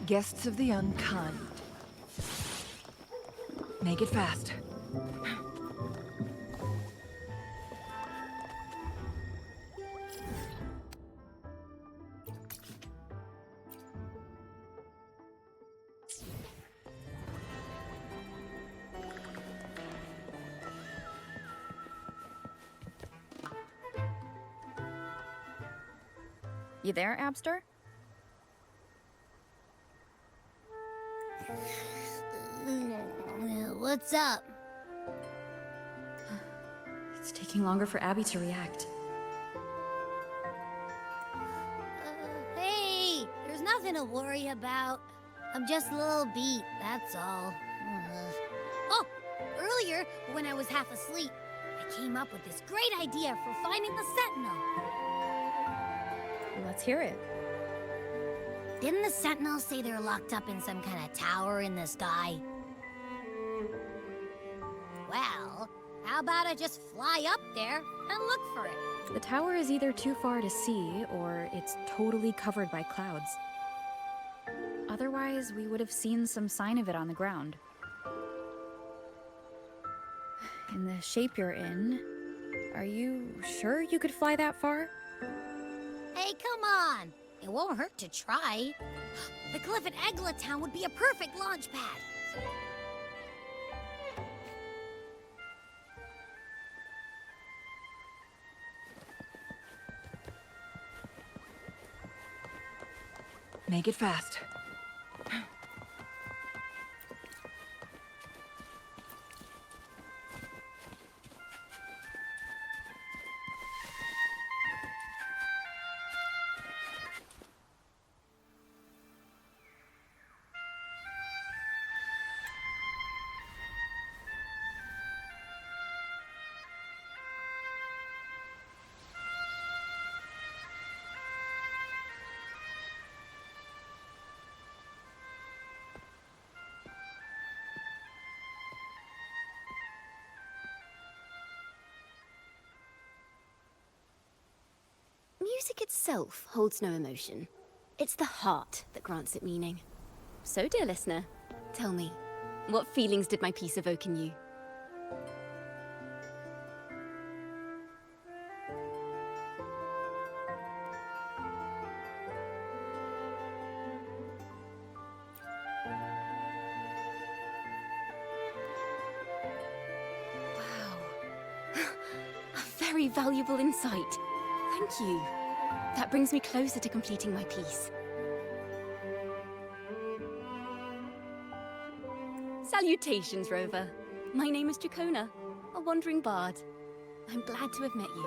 Guests of the Unkind. Make it fast. You there, Abster? What's up? It's taking longer for Abby to react. Hey, there's nothing to worry about. I'm just a little beat, that's all. Oh, earlier, when I was half asleep, I came up with this great idea for finding the Sentinel. Let's hear it. Didn't the Sentinels say they're locked up in some kind of tower in the sky? Well, how about I just fly up there and look for it? The tower is either too far to see, or it's totally covered by clouds. Otherwise, we would have seen some sign of it on the ground. In the shape you're in, are you sure you could fly that far? Hey, come on! It won't hurt to try. The cliff at Egla Town would be a perfect launch pad. Make it fast. Music itself holds no emotion. It's the heart that grants it meaning. So, dear listener, tell me, what feelings did my piece evoke in you? Wow. A very valuable insight. Thank you. That brings me closer to completing my piece. Salutations, Rover. My name is Dracona, a wandering bard. I'm glad to have met you.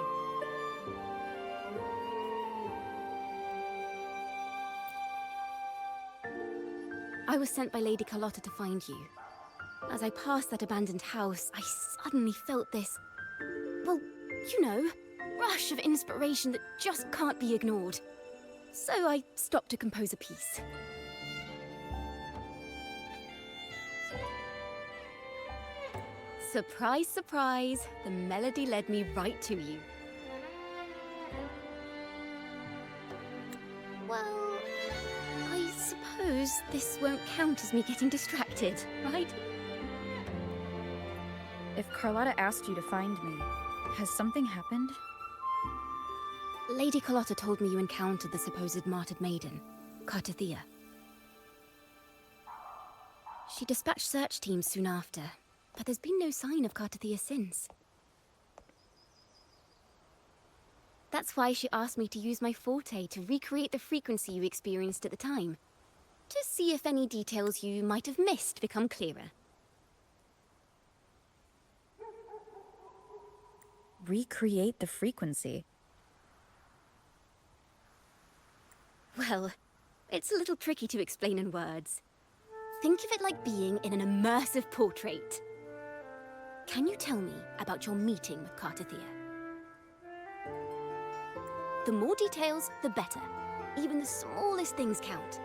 I was sent by Lady Carlotta to find you. As I passed that abandoned house, I suddenly felt this... well, you know, rush of inspiration that just can't be ignored. So I stopped to compose a piece. Surprise, surprise, the melody led me right to you. Well, I suppose this won't count as me getting distracted, right? If Carlotta asked you to find me, has something happened? Lady Carlotta told me you encountered the supposed martyred maiden, Cartathea. She dispatched search teams soon after, but there's been no sign of Cartathea since. That's why she asked me to use my forte to recreate the frequency you experienced at the time, to see if any details you might have missed become clearer. Recreate the frequency? Well, it's a little tricky to explain in words. Think of it like being in an immersive portrait. Can you tell me about your meeting with Cartathea? The more details, the better. Even the smallest things count.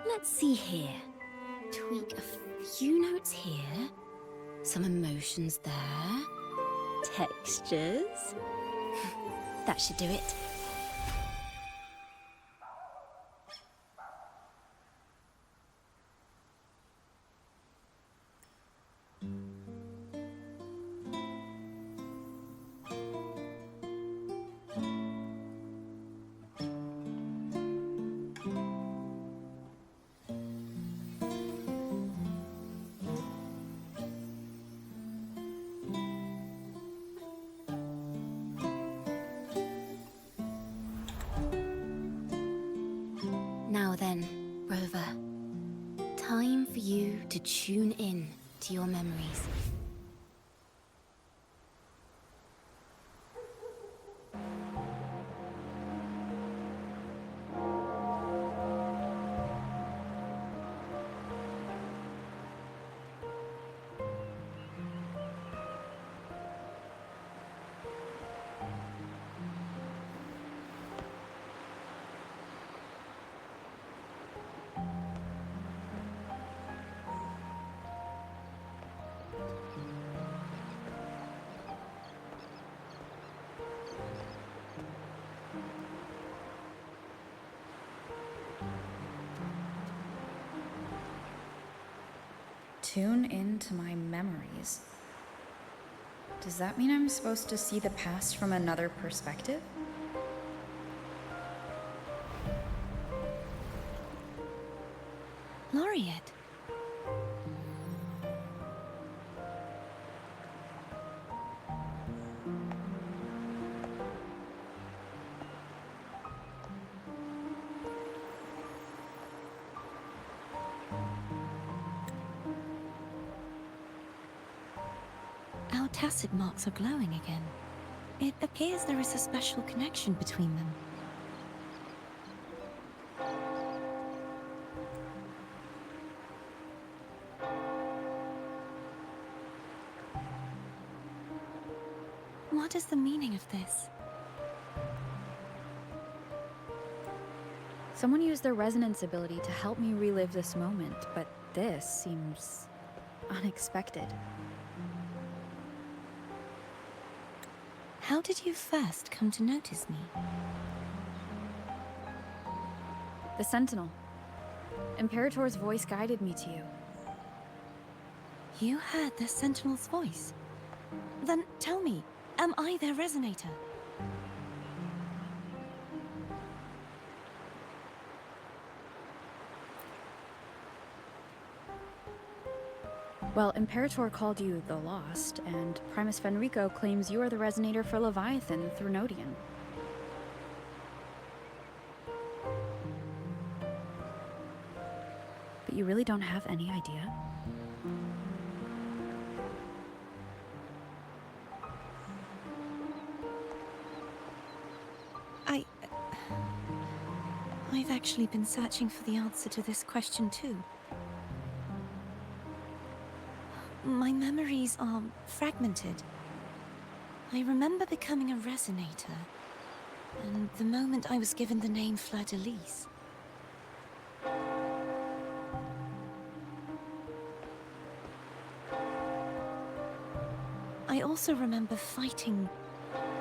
Let's see here. Tweak a few notes here. Some emotions there. Textures. That should do it. Now then, Rover. Time for you to tune in to your memories. Tune into my memories. Does that mean I'm supposed to see the past from another perspective? Laureate. Our tacit marks are glowing again. It appears there is a special connection between them. What is the meaning of this? Someone used their resonance ability to help me relive this moment, but this seems unexpected. How did you first come to notice me? The Sentinel. Imperator's voice guided me to you. You heard the Sentinel's voice? Then tell me, am I their resonator? Well, Imperator called you the Lost, and Primus Fenrico claims you are the resonator for Leviathan through Nodian. But you really don't have any idea? I've actually been searching for the answer to this question too. My memories are fragmented. I remember becoming a resonator, and the moment I was given the name Fleur-de-Lis. I also remember fighting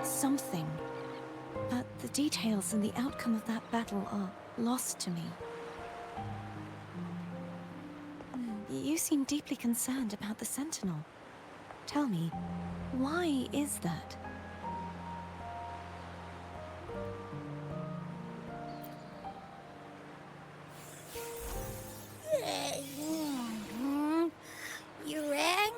something, but the details and the outcome of that battle are lost to me. You seem deeply concerned about the Sentinel. Tell me, why is that? You rang?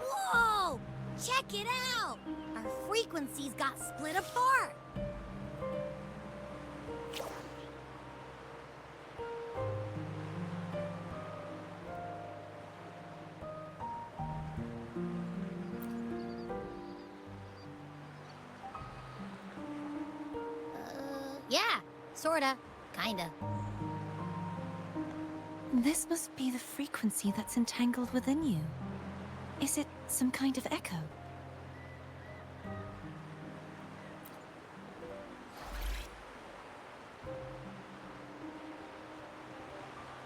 Whoa! Check it out! Our frequencies got split apart! Yeah, sorta, kinda. This must be the frequency that's entangled within you. Is it some kind of echo?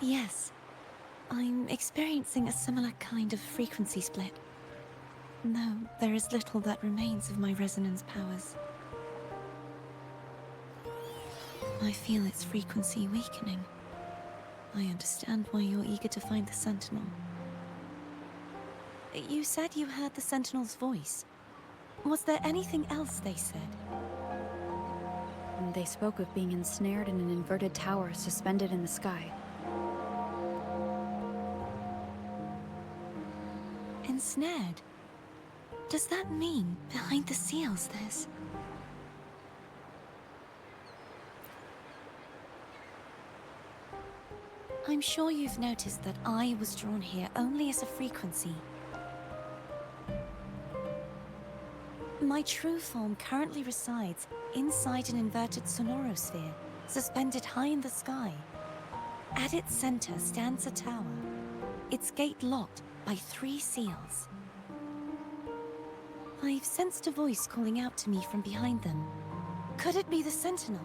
Yes. I'm experiencing a similar kind of frequency split. Though there is little that remains of my resonance powers. I feel its frequency weakening. I understand why you're eager to find the Sentinel. You said you heard the Sentinel's voice. Was there anything else they said? They spoke of being ensnared in an inverted tower suspended in the sky. Ensnared? Does that mean behind the seals there's... I'm sure you've noticed that I was drawn here only as a frequency. My true form currently resides inside an inverted sonorosphere, suspended high in the sky. At its center stands a tower, its gate locked by 3 seals. I've sensed a voice calling out to me from behind them. Could it be the Sentinel?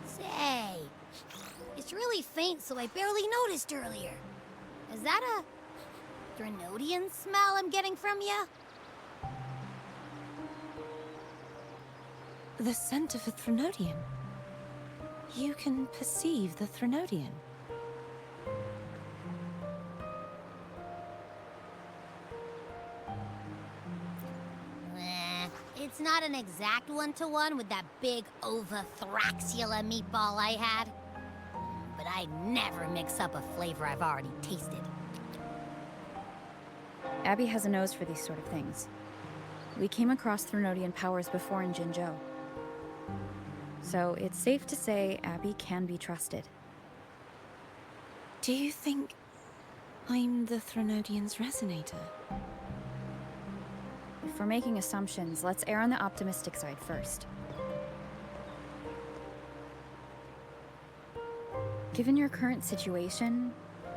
Say, it's really faint, so I barely noticed earlier. Is that a Threnodian smell I'm getting from you? The scent of a Threnodian. You can perceive the Threnodian. It's not an exact one-to-one with that big Ovathraxula meatball I had. But I never mix up a flavor I've already tasted. Abby has a nose for these sort of things. We came across Threnodian powers before in Jinzhou. So it's safe to say Abby can be trusted. Do you think I'm the Threnodian's resonator? If we're making assumptions, let's err on the optimistic side first. Given your current situation,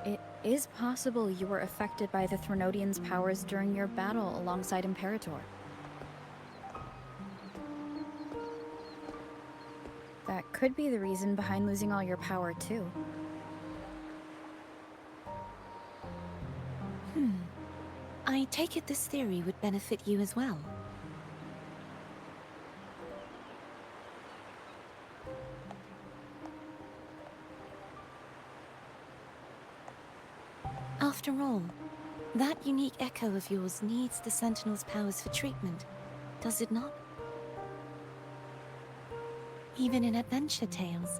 it is possible you were affected by the Threnodian's powers during your battle alongside Imperator. That could be the reason behind losing all your power, too. I take it this theory would benefit you as well. After all, that unique echo of yours needs the Sentinel's powers for treatment, does it not? Even in adventure tales,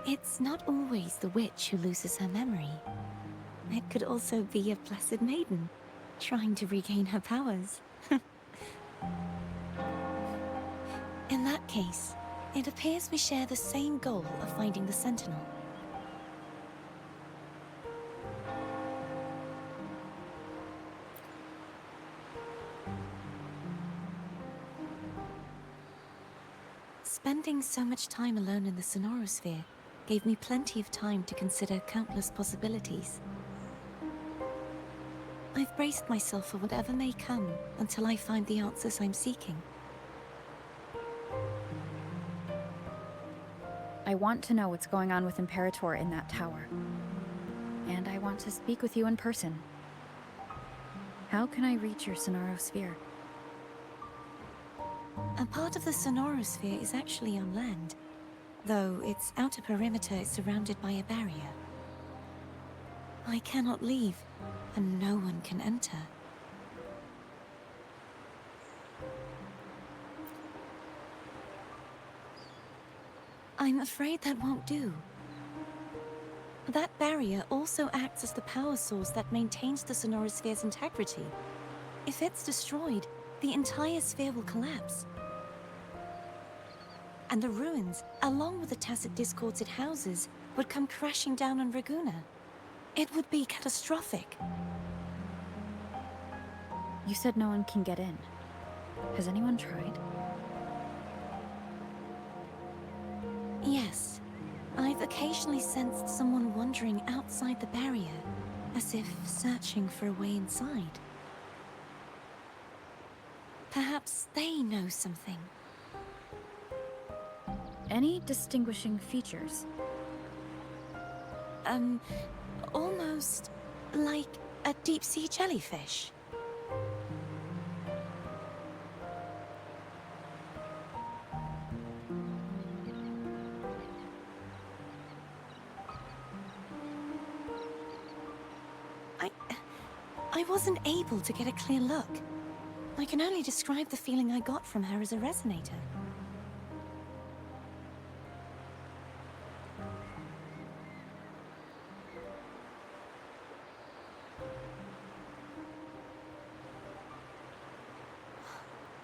it's not always the witch who loses her memory. It could also be a blessed maiden, trying to regain her powers. In that case, it appears we share the same goal of finding the Sentinel. Spending so much time alone in the sonorosphere gave me plenty of time to consider countless possibilities. I've braced myself for whatever may come until I find the answers I'm seeking. I want to know what's going on with Imperator in that tower. And I want to speak with you in person. How can I reach your sonorosphere? A part of the sonorosphere is actually on land, though its outer perimeter is surrounded by a barrier. I cannot leave, and no one can enter. I'm afraid that won't do. That barrier also acts as the power source that maintains the sonorosphere's integrity. If it's destroyed, the entire sphere will collapse. And the ruins, along with the tacit discords it houses, would come crashing down on Raguna. It would be catastrophic. You said no one can get in. Has anyone tried? Yes. I've occasionally sensed someone wandering outside the barrier, as if searching for a way inside. Perhaps they know something. Any distinguishing features? Almost like a deep-sea jellyfish. I wasn't able to get a clear look. I can only describe the feeling I got from her as a resonator.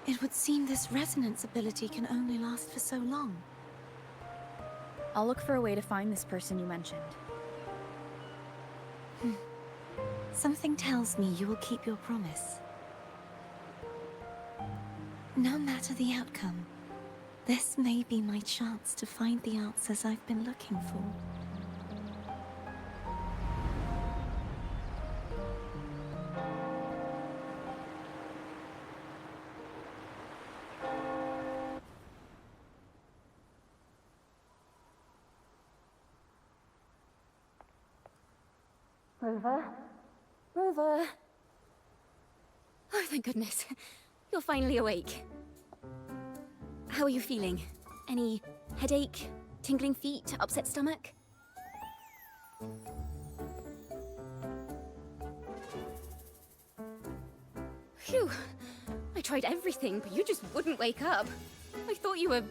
It would seem this resonance ability can only last for so long. I'll look for a way to find this person you mentioned. Something tells me you will keep your promise. No matter the outcome, this may be my chance to find the answers I've been looking for. Rover? Rover? Oh, thank goodness. You're finally awake. How are you feeling? Any headache, tingling feet, upset stomach? Phew. I tried everything, but you just wouldn't wake up. I thought you were...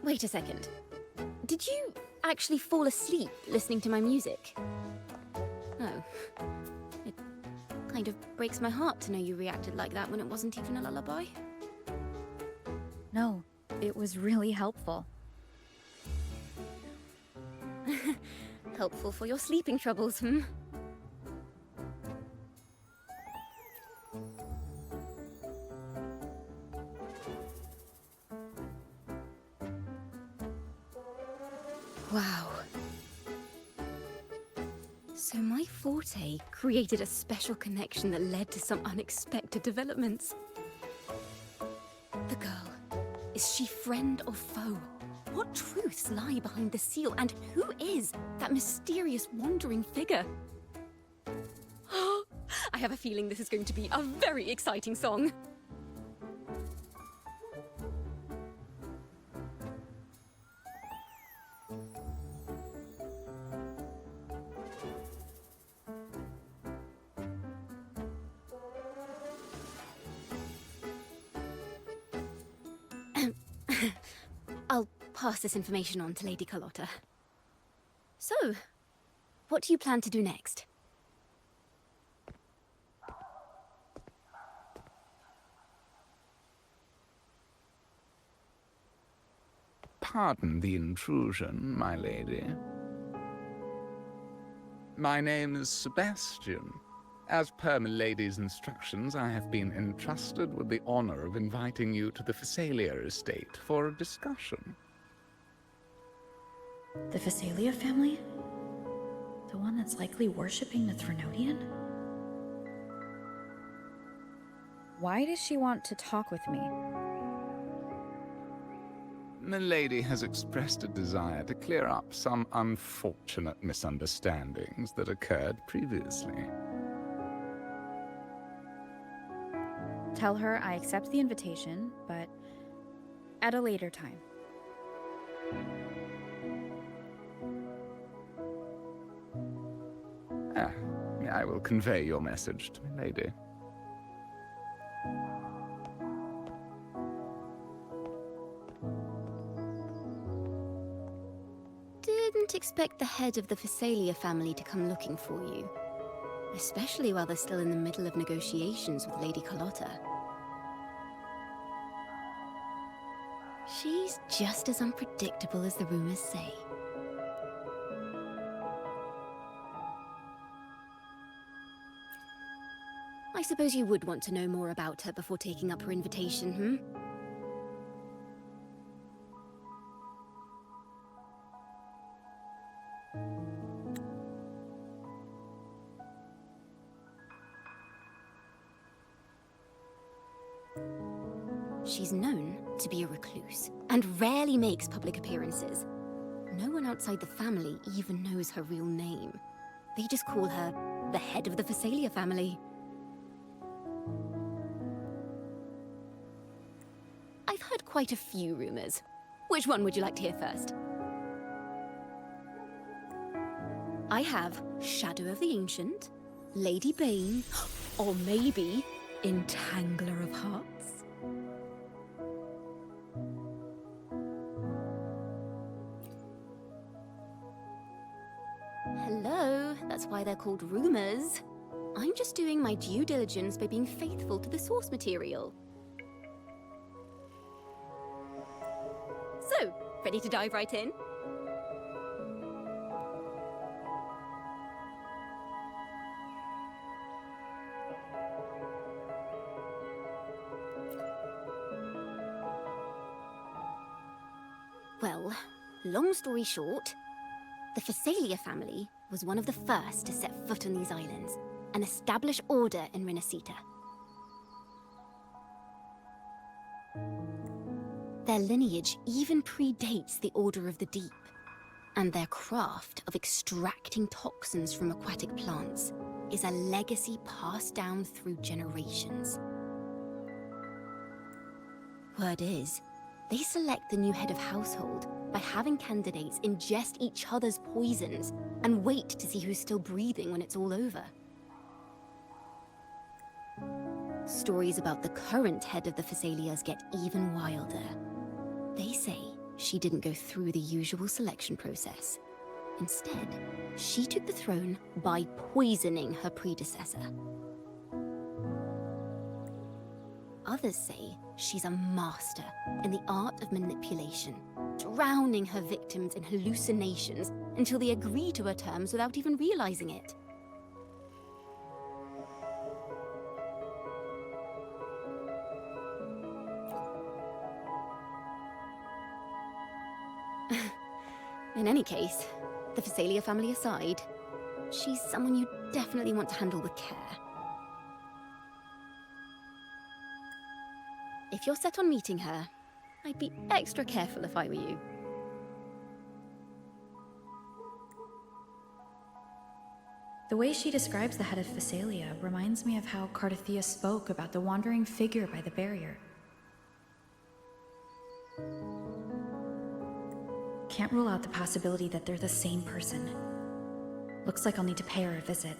Wait a second. Did you actually fall asleep listening to my music? Oh. It kind of breaks my heart to know you reacted like that when it wasn't even a lullaby. No, it was really helpful. Helpful for your sleeping troubles, hmm? Wow. So my forte created a special connection that led to some unexpected developments. The girl, is she friend or foe? What truths lie behind the seal, and who is that mysterious wandering figure? I have a feeling this is going to be a very exciting song. I'll pass this information on to Lady Carlotta. So, what do you plan to do next? Pardon the intrusion, my lady. My name is Sebastian. As per milady's instructions, I have been entrusted with the honor of inviting you to the Phasalia estate for a discussion. The Phasalia family? The one that's likely worshipping the Threnodian? Why does she want to talk with me? Milady has expressed a desire to clear up some unfortunate misunderstandings that occurred previously. Tell her I accept the invitation, but at a later time. I will convey your message to Milady. Didn't expect the head of the Phasalia family to come looking for you. Especially while they're still in the middle of negotiations with Lady Carlotta. She's just as unpredictable as the rumors say. I suppose you would want to know more about her before taking up her invitation, hmm? She's known to be a recluse and rarely makes public appearances. No one outside the family even knows her real name. They just call her the head of the Phasalia family. I've heard quite a few rumors. Which one would you like to hear first? I have Shadow of the Ancient, Lady Bane, or maybe Entangler of Hearts. Hello, that's why they're called rumors. I'm just doing my due diligence by being faithful to the source material. So, ready to dive right in? Well, long story short, the Phasalia family was one of the first to set foot on these islands and establish order in Renacita. Their lineage even predates the Order of the Deep, and their craft of extracting toxins from aquatic plants is a legacy passed down through generations. Word is, they select the new head of household by having candidates ingest each other's poisons and wait to see who's still breathing when it's all over. Stories about the current head of the Phasalias get even wilder. They say she didn't go through the usual selection process. Instead, she took the throne by poisoning her predecessor. Others say she's a master in the art of manipulation, drowning her victims in hallucinations until they agree to her terms without even realizing it. In any case, the Phasalia family aside, she's someone you definitely want to handle with care. If you're set on meeting her, I'd be extra careful if I were you. The way she describes the head of Phasalia reminds me of how Cardathia spoke about the wandering figure by the barrier. Can't rule out the possibility that they're the same person. Looks like I'll need to pay her a visit.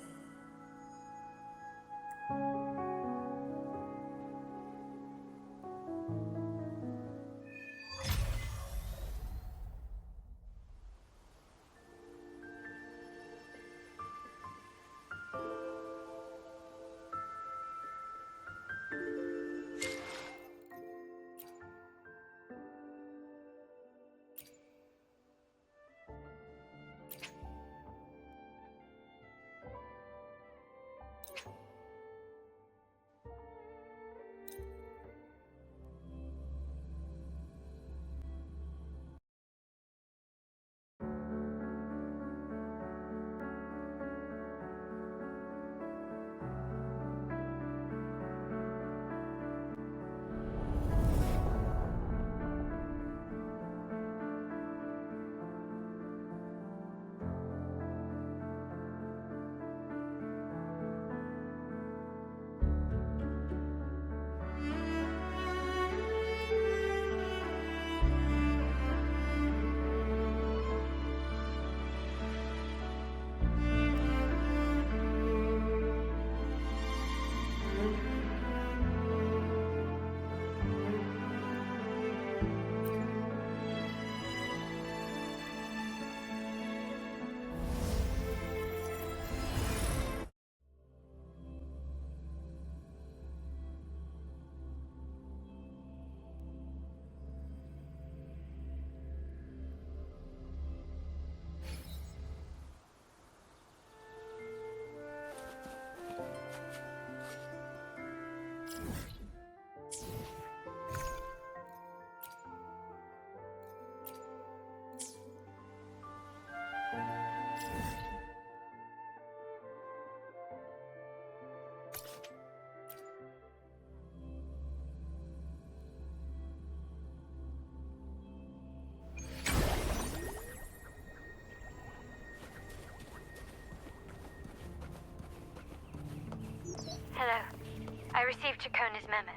received Chacona's memo.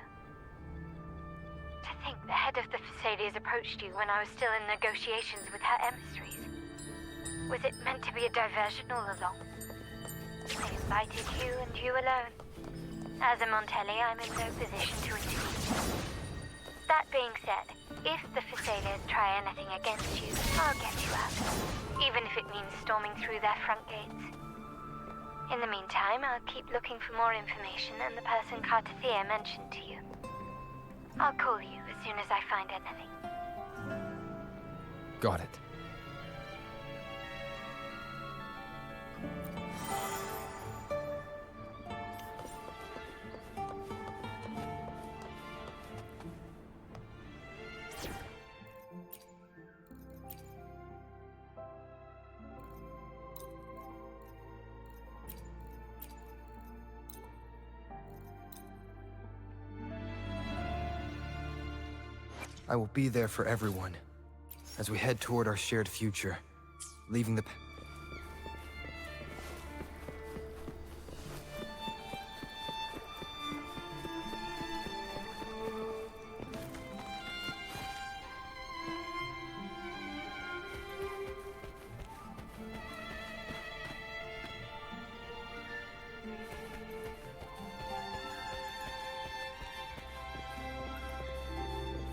To think the head of the Thessalians approached you when I was still in negotiations with her emissaries. Was it meant to be a diversion all along? They invited you and you alone. As a Montelli, I'm in no position to intervene. That being said, if the Thessalians try anything against you, I'll get you out. Even if it means storming through their front gates. In the meantime, I'll keep looking for more information and the person Cartathea mentioned to you. I'll call you as soon as I find anything. Got it. I will be there for everyone as we head toward our shared future, leaving the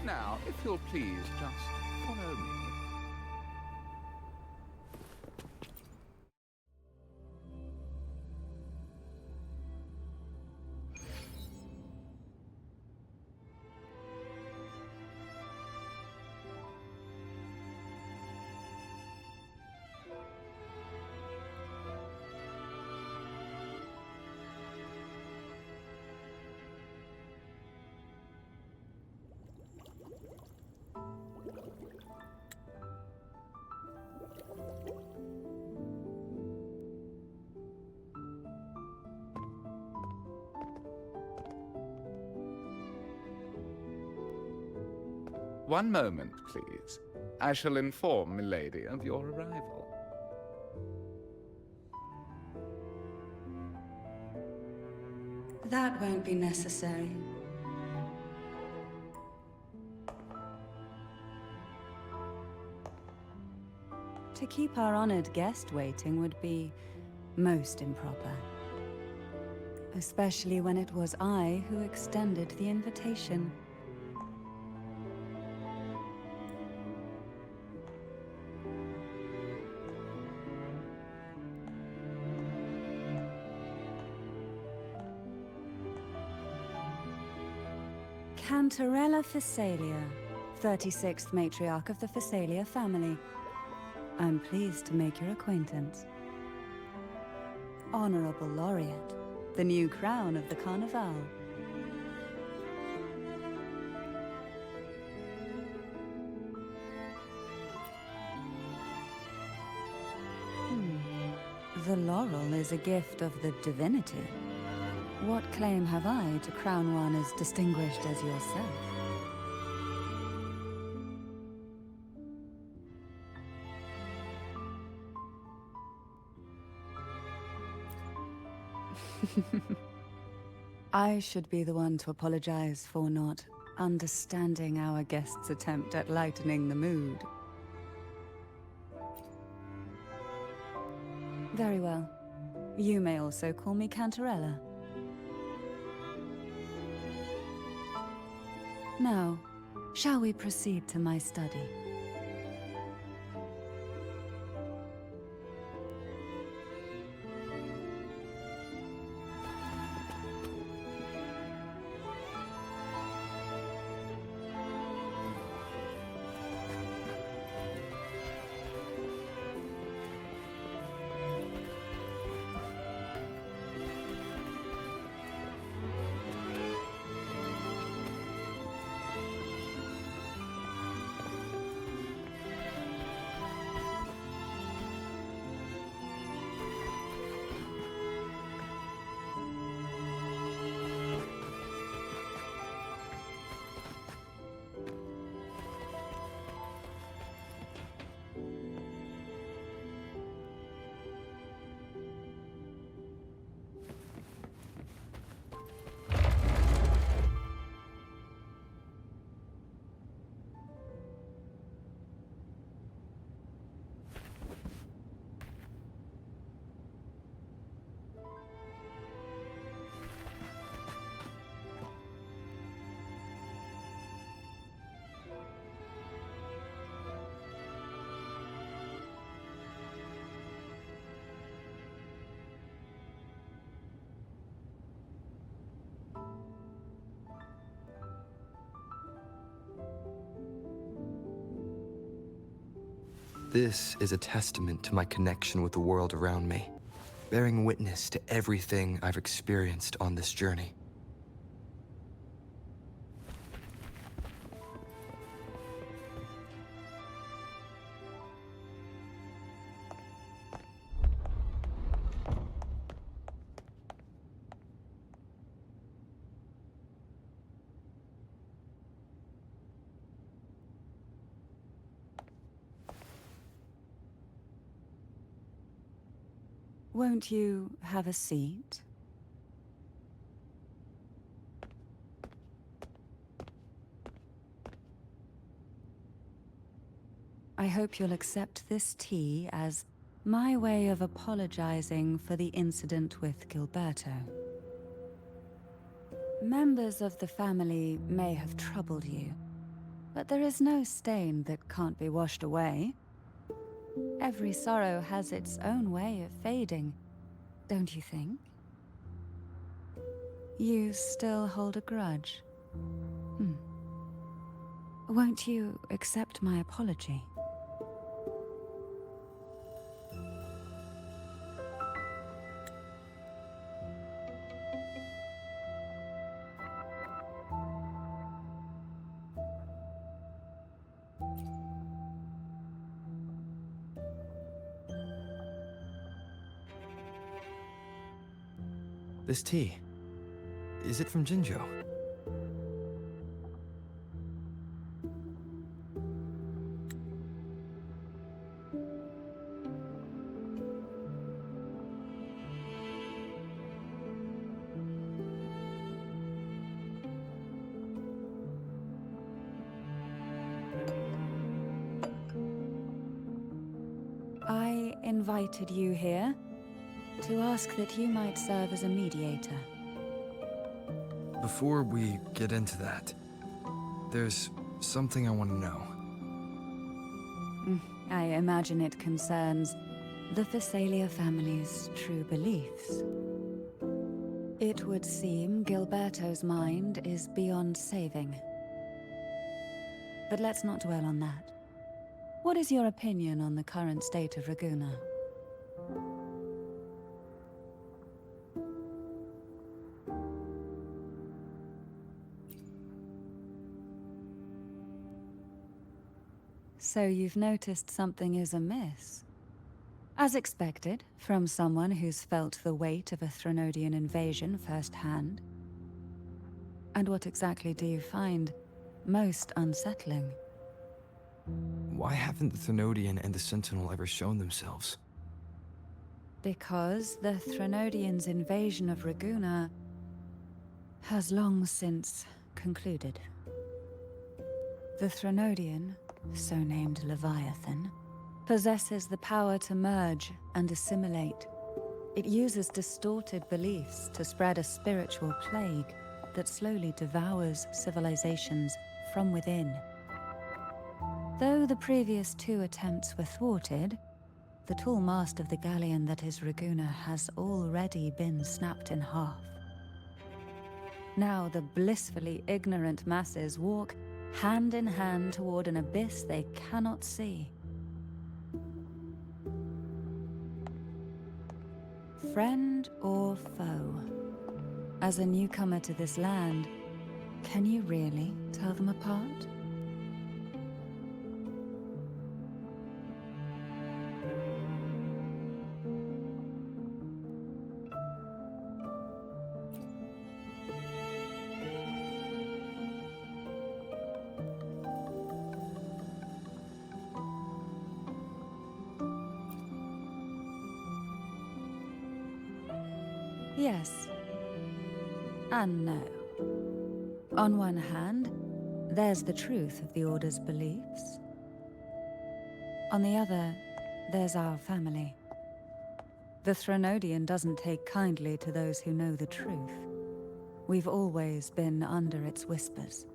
Now, if you'll please just follow me. One moment, please. I shall inform Milady of your arrival. That won't be necessary. To keep our honored guest waiting would be most improper. Especially when it was I who extended the invitation. Cantarella Thessalia, 36th matriarch of the Thessalia family. I'm pleased to make your acquaintance. Honorable Laureate, the new crown of the Carnival. The laurel is a gift of the divinity. What claim have I to crown one as distinguished as yourself? I should be the one to apologize for not understanding our guest's attempt at lightening the mood. Very well. You may also call me Cantarella. Now, shall we proceed to my study? This is a testament to my connection with the world around me, bearing witness to everything I've experienced on this journey. Won't you have a seat? I hope you'll accept this tea as my way of apologizing for the incident with Gilberto. Members of the family may have troubled you, but there is no stain that can't be washed away. Every sorrow has its own way of fading, don't you think? You still hold a grudge? Won't you accept my apology? This tea, is it from Jinzhou? I invited you here to ask that you might serve as a mediator. Before we get into that, there's something I want to know. I imagine it concerns the Phasalia family's true beliefs. It would seem Gilberto's mind is beyond saving. But let's not dwell on that. What is your opinion on the current state of Raguna? So you've noticed something is amiss. As expected, from someone who's felt the weight of a Threnodian invasion firsthand. And what exactly do you find most unsettling? Why haven't the Threnodian and the Sentinel ever shown themselves? Because the Threnodians' invasion of Raguna has long since concluded. The Threnodian, so named Leviathan, possesses the power to merge and assimilate. It uses distorted beliefs to spread a spiritual plague that slowly devours civilizations from within. Though the previous two attempts were thwarted, the tall mast of the galleon that is Raguna has already been snapped in half. Now the blissfully ignorant masses walk hand in hand toward an abyss they cannot see. Friend or foe? As a newcomer to this land, can you really tell them apart? Yes. And no. On one hand, there's the truth of the Order's beliefs. On the other, there's our family. The Threnodian doesn't take kindly to those who know the truth. We've always been under its whispers.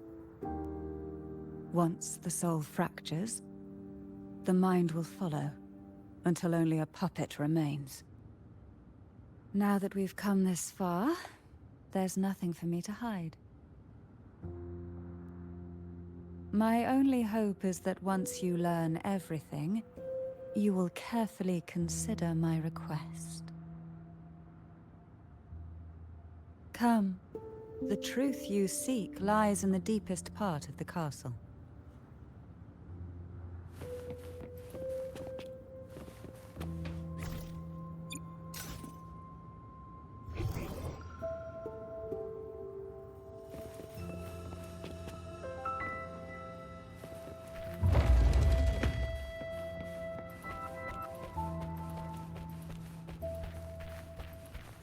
Once the soul fractures, the mind will follow, until only a puppet remains. Now that we've come this far, there's nothing for me to hide. My only hope is that once you learn everything, you will carefully consider my request. Come. The truth you seek lies in the deepest part of the castle.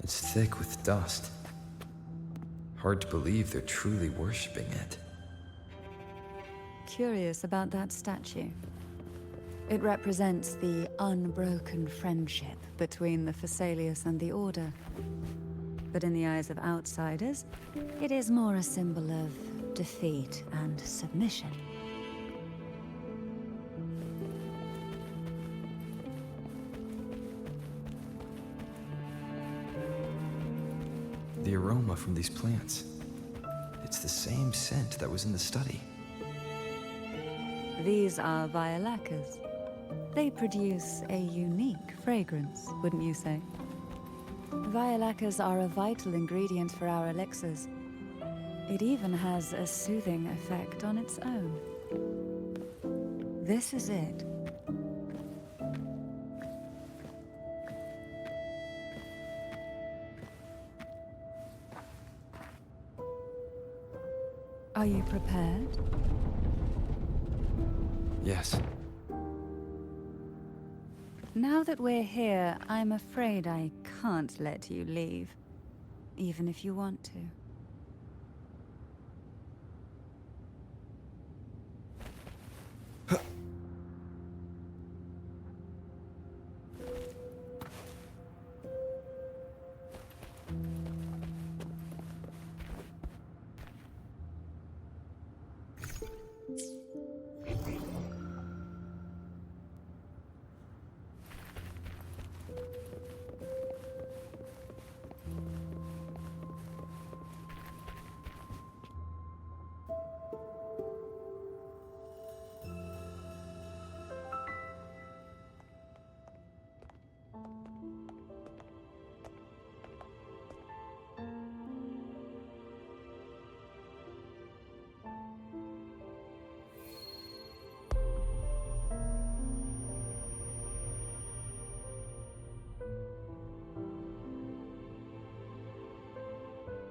It's thick with dust. Hard to believe they're truly worshipping it. Curious about that statue. It represents the unbroken friendship between the Phasaelius and the Order. But in the eyes of outsiders, it is more a symbol of defeat and submission. The aroma from these plants. It's the same scent that was in the study. These are violacas. They produce a unique fragrance, wouldn't you say? Violacas are a vital ingredient for our elixirs. It even has a soothing effect on its own. This is it. Are you prepared? Yes. Now that we're here, I'm afraid I can't let you leave, even if you want to.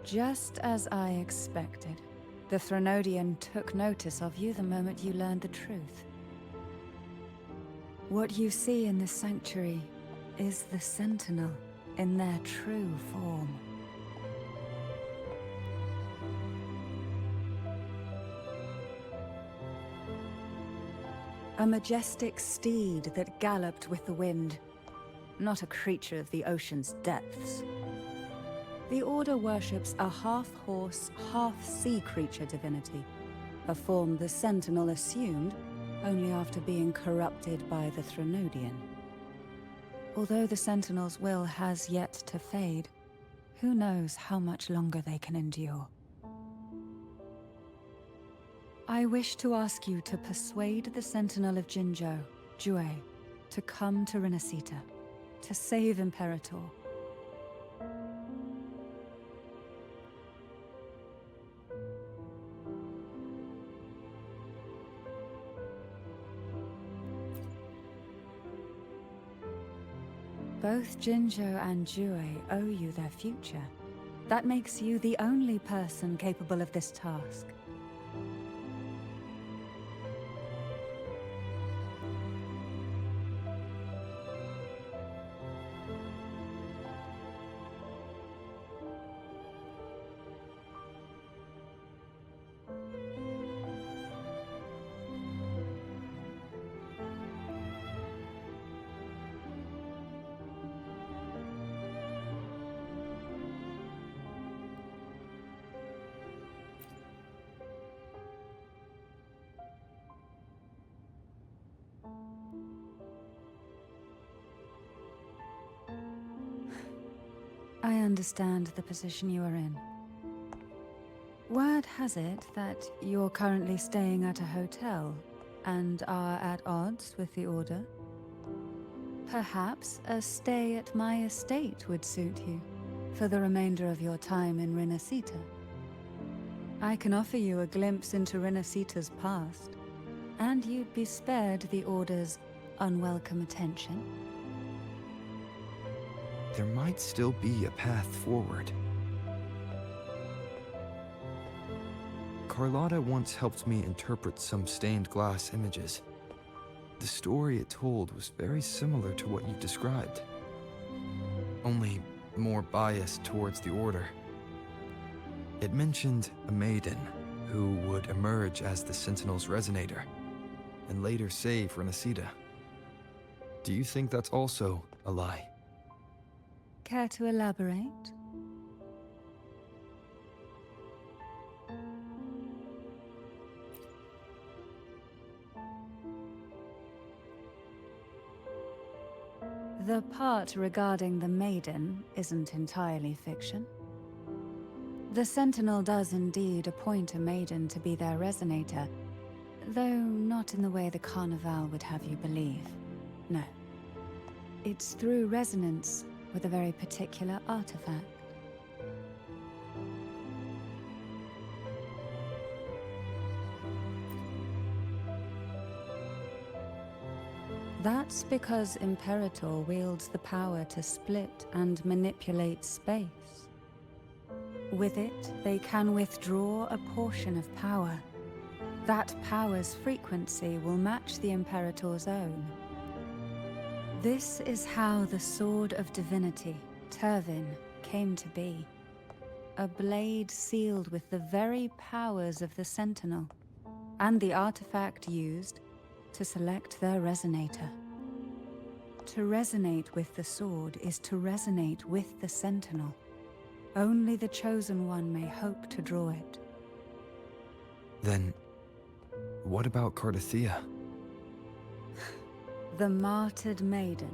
Just as I expected, the Threnodian took notice of you the moment you learned the truth. What you see in this sanctuary is the Sentinel in their true form. A majestic steed that galloped with the wind, not a creature of the ocean's depths. The Order worships a half-horse, half-sea creature divinity, a form the Sentinel assumed only after being corrupted by the Threnodian. Although the Sentinel's will has yet to fade, who knows how much longer they can endure. I wish to ask you to persuade the Sentinel of Jinzhou, Jue, to come to Renacita, to save Imperator. Both Jinzhou and Jue owe you their future. That makes you the only person capable of this task. I understand the position you are in. Word has it that you're currently staying at a hotel and are at odds with the Order. Perhaps a stay at my estate would suit you for the remainder of your time in Renacita. I can offer you a glimpse into Renacita's past, and you'd be spared the Order's unwelcome attention. There might still be a path forward. Carlotta once helped me interpret some stained glass images. The story it told was very similar to what you've described, only more biased towards the Order. It mentioned a maiden who would emerge as the Sentinel's resonator and later save Renacita. Do you think that's also a lie? Care to elaborate? The part regarding the Maiden isn't entirely fiction. The Sentinel does indeed appoint a Maiden to be their resonator, though not in the way the Carnival would have you believe. No. It's through resonance with a very particular artifact. That's because Imperator wields the power to split and manipulate space. With it, they can withdraw a portion of power. That power's frequency will match the Imperator's own. This is how the Sword of Divinity, Turvin, came to be. A blade sealed with the very powers of the Sentinel, and the artifact used to select their resonator. To resonate with the sword is to resonate with the Sentinel. Only the Chosen One may hope to draw it. Then, what about Cardathea? The martyred maiden.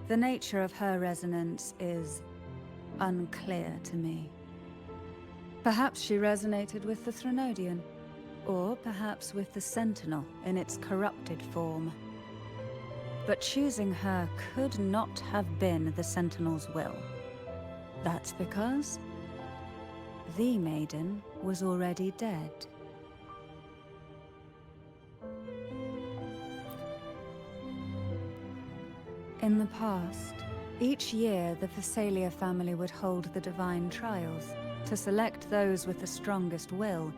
The nature of her resonance is unclear to me. Perhaps she resonated with the Threnodian, or perhaps with the Sentinel in its corrupted form. But choosing her could not have been the Sentinel's will. That's because the Maiden was already dead. In the past, each year the Phasalia family would hold the Divine Trials to select those with the strongest will.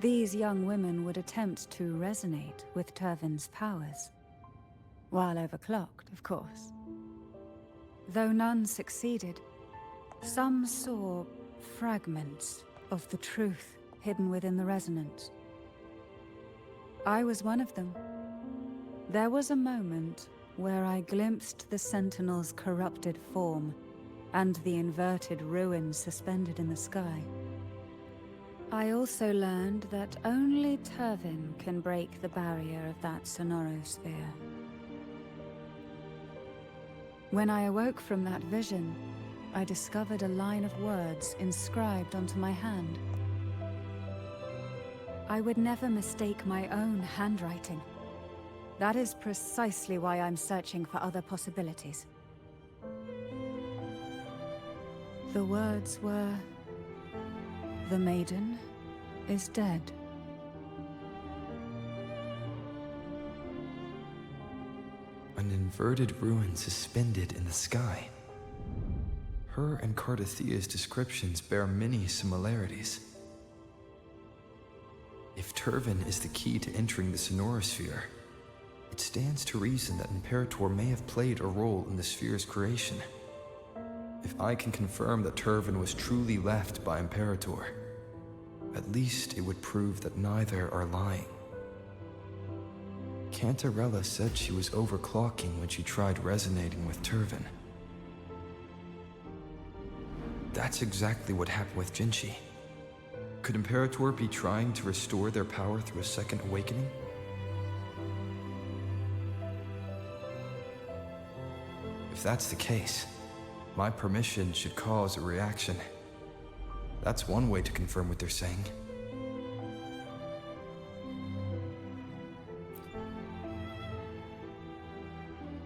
These young women would attempt to resonate with Turvin's powers. While overclocked, of course. Though none succeeded, some saw fragments of the truth hidden within the resonance. I was one of them. There was a moment where I glimpsed the Sentinel's corrupted form and the inverted ruins suspended in the sky. I also learned that only Turvin can break the barrier of that sonorosphere. When I awoke from that vision, I discovered a line of words inscribed onto my hand. I would never mistake my own handwriting. That is precisely why I'm searching for other possibilities. The words were, "The Maiden is dead." An inverted ruin suspended in the sky. Her and Cardathea's descriptions bear many similarities. If Turvin is the key to entering the sonorosphere, it stands to reason that Imperator may have played a role in the sphere's creation. If I can confirm that Turvin was truly left by Imperator, at least it would prove that neither are lying. Cantarella said she was overclocking when she tried resonating with Turvin. That's exactly what happened with Jinchi. Could Imperator be trying to restore their power through a second awakening? If that's the case, my permission should cause a reaction. That's one way to confirm what they're saying.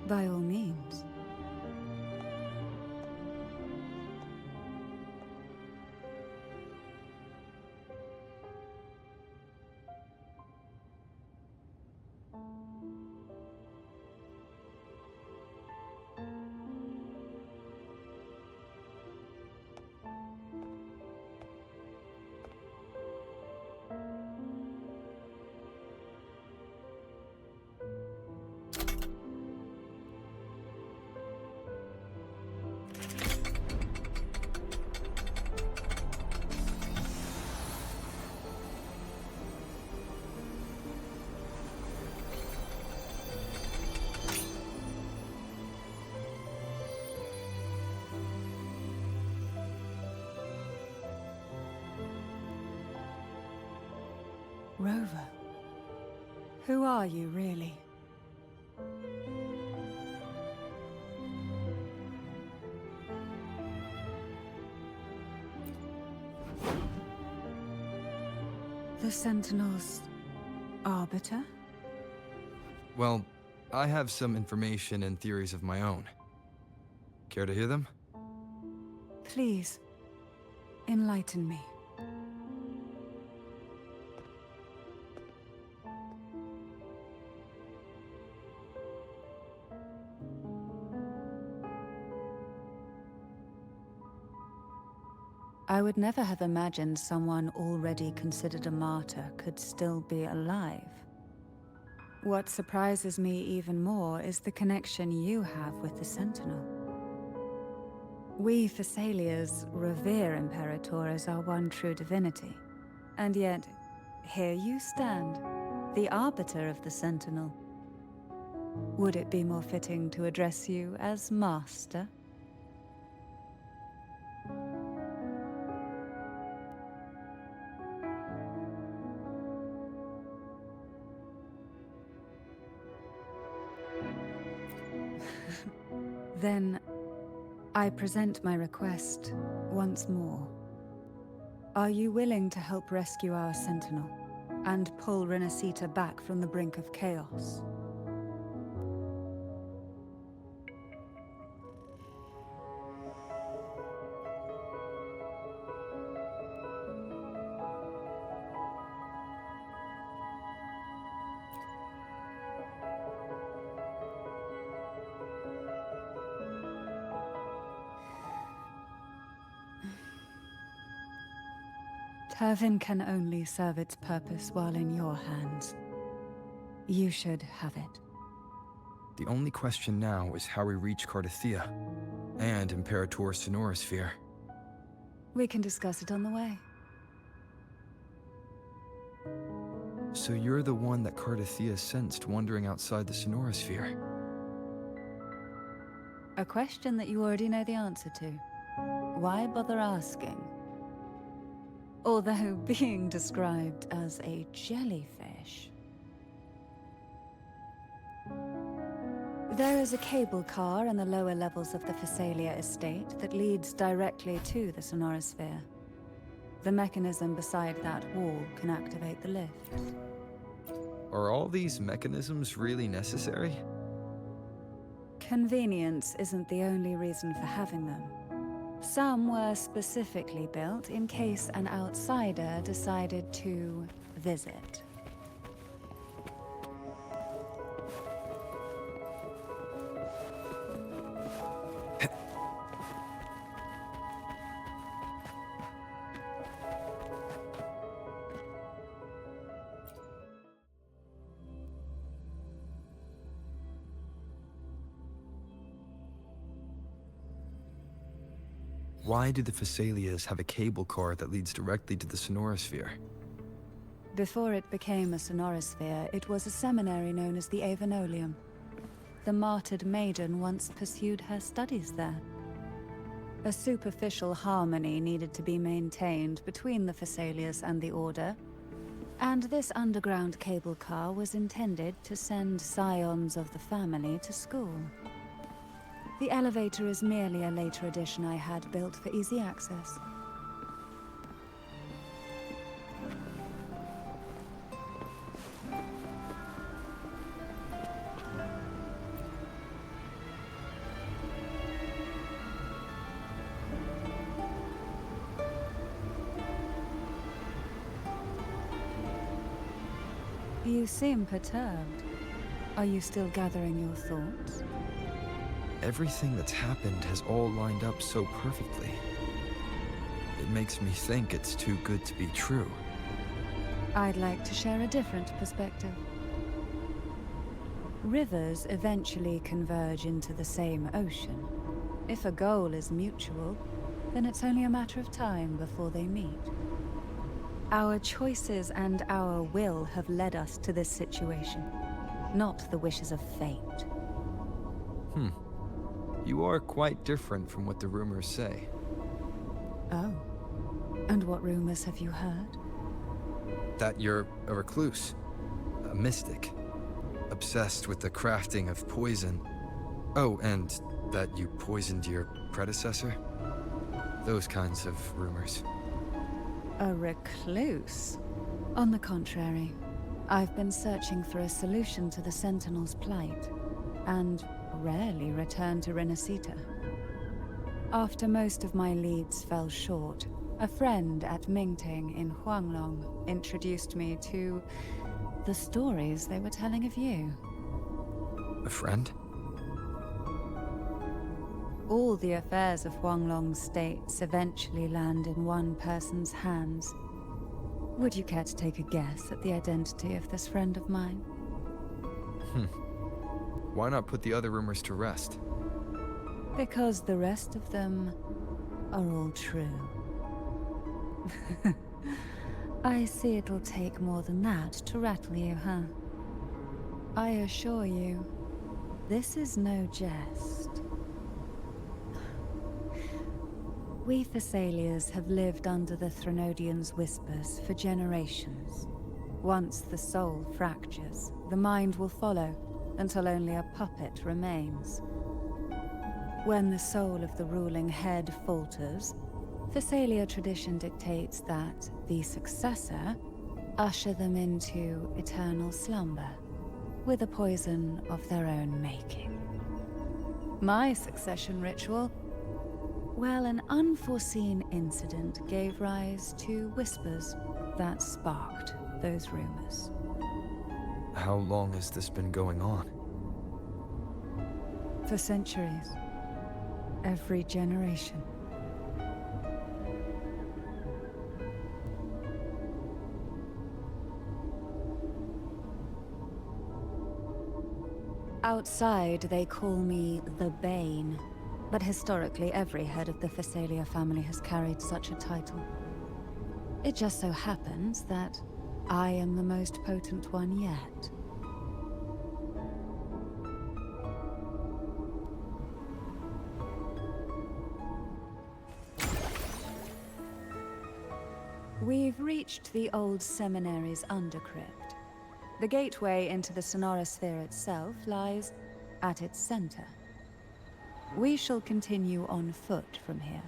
By all means. Rover, who are you really? The Sentinel's arbiter? Well, I have some information and theories of my own. Care to hear them? Please, enlighten me. I would never have imagined someone already considered a martyr could still be alive. What surprises me even more is the connection you have with the Sentinel. We Thessalians revere Imperator as our one true divinity. And yet, here you stand, the arbiter of the Sentinel. Would it be more fitting to address you as Master? Then, I present my request once more. Are you willing to help rescue our Sentinel and pull Renacita back from the brink of chaos? Turvin can only serve its purpose while in your hands. You should have it. The only question now is how we reach Cardathia and Imperator's Sonorosphere. We can discuss it on the way. So you're the one that Cardathia sensed wandering outside the Sonorosphere? A question that you already know the answer to. Why bother asking? Although being described as a jellyfish. There is a cable car in the lower levels of the Thessalia estate that leads directly to the Sonorosphere. The mechanism beside that wall can activate the lift. Are all these mechanisms really necessary? Convenience isn't the only reason for having them. Some were specifically built in case an outsider decided to visit. Why do the Thessalias have a cable car that leads directly to the Sonorosphere? Before it became a Sonorosphere, it was a seminary known as the Avenolium. The martyred Maiden once pursued her studies there. A superficial harmony needed to be maintained between the Thessalias and the Order, and this underground cable car was intended to send scions of the family to school. The elevator is merely a later addition I had built for easy access. You seem perturbed. Are you still gathering your thoughts? Everything that's happened has all lined up so perfectly. It makes me think it's too good to be true. I'd like to share a different perspective. Rivers eventually converge into the same ocean. If a goal is mutual, then it's only a matter of time before they meet. Our choices and our will have led us to this situation, not the wishes of fate. You are quite different from what the rumors say. Oh. And what rumors have you heard? That you're a recluse, a mystic, obsessed with the crafting of poison. Oh, and that you poisoned your predecessor? Those kinds of rumors. A recluse? On the contrary, I've been searching for a solution to the Sentinel's plight, and rarely return to Renacita. After most of my leads fell short, a friend at Mingting in Huanglong introduced me to the stories they were telling of you. A friend? All the affairs of Huanglong's states eventually land in one person's hands. Would you care to take a guess at the identity of this friend of mine? Why not put the other rumors to rest? Because the rest of them are all true. I see it'll take more than that to rattle you, huh? I assure you, this is no jest. We Thessalians have lived under the Threnodians' whispers for generations. Once the soul fractures, the mind will follow, until only a puppet remains. When the soul of the ruling head falters, Thessalia tradition dictates that the successor usher them into eternal slumber, with a poison of their own making. My succession ritual? Well, an unforeseen incident gave rise to whispers that sparked those rumors. How long has this been going on? For centuries. Every generation. Outside, they call me the Bane, but historically every head of the Thessalia family has carried such a title. It just so happens that I am the most potent one yet. We've reached the old seminary's undercrypt. The gateway into the Sonorosphere itself lies at its center. We shall continue on foot from here.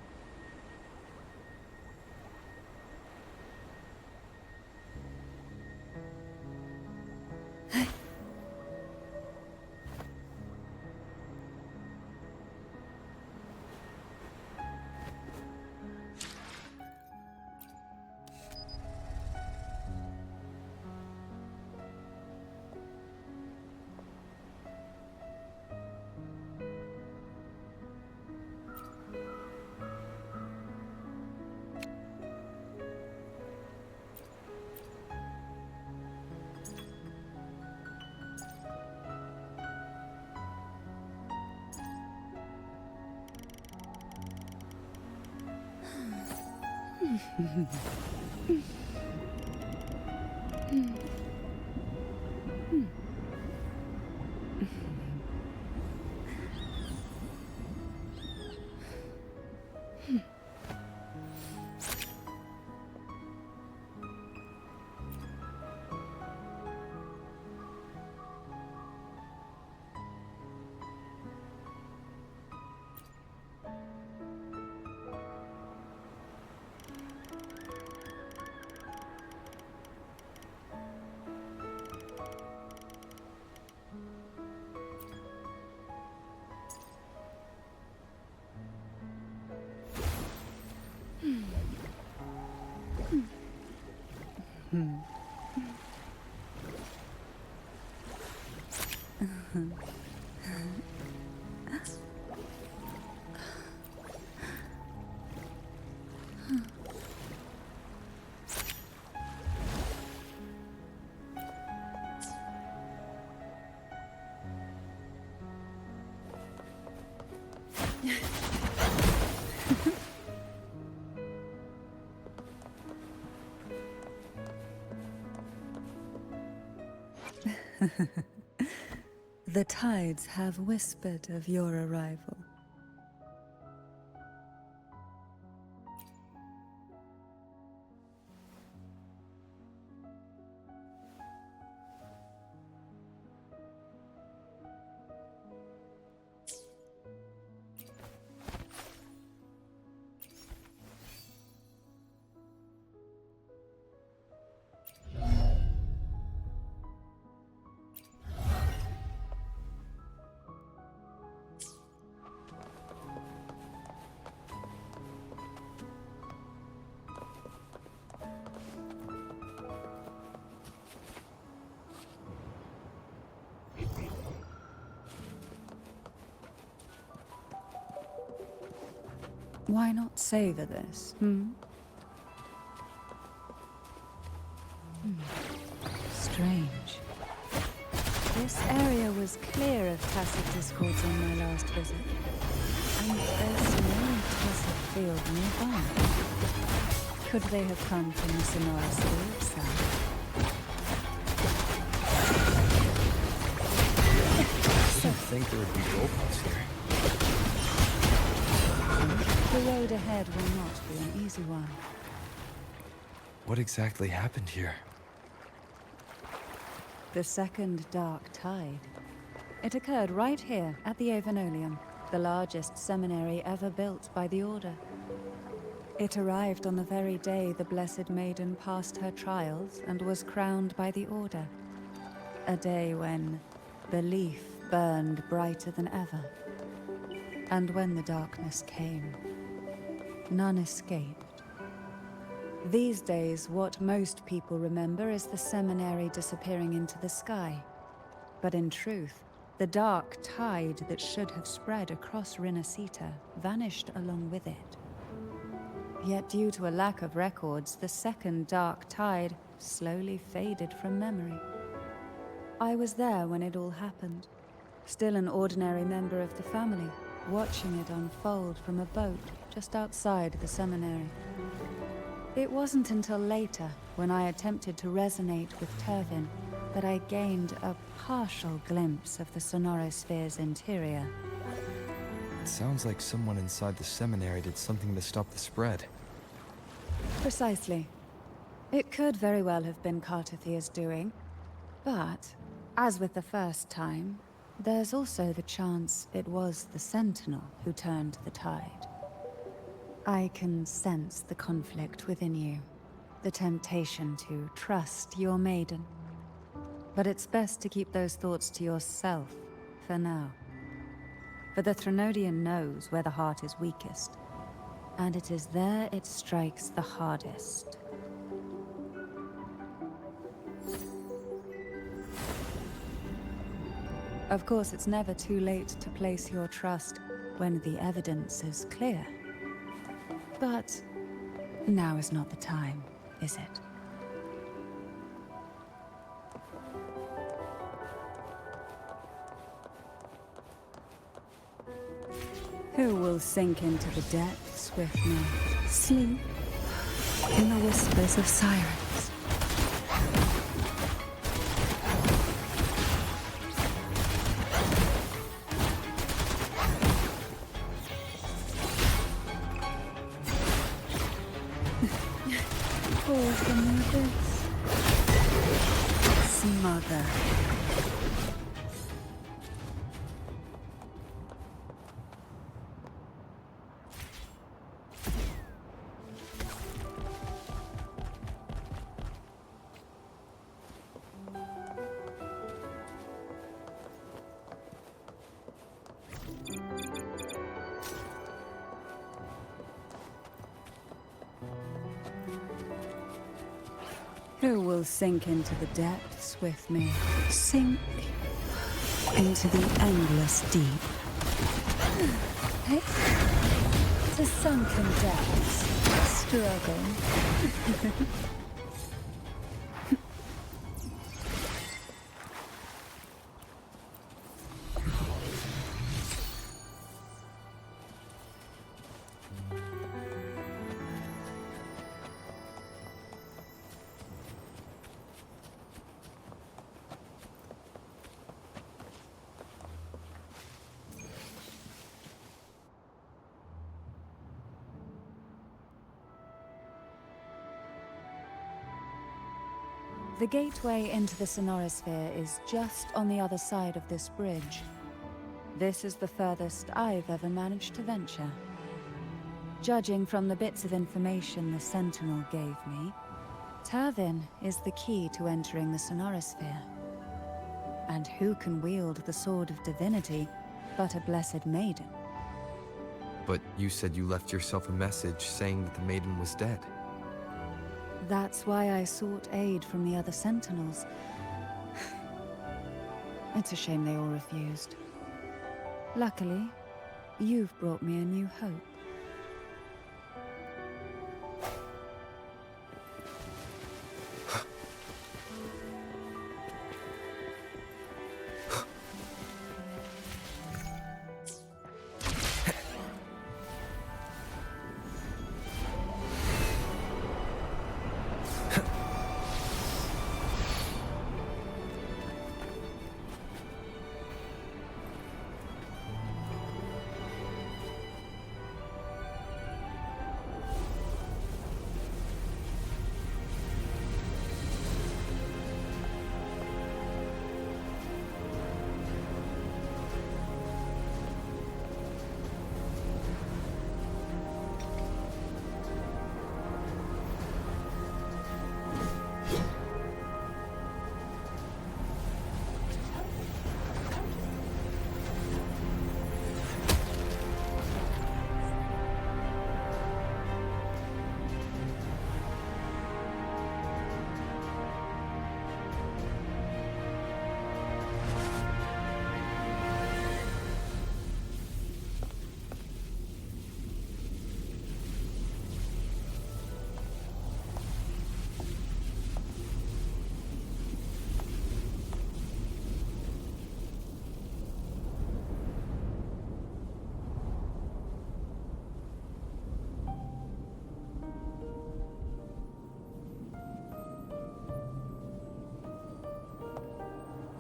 The tides have whispered of your arrival. Why not savor this, Strange. This area was clear of tacit discords on my last visit. And there's no tacit field nearby. Could they have come from the Sonora Sphere itself? I didn't think there would be robots here. The road ahead will not be an easy one. What exactly happened here? The second dark tide. It occurred right here at the Avenolium, the largest seminary ever built by the Order. It arrived on the very day the Blessed Maiden passed her trials and was crowned by the Order. A day when belief burned brighter than ever. And when the darkness came, none escaped. These days, what most people remember is the seminary disappearing into the sky. But in truth, the dark tide that should have spread across Rinascita vanished along with it. Yet due to a lack of records, the second dark tide slowly faded from memory. I was there when it all happened, still an ordinary member of the family, watching it unfold from a boat just outside the seminary. It wasn't until later, when I attempted to resonate with Turvin, that I gained a partial glimpse of the Sonorosphere's interior. It sounds like someone inside the seminary did something to stop the spread. Precisely. It could very well have been Cartathia's doing, but, as with the first time, there's also the chance it was the Sentinel who turned the tide. I can sense the conflict within you, the temptation to trust your maiden. But it's best to keep those thoughts to yourself, for now. For the Threnodian knows where the heart is weakest, and it is there it strikes the hardest. Of course, it's never too late to place your trust when the evidence is clear. But now is not the time, is it? Who will sink into the depths with me? Sleep in the whispers of sirens. Fall from the abyss. Smother. Who will sink into the depths with me? Sink into the endless deep. Hey? To sunken depths. Struggle. The gateway into the Sonorosphere is just on the other side of this bridge. This is the furthest I've ever managed to venture. Judging from the bits of information the Sentinel gave me, Turvin is the key to entering the Sonorosphere. And who can wield the Sword of Divinity but a blessed Maiden? But you said you left yourself a message saying that the Maiden was dead. That's why I sought aid from the other Sentinels. It's a shame they all refused. Luckily, you've brought me a new hope.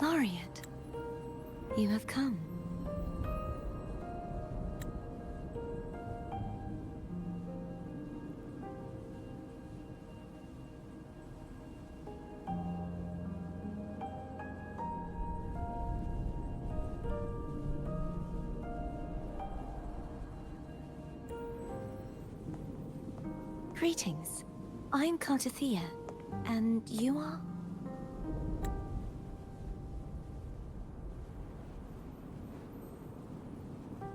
Laureate, you have come. Greetings. I'm Cartathea, and you are?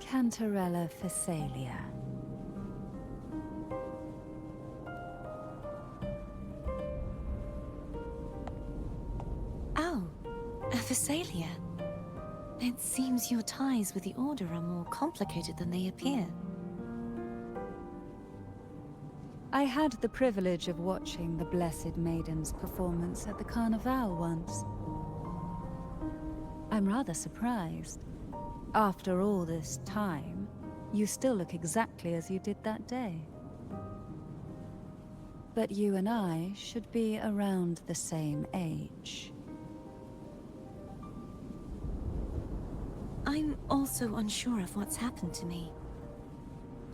Cantarella Phasalia. Oh, a Phasalia. It seems your ties with the Order are more complicated than they appear. I had the privilege of watching the Blessed Maiden's performance at the Carnival once. I'm rather surprised. After all this time, you still look exactly as you did that day. But you and I should be around the same age. I'm also unsure of what's happened to me.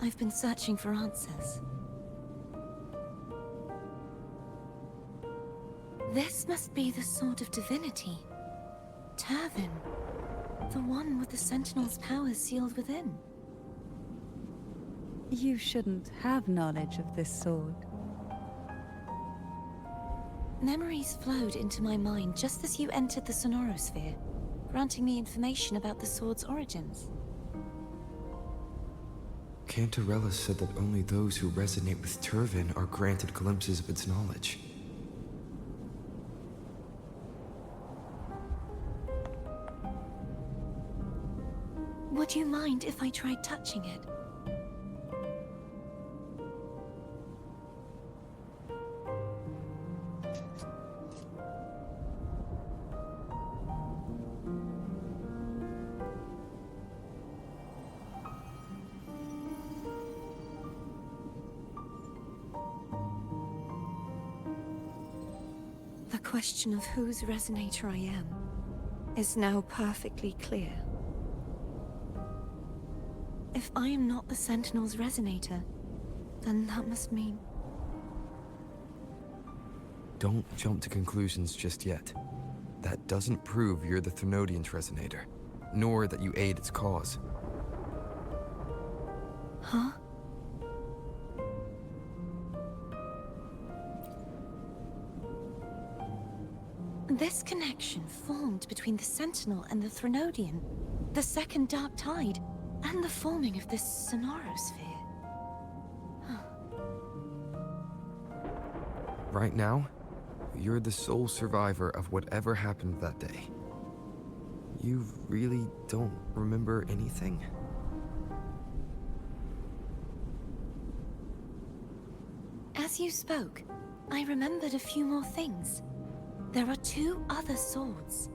I've been searching for answers. This must be the Sword of Divinity. Turvin. The one with the Sentinel's powers sealed within. You shouldn't have knowledge of this sword. Memories flowed into my mind just as you entered the Sonorosphere, granting me information about the sword's origins. Cantarella said that only those who resonate with Turvin are granted glimpses of its knowledge. Would you mind if I tried touching it? The question of whose resonator I am is now perfectly clear. If I am not the Sentinel's resonator, then that must mean... Don't jump to conclusions just yet. That doesn't prove you're the Thrunodian's resonator, nor that you aid its cause. Huh? This connection formed between the Sentinel and the Thrunodian, the second Dark Tide, and the forming of this Sonorosphere. Right now, you're the sole survivor of whatever happened that day. You really don't remember anything? As you spoke, I remembered a few more things. There are 2 other swords.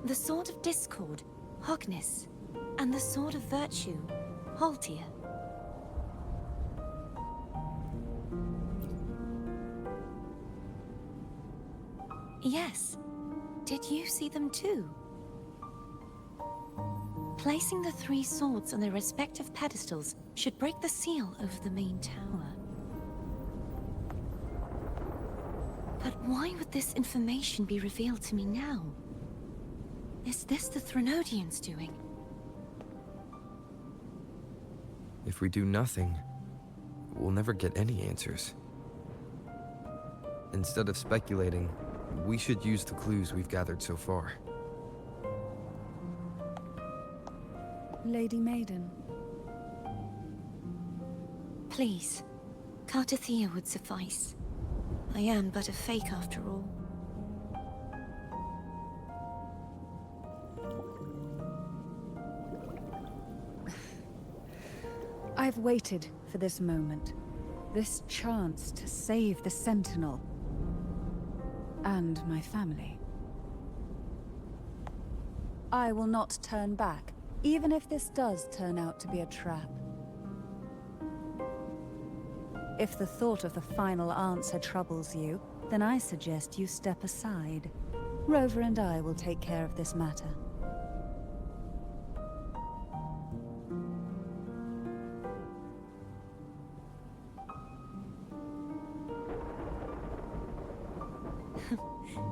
The Sword of Discord, Hognis, and the Sword of Virtue, Haltia. Yes. Did you see them too? Placing the 3 swords on their respective pedestals should break the seal over the main tower. But why would this information be revealed to me now? Is this the Thrunodians' doing? If we do nothing, we'll never get any answers. Instead of speculating, we should use the clues we've gathered so far. Lady Maiden. Please, Cartathea would suffice. I am but a fake after all. I've waited for this moment. This chance to save the Sentinel. And my family. I will not turn back, even if this does turn out to be a trap. If the thought of the final answer troubles you, then I suggest you step aside. Rover and I will take care of this matter.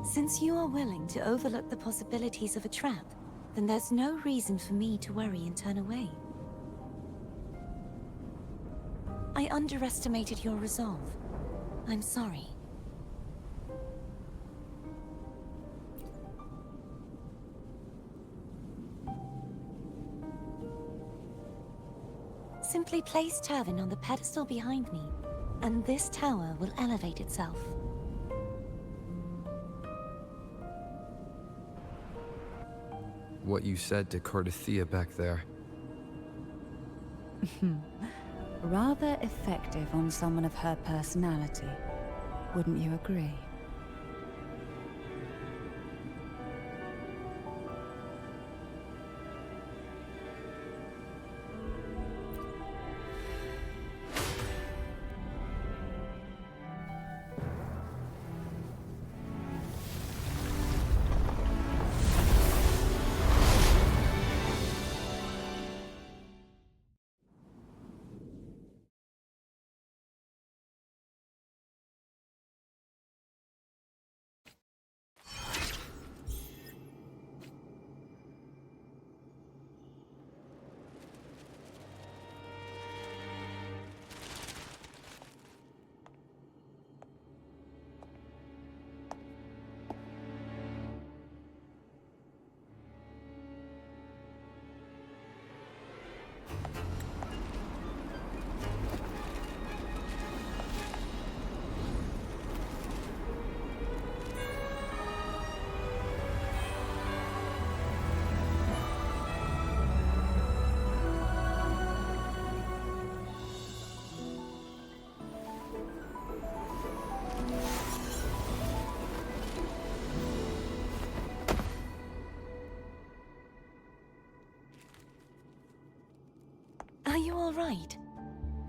Since you are willing to overlook the possibilities of a trap, then there's no reason for me to worry and turn away. I underestimated your resolve. I'm sorry. Simply place Turvin on the pedestal behind me, and this tower will elevate itself. What you said to Cartathea back there. Rather effective on someone of her personality. Wouldn't you agree? Are you all right?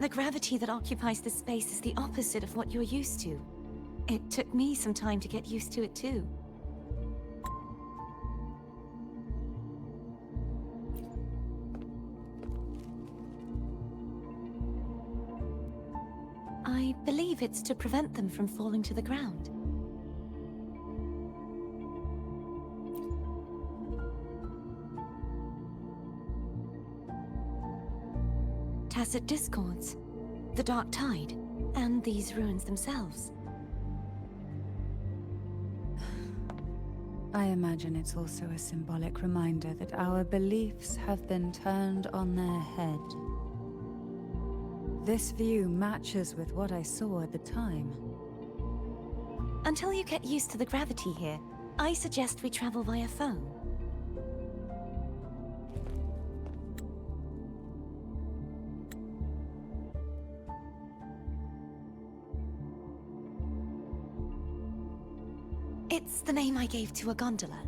The gravity that occupies this space is the opposite of what you're used to. It took me some time to get used to it too. I I believe it's to prevent them from falling to the ground. Tacit discords, the Dark Tide, and these ruins themselves. I imagine it's also a symbolic reminder that our beliefs have been turned on their head. This view matches with what I saw at the time. Until you get used to the gravity here, I suggest we travel via phone. It's the name I gave to a gondola.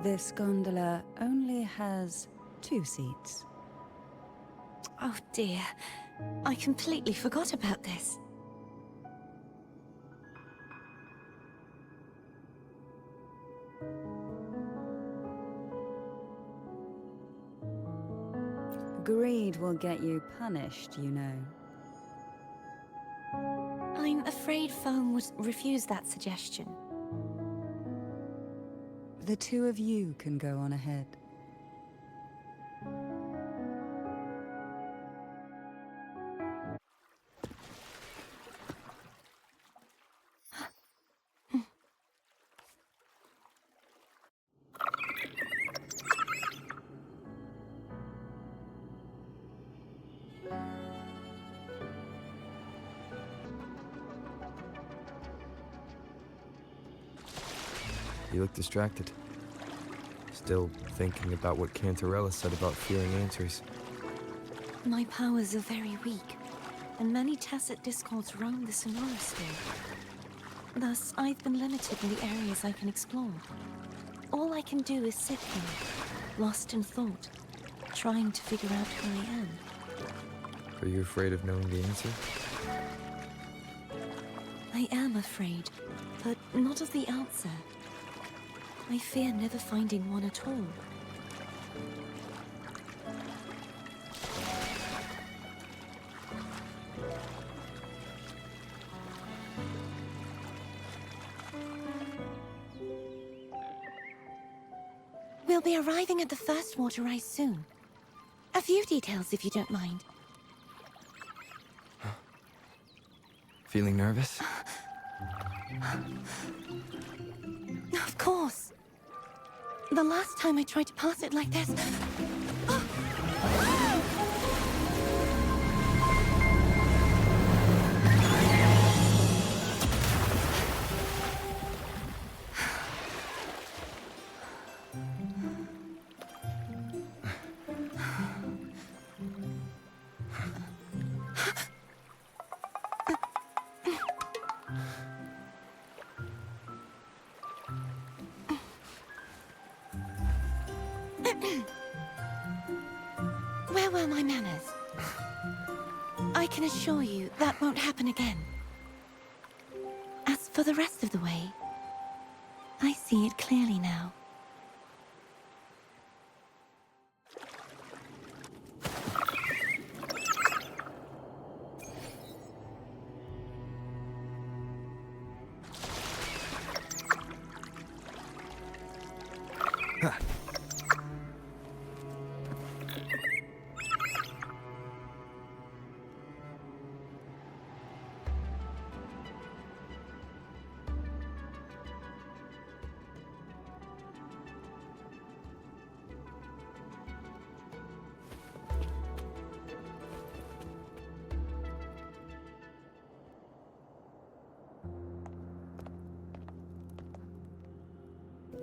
This gondola only has 2 seats. Oh dear, I completely forgot about this. Greed will get you punished, you know. I'm afraid Foam would refuse that suggestion. The 2 of you can go on ahead. You look distracted. Still thinking about what Cantarella said about fearing answers. My powers are very weak, and many tacit discords roam the Sonoros Sphere. Thus, I've been limited in the areas I can explore. All I can do is sit here, lost in thought, trying to figure out who I am. Are you afraid of knowing the answer? I am afraid, but not of the answer. I fear never finding one at all. We'll be arriving at the first water rise soon. A few details, if you don't mind. Feeling nervous? Of course. The last time I tried to pass it like this... Where were my manners? I can assure you that won't happen again. As for the rest of the way, I see it clearly now.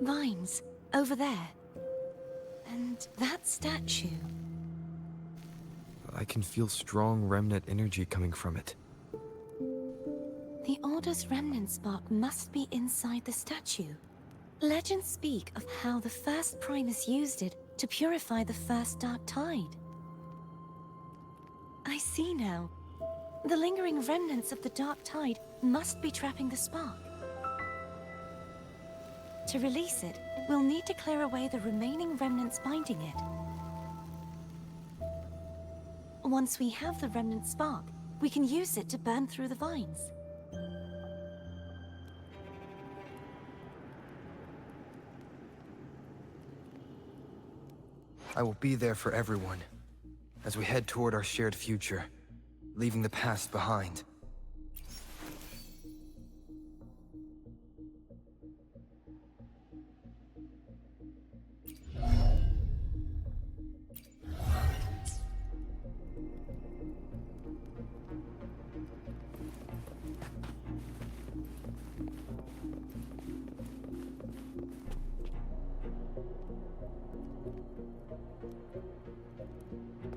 Vines, over there. And that statue. I can feel strong remnant energy coming from it. The Order's remnant spark must be inside the statue. Legends speak of how the first Primus used it to purify the first Dark Tide. I see now. The lingering remnants of the Dark Tide must be trapping the spark. To release it, we'll need to clear away the remaining remnants binding it. Once we have the remnant spark, we can use it to burn through the vines. I will be there for everyone, as we head toward our shared future, leaving the past behind.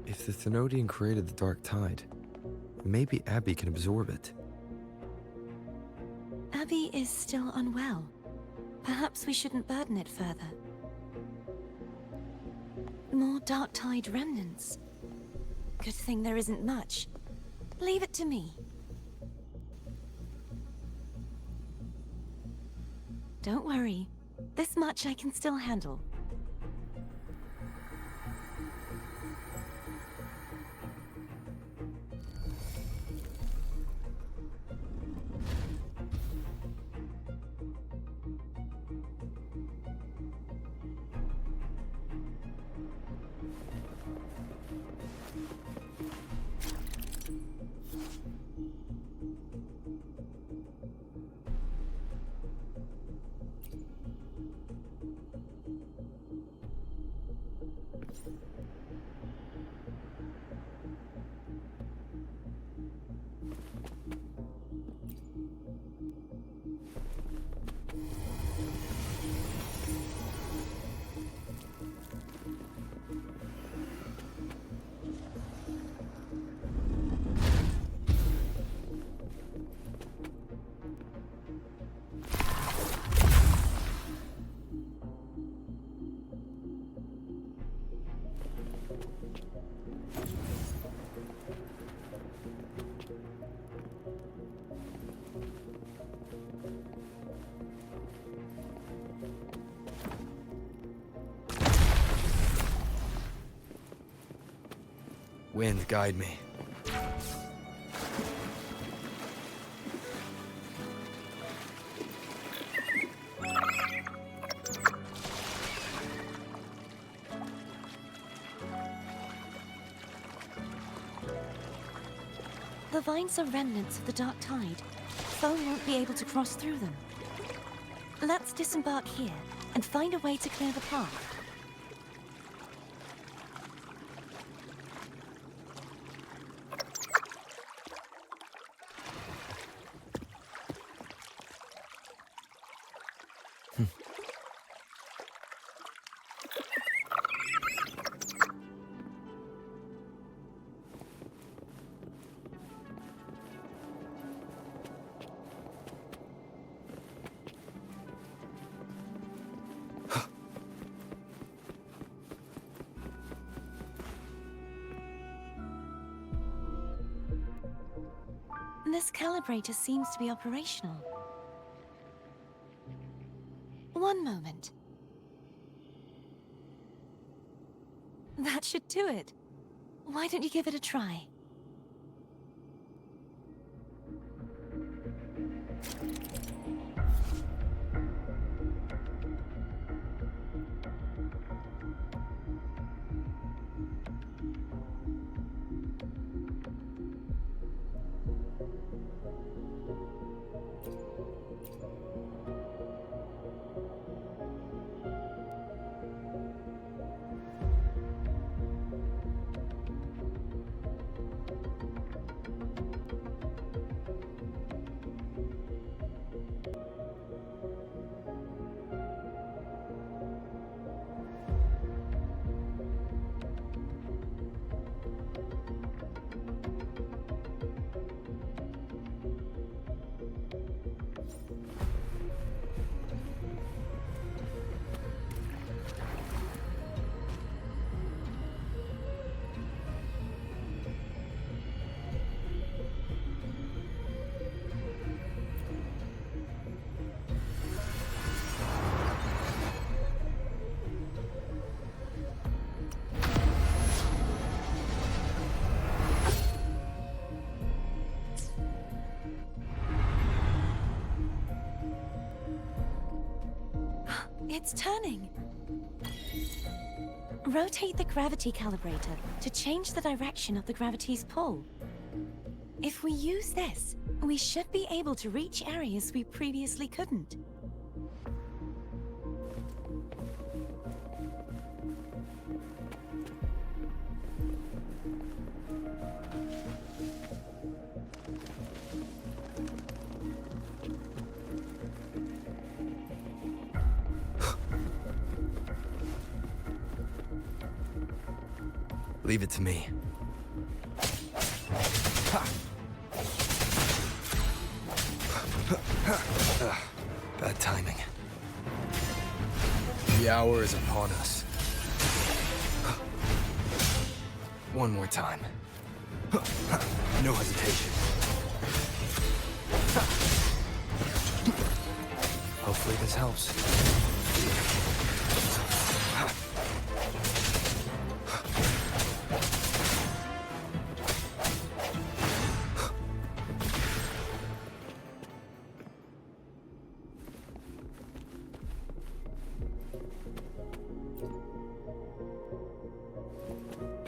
If the Thenodian created the Dark Tide, maybe Abby can absorb it. Abby is still unwell. Perhaps we shouldn't burden it further. More Dark Tide remnants. Good thing there isn't much. Leave it to me. Don't worry. This much I can still handle. Wind, guide me. The vines are remnants of the Dark Tide. Foe won't be able to cross through them. Let's disembark here and find a way to clear the path. this calibrator seems to be operational. One moment. That should do it. Why don't you give it a try? It's turning. Rotate the gravity calibrator to change the direction of the gravity's pull. If we use this, we should be able to reach areas we previously couldn't. Leave it to me. Bad timing. The hour is upon us. One more time. No hesitation. Hopefully this helps.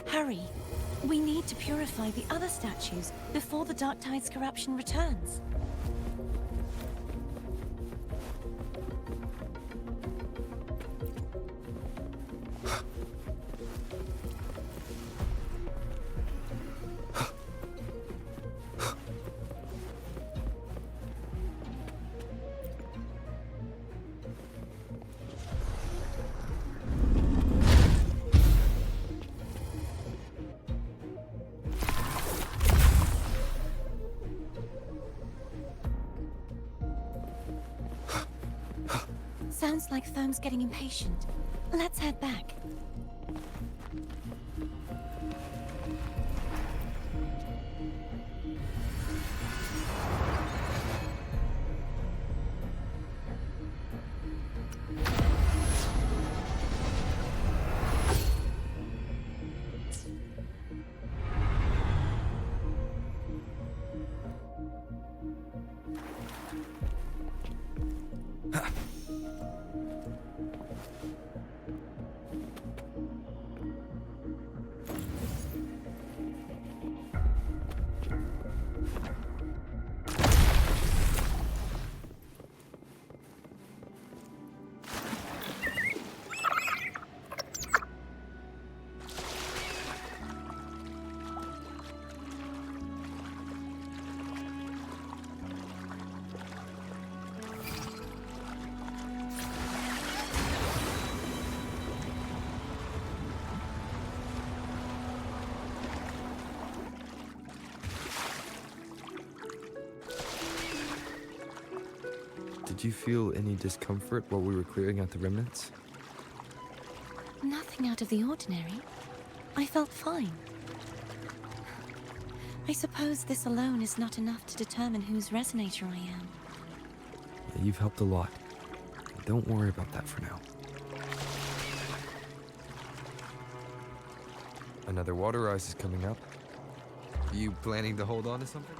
Hurry. We need to purify the other statues before the Dark Tide's corruption returns. Sounds like Therm's getting impatient. Let's head back. Did you feel any discomfort while we were clearing out the remnants? Nothing out of the ordinary. I felt fine. I suppose this alone is not enough to determine whose resonator I am. Yeah, you've helped a lot. Don't worry about that for now. Another water rise is coming up. You planning to hold on to something?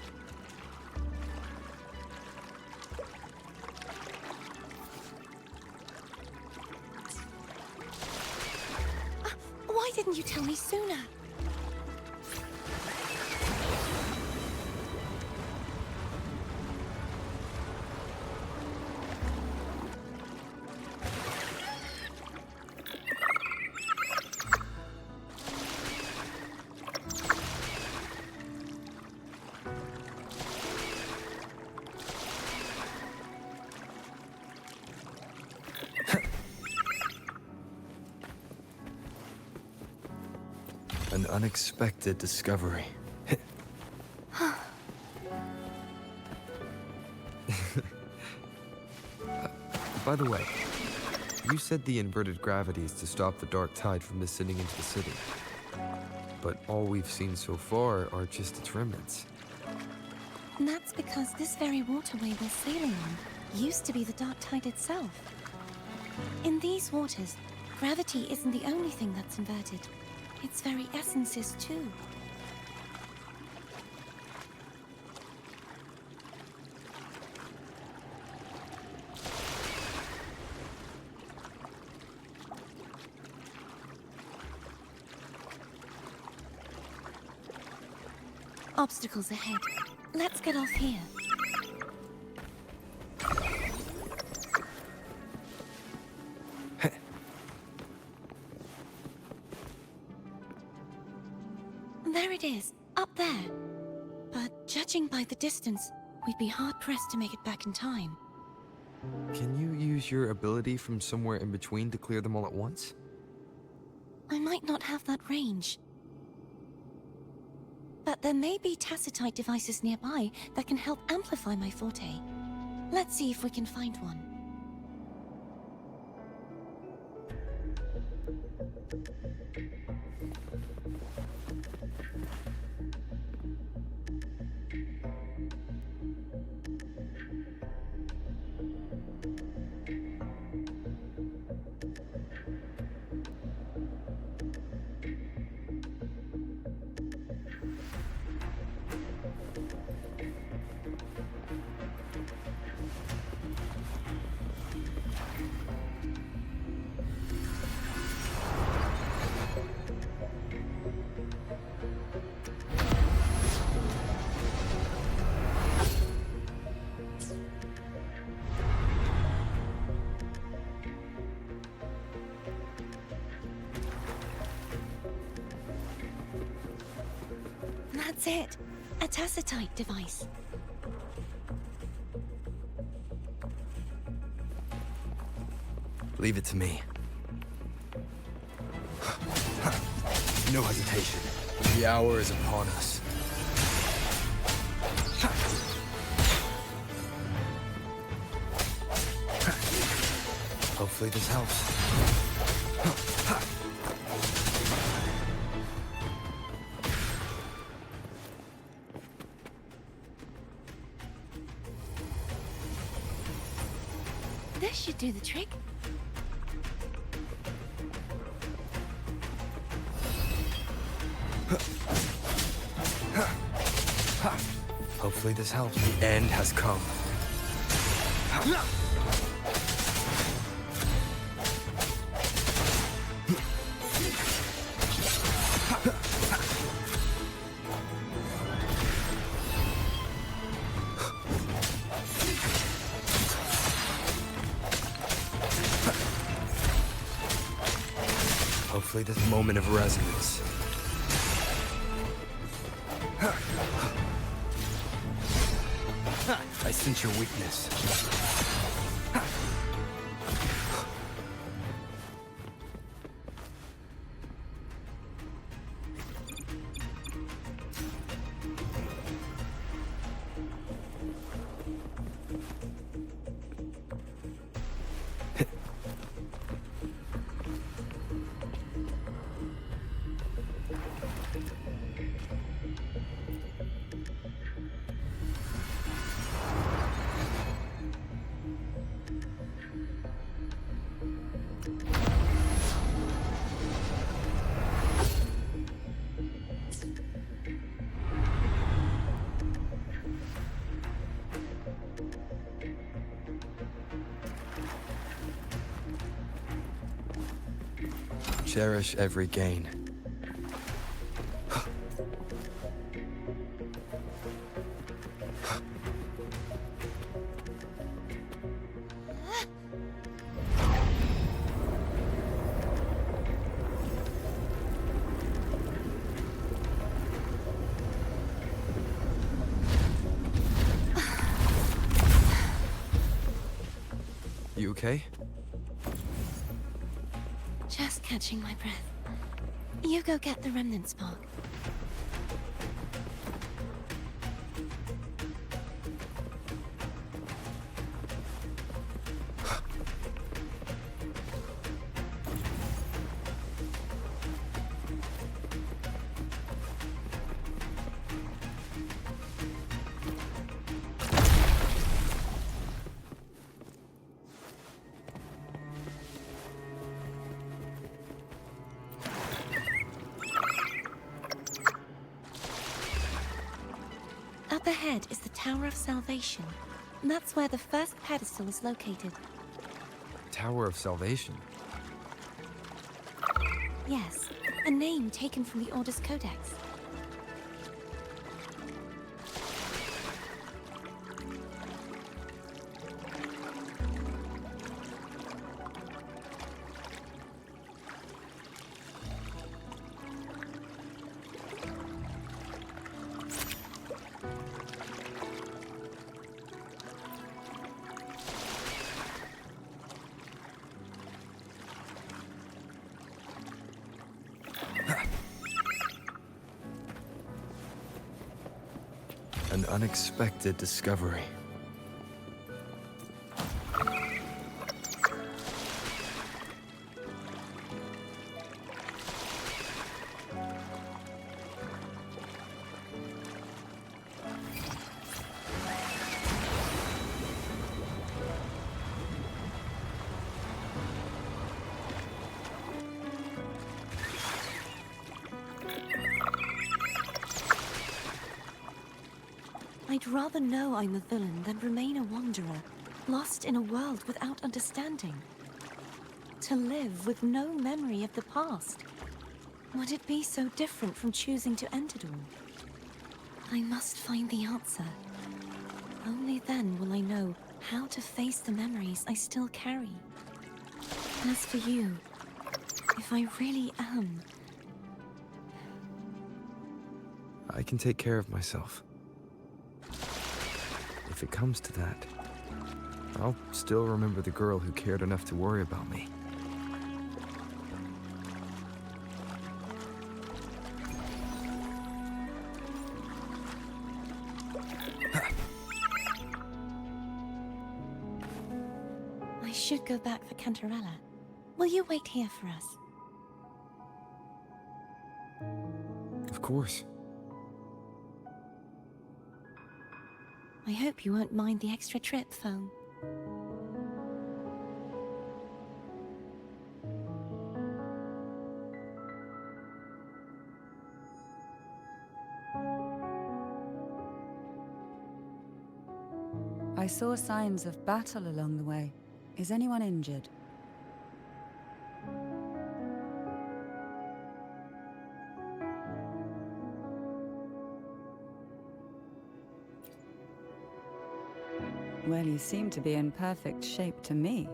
Why didn't you tell me sooner? An unexpected discovery. By the way, you said the inverted gravity is to stop the dark tide from descending into the city. But all we've seen so far are just its remnants. And that's because this very waterway we're sailing on used to be the dark tide itself. In these waters, gravity isn't the only thing that's inverted. Its very essence is too. Obstacles ahead. Let's get off here. There it is, up there. But judging by the distance, we'd be hard-pressed to make it back in time. Can you use your ability from somewhere in between to clear them all at once? I might not have that range. But there may be tacitite devices nearby that can help amplify my forte. Let's see if we can find one. That's it. A tacitite device. Leave it to me. No hesitation. The hour is upon us. Hopefully this helps. This should do the trick. Hopefully this helps. The end has come. Hopefully this moment of resonance. I sense your weakness. cherish every gain. You okay? Just catching my breath. You go get the remnant spark. Up ahead is the Tower of Salvation. That's where the first pedestal is located. Tower of Salvation. Yes, a name taken from the Order's Codex. An unexpected discovery. I'd rather know I'm a villain than remain a wanderer, lost in a world without understanding. To live with no memory of the past. Would it be so different from choosing to end it all? I must find the answer. Only then will I know how to face the memories I still carry. As for you, if I really am... I can take care of myself. If it comes to that, I'll still remember the girl who cared enough to worry about me. I should go back for Cantarella. Will you wait here for us? Of course. I hope you won't mind the extra trip, Foam. I saw signs of battle along the way. Is anyone injured? Well, you seem to be in perfect shape to me.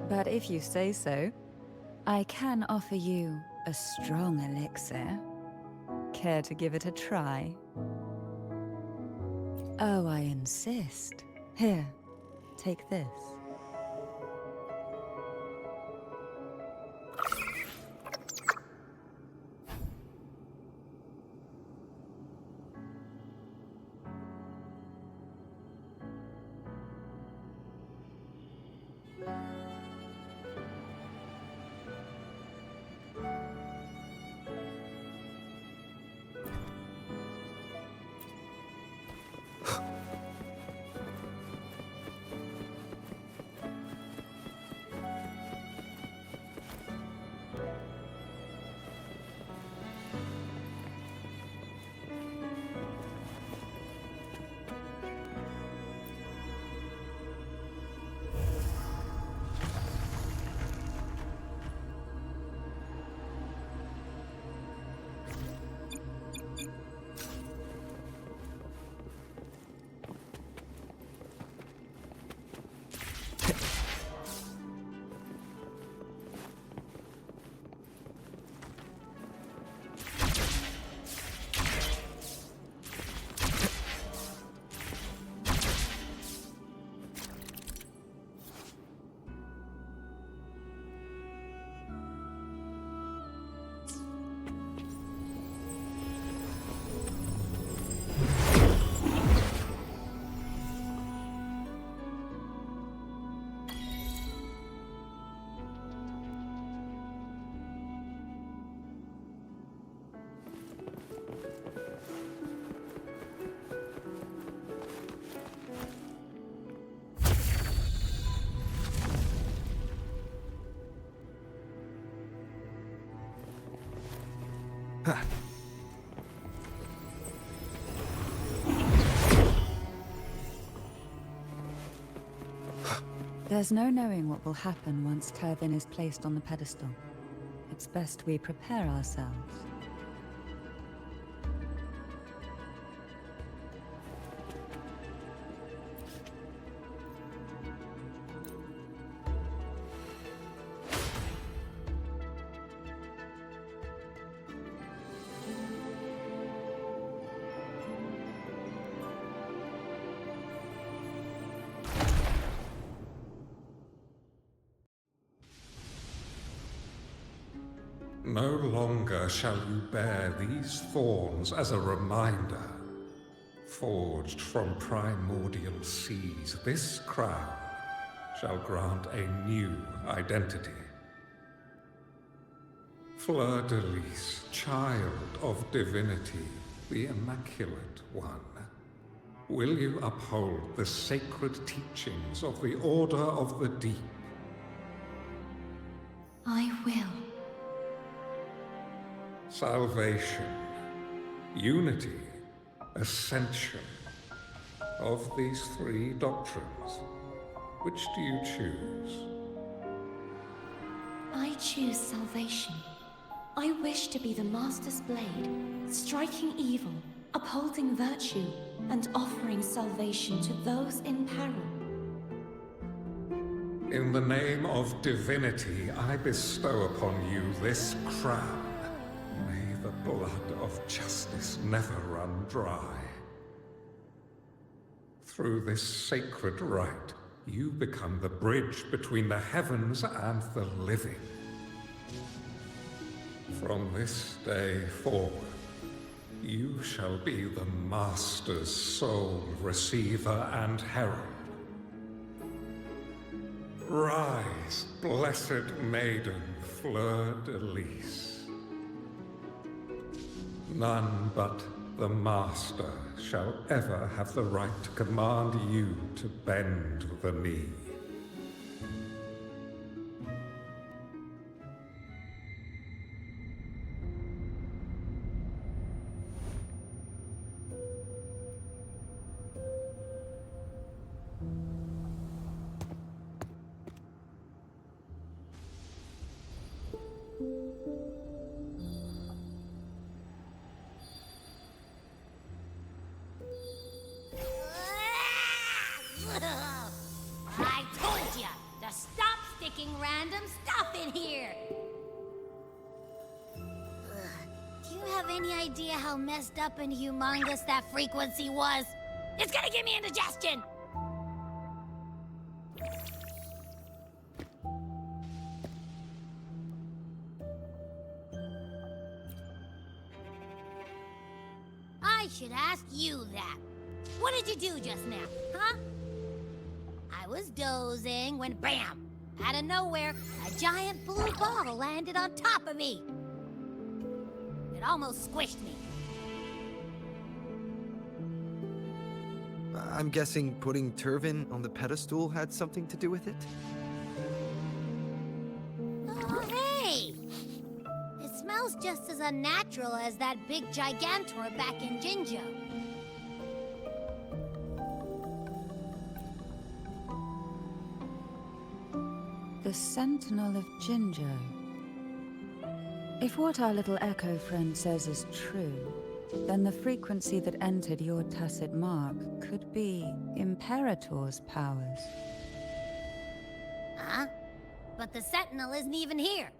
But if you say so, I can offer you a strong elixir. Care to give it a try? Oh, I insist. Here, take this. There's no knowing what will happen once Turvin is placed on the pedestal. It's best we prepare ourselves. No longer shall you bear these thorns as a reminder. Forged from primordial seas, this crown shall grant a new identity. Fleur-de-Lis, child of divinity, the Immaculate One, will you uphold the sacred teachings of the Order of the Deep? I will. Salvation, unity, ascension. Of these three doctrines, which do you choose? I choose salvation. I wish to be the Master's blade, striking evil, upholding virtue, and offering salvation to those in peril. In the name of divinity, I bestow upon you this crown. May the blood of justice never run dry. Through this sacred rite, you become the bridge between the heavens and the living. From this day forward, you shall be the Master's sole receiver and herald. Rise, blessed maiden, Fleur-de-Lis. None but the Master shall ever have the right to command you to bend the knee. I told ya to stop sticking random stuff in here! Do you have any idea how messed up and humongous that frequency was? It's gonna give me indigestion! I should ask you that. What did you do just now, huh? I was dozing when BAM! Out of nowhere, a giant blue ball landed on top of me. It almost squished me. I'm guessing putting Turvin on the pedestal had something to do with it? Oh, hey! It smells just as unnatural as that big gigantor back in Jinzhou. The Sentinel of Jinzhou. If what our little echo friend says is true, then the frequency that entered your tacit mark could be Imperator's powers. Huh? But the Sentinel isn't even here.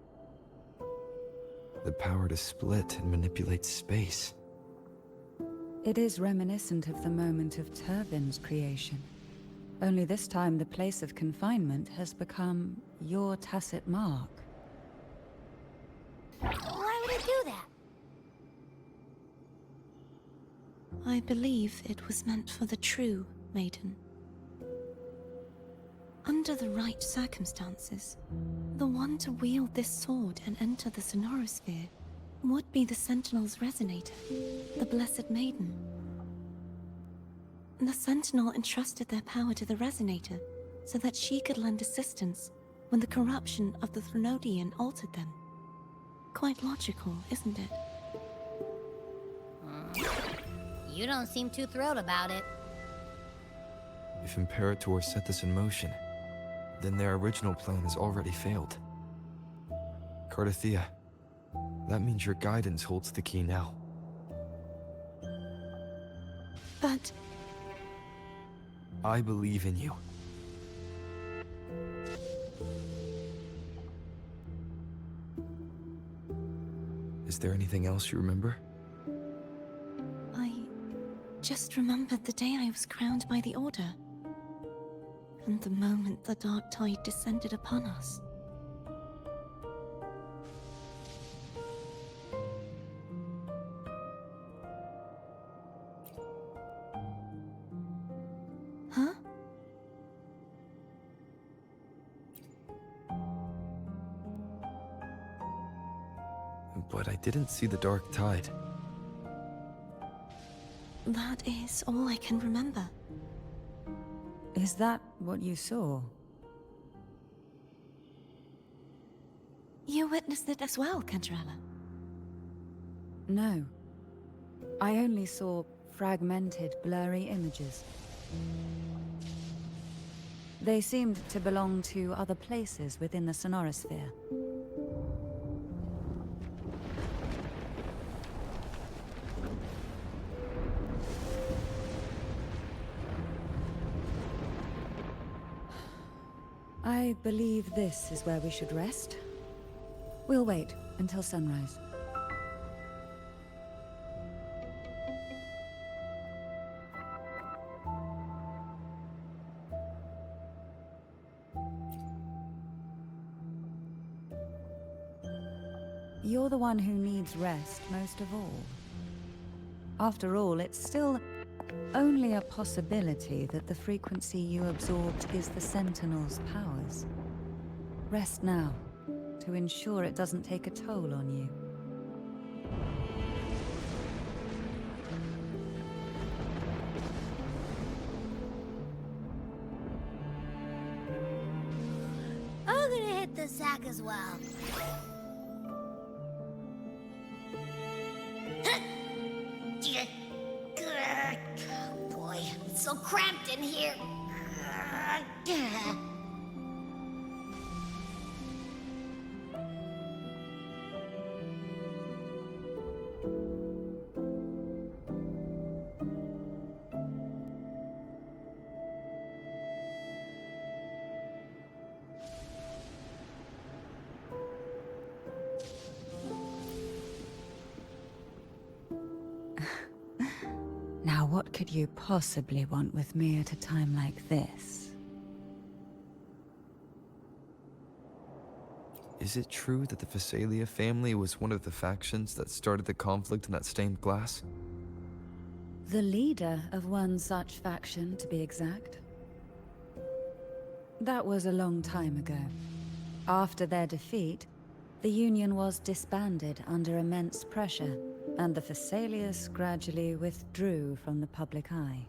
The power to split and manipulate space. It is reminiscent of the moment of Turvin's creation. Only this time the place of confinement has become your tacit mark. Why would it do that? I believe it was meant for the true Maiden. Under the right circumstances, the one to wield this sword and enter the Sonorosphere would be the Sentinel's resonator, the Blessed Maiden. The Sentinel entrusted their power to the resonator so that she could lend assistance when the corruption of the Threnodian altered them. Quite logical, isn't it? You don't seem too thrilled about it. If Imperator set this in motion, then their original plan has already failed. Cardathea, that means your guidance holds the key now. But I believe in you. Is there anything else you remember? I just remembered the day I was crowned by the Order. And the moment the dark tide descended upon us. Huh? But I didn't see the dark tide. That is all I can remember. Is that what you saw? You witnessed it as well, Cantrella. No. I only saw fragmented, blurry images. They seemed to belong to other places within the sonorosphere. I believe this is where we should rest. We'll wait until sunrise. You're the one who needs rest most of all. After all, it's still only a possibility that the frequency you absorbed is the Sentinel's powers. Rest now, to ensure it doesn't take a toll on you. I'm gonna hit the sack as well. Boy, it's so cramped in here. Now, what could you possibly want with me at a time like this? Is it true that the Phasalia family was one of the factions that started the conflict in that stained glass? The leader of one such faction, to be exact. That was a long time ago. After their defeat, the Union was disbanded under immense pressure, and the Phasalius gradually withdrew from the public eye.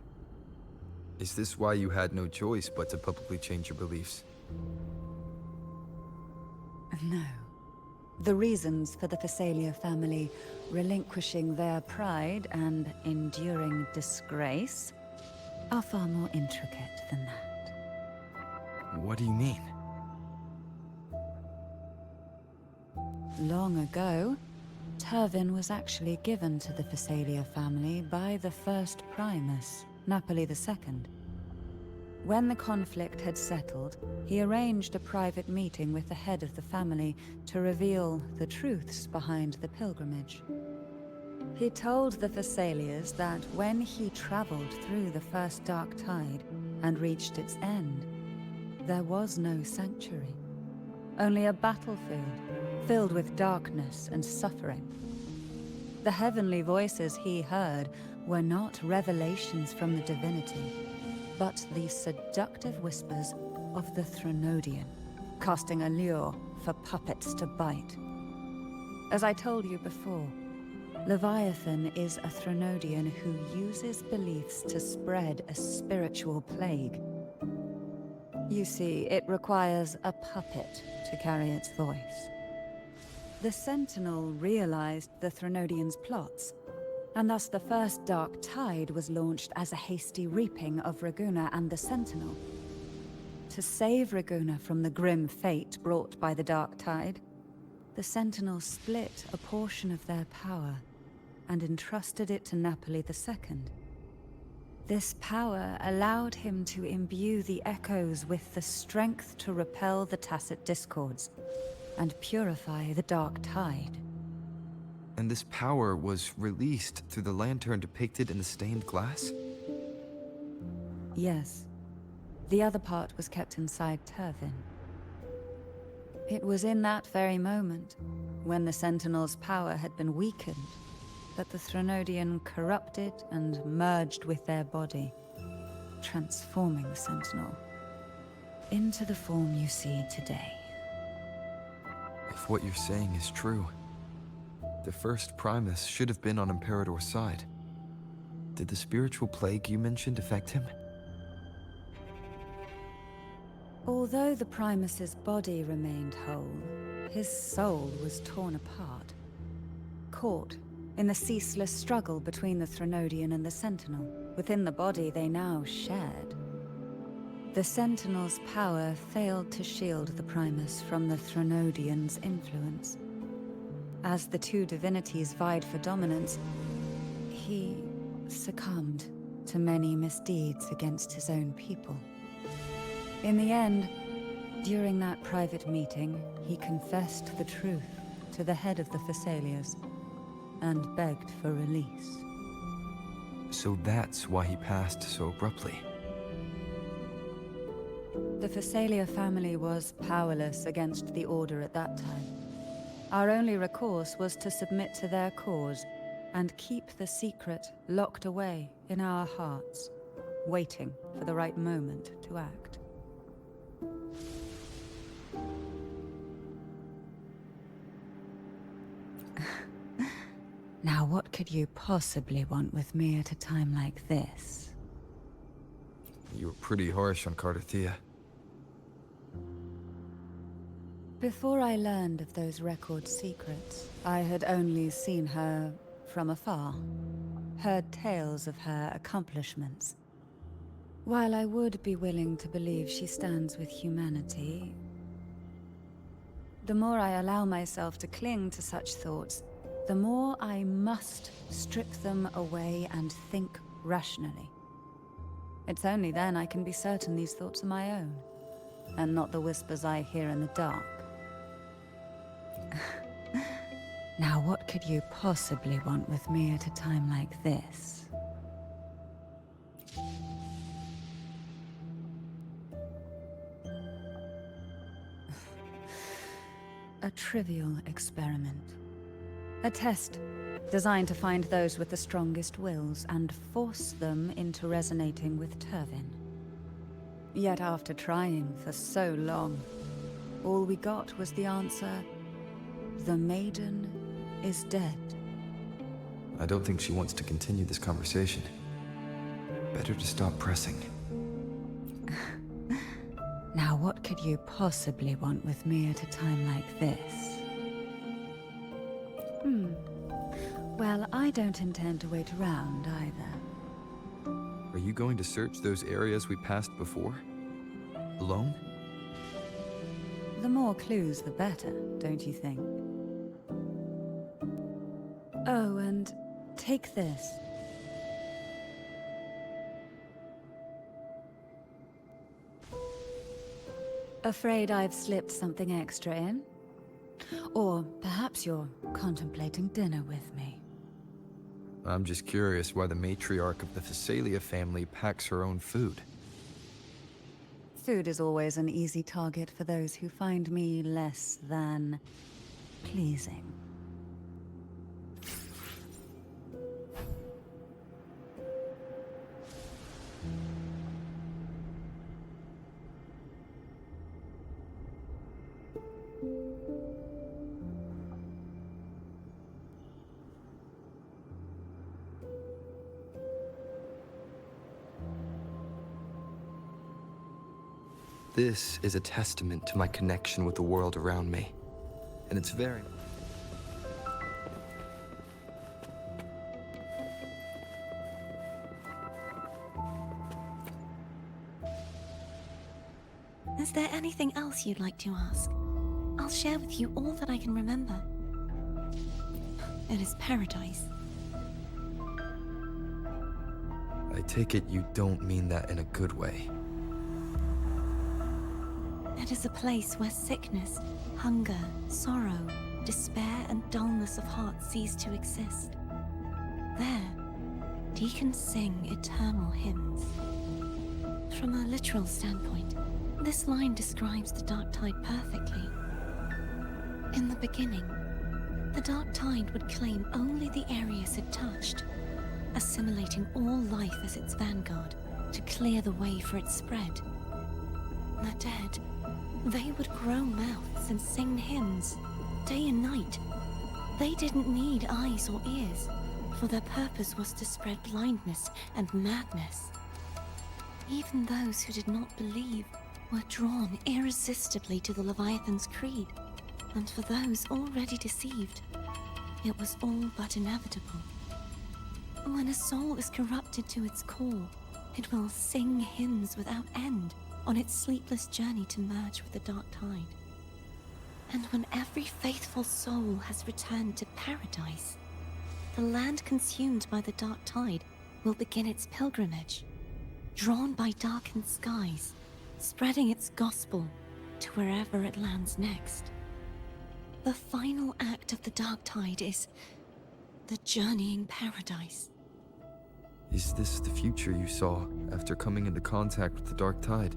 Is this why you had no choice but to publicly change your beliefs? No. The reasons for the Phasalia family relinquishing their pride and enduring disgrace are far more intricate than that. What do you mean? Long ago, Turvin was actually given to the Phasalia family by the first Primus, Napoli II. When the conflict had settled, he arranged a private meeting with the head of the family to reveal the truths behind the pilgrimage. He told the Phasalias that when he traveled through the first dark tide and reached its end, there was no sanctuary, only a battlefield filled with darkness and suffering. The heavenly voices he heard were not revelations from the divinity, but the seductive whispers of the Threnodian, casting a lure for puppets to bite. As I told you before, Leviathan is a Threnodian who uses beliefs to spread a spiritual plague. You see, it requires a puppet to carry its voice. The Sentinel realized the Threnodian's plots And thus the first Dark Tide was launched as a hasty reaping of Raguna and the Sentinel. To save Raguna from the grim fate brought by the Dark Tide, the Sentinel split a portion of their power and entrusted it to Napoli II. This power allowed him to imbue the echoes with the strength to repel the tacit discords and purify the Dark Tide. And this power was released through the lantern depicted in the stained glass? Yes. The other part was kept inside Turvin. It was in that very moment, when the Sentinel's power had been weakened, that the Threnodian corrupted and merged with their body, transforming the Sentinel into the form you see today. If what you're saying is true, the first Primus should have been on Imperador's side. Did the spiritual plague you mentioned affect him? Although the Primus's body remained whole, his soul was torn apart, caught in the ceaseless struggle between the Threnodian and the Sentinel. Within the body they now shared. The Sentinel's power failed to shield the Primus from the Threnodian's influence. As the two divinities vied for dominance, he succumbed to many misdeeds against his own people. In the end, during that private meeting, he confessed the truth to the head of the Thessalians and begged for release. So that's why he passed so abruptly. The Thessalia family was powerless against the Order at that time. Our only recourse was to submit to their cause and keep the secret locked away in our hearts, waiting for the right moment to act. Now, what could you possibly want with me at a time like this? You were pretty harsh on Cardathea. Before I learned of those record secrets, I had only seen her from afar, heard tales of her accomplishments. While I would be willing to believe she stands with humanity, the more I allow myself to cling to such thoughts, the more I must strip them away and think rationally. It's only then I can be certain these thoughts are my own, and not the whispers I hear in the dark. Now, what could you possibly want with me at a time like this? A trivial experiment. A test designed to find those with the strongest wills and force them into resonating with Turvin. Yet after trying for so long, all we got was the answer, the Maiden is dead. I don't think she wants to continue this conversation. Better to stop pressing. Now, what could you possibly want with me at a time like this? Well, I don't intend to wait around either. Are you going to search those areas we passed before? Alone? The more clues, the better, don't you think? Oh, and take this. Afraid I've slipped something extra in? Or perhaps you're contemplating dinner with me. I'm just curious why the matriarch of the Thessalia family packs her own food. Food is always an easy target for those who find me less than pleasing. This is a testament to my connection with the world around me. And it's very... Is there anything else you'd like to ask? I'll share with you all that I can remember. It is paradise. I take it you don't mean that in a good way. It is a place where sickness, hunger, sorrow, despair, and dullness of heart cease to exist. There, deacons sing eternal hymns. From a literal standpoint, this line describes the Dark Tide perfectly. In the beginning, the Dark Tide would claim only the areas it touched, assimilating all life as its vanguard to clear the way for its spread. The dead, they would grow mouths and sing hymns, day and night. They didn't need eyes or ears, for their purpose was to spread blindness and madness. Even those who did not believe were drawn irresistibly to the Leviathan's creed, and for those already deceived, it was all but inevitable. When a soul is corrupted to its core, it will sing hymns without end on its sleepless journey to merge with the Dark Tide. And when every faithful soul has returned to paradise, the land consumed by the Dark Tide will begin its pilgrimage, drawn by darkened skies, spreading its gospel to wherever it lands next. The final act of the Dark Tide is the journeying paradise. Is this the future you saw after coming into contact with the Dark Tide?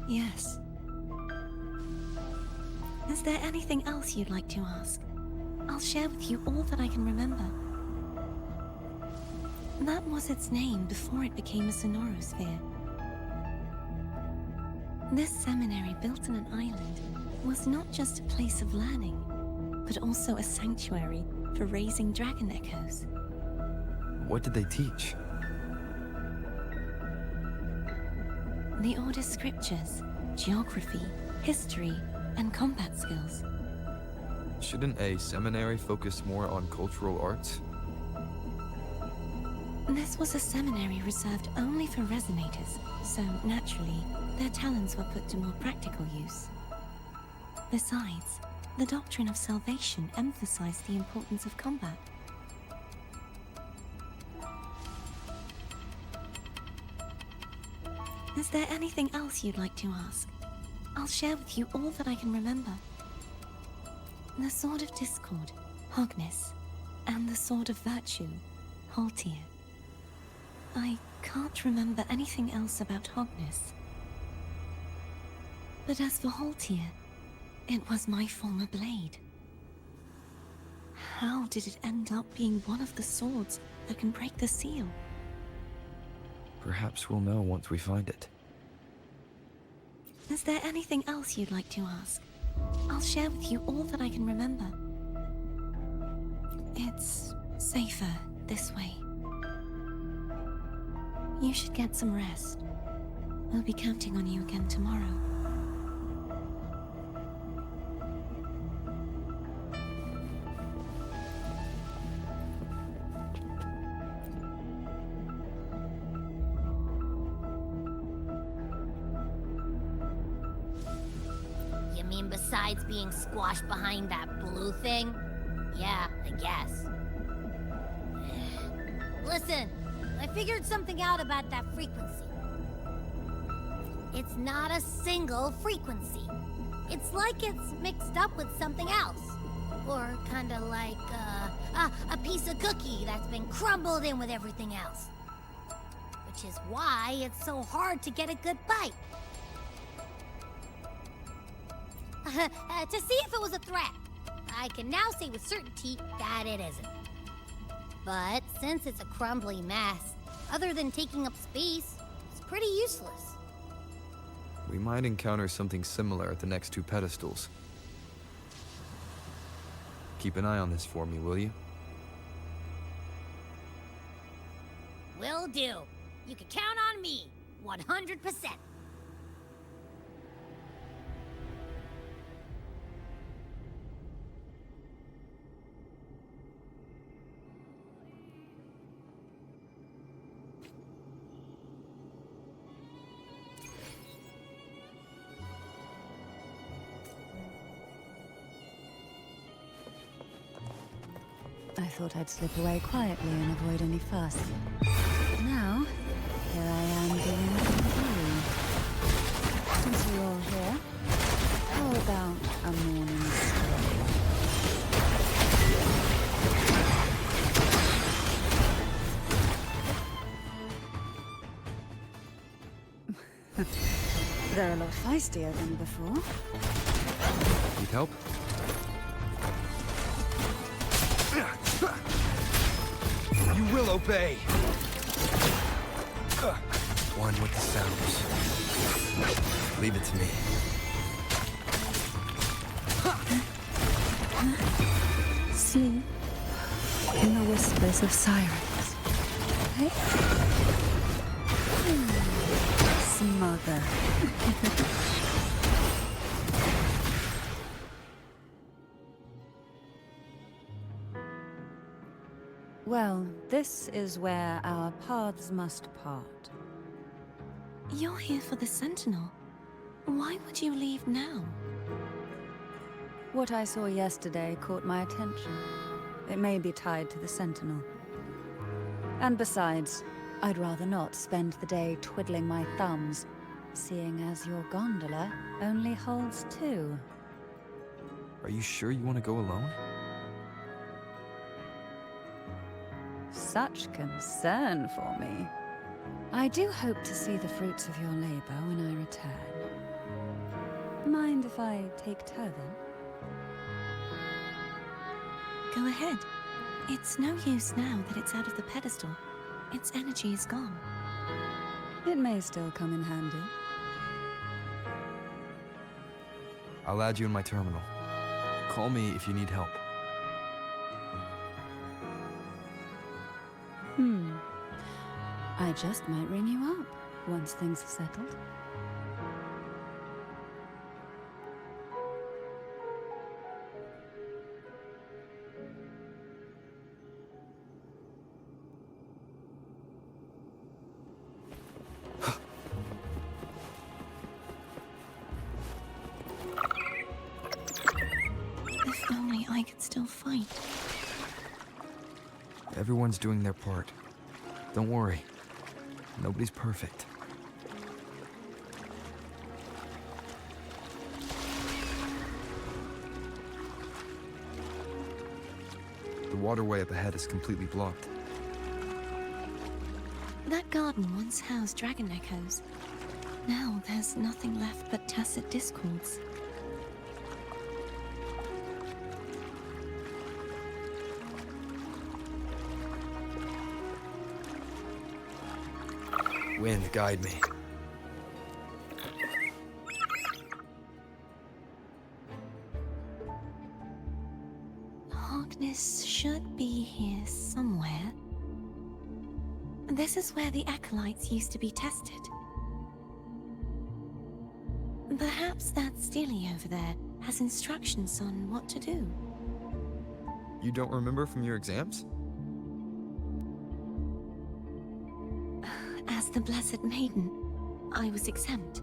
Yes. Is there anything else you'd like to ask? I'll share with you all that I can remember. That was its name before it became a sonorosphere. This seminary, built on an island, was not just a place of learning, but also a sanctuary for raising dragon echoes. What did they teach? The Order's scriptures, geography, history, and combat skills. Shouldn't a seminary focus more on cultural arts? This was a seminary reserved only for resonators, so naturally, their talents were put to more practical use. Besides, the doctrine of salvation emphasized the importance of combat. Is there anything else you'd like to ask? I'll share with you all that I can remember. The Sword of Discord, Hogness, and the Sword of Virtue, Haltier. I can't remember anything else about Hogness. But as for Haltier, it was my former blade. How did it end up being one of the swords that can break the seal? Perhaps we'll know once we find it. Is there anything else you'd like to ask? I'll share with you all that I can remember. It's safer this way. You should get some rest. We'll be counting on you again tomorrow. You mean besides being squashed behind that blue thing? Yeah, I guess. Listen, I figured something out about that frequency. It's not a single frequency. It's like it's mixed up with something else. Or kinda like, a piece of cookie that's been crumbled in with everything else. Which is why it's so hard to get a good bite. To see if it was a threat. I can now say with certainty that it isn't. But since it's a crumbly mess, other than taking up space, it's pretty useless. We might encounter something similar at the next two pedestals. Keep an eye on this for me, will you? Will do. You can count on me, 100%. I thought I'd slip away quietly and avoid any fuss. Now, here I am being interviewed. Since you're all here, how about a morning stroll? They're a lot feistier than before. Need help? You will obey! One with the sounds. Leave it to me. Sleep in the whispers of sirens. Hey? Smother. Well, this is where our paths must part. You're here for the Sentinel. Why would you leave now? What I saw yesterday caught my attention. It may be tied to the Sentinel. And besides, I'd rather not spend the day twiddling my thumbs, seeing as your gondola only holds 2. Are you sure you want to go alone? Such concern for me. I do hope to see the fruits of your labor when I return. Mind if I take Turvin? Go ahead. It's no use now that it's out of the pedestal. Its energy is gone. It may still come in handy. I'll add you in my terminal. Call me if you need help. I just might ring you up once things are settled. If only I could still fight. Everyone's doing their part. Don't worry. Nobody's perfect. The waterway up ahead is completely blocked. That garden once housed dragon echoes. Now there's nothing left but tacit discords. Wind, guide me. Harkness should be here somewhere. This is where the acolytes used to be tested. Perhaps that Steely over there has instructions on what to do. You don't remember from your exams? As the Blessed Maiden, I was exempt.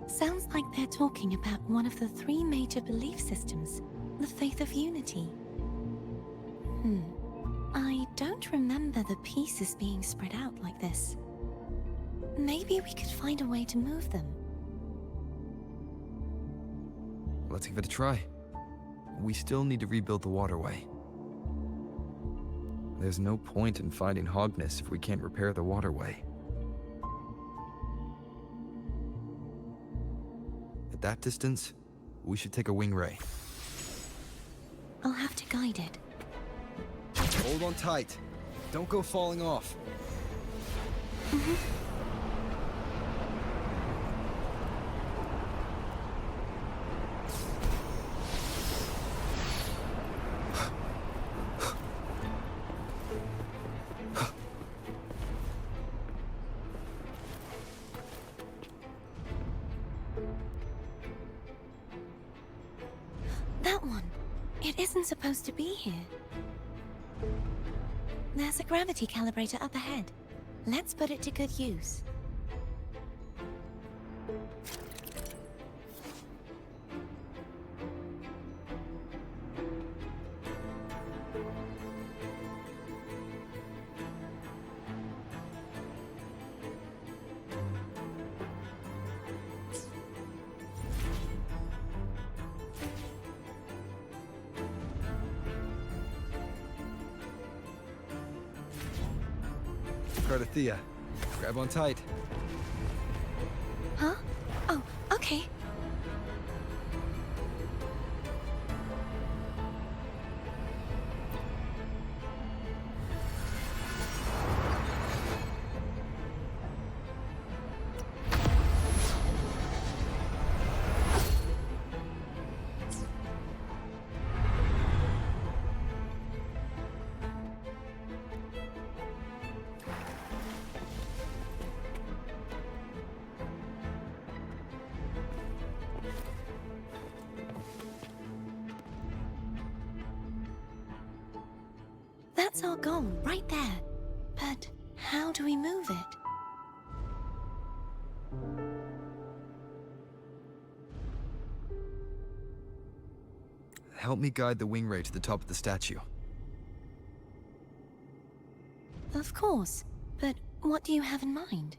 Sounds like they're talking about one of the 3 major belief systems, the faith of unity. I don't remember the pieces being spread out like this. Maybe we could find a way to move them. Let's give it a try. We still need to rebuild the waterway. There's no point in finding Hogness if we can't repair the waterway. At that distance, we should take a wing ray. I'll have to guide it. Hold on tight. Don't go falling off. That one. It isn't supposed to be here. There's a gravity calibrator up ahead. Let's put it to good use. Thea, grab on tight. Huh? Oh, okay. That's our goal, right there. But how do we move it? Help me guide the wing ray to the top of the statue. Of course, but what do you have in mind?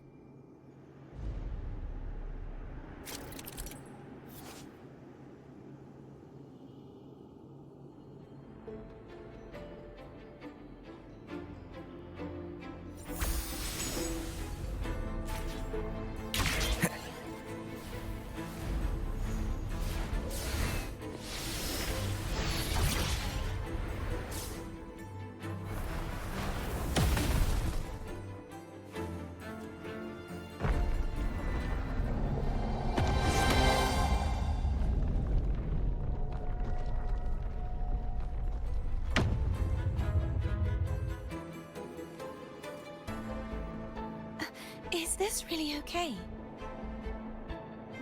Is this really okay?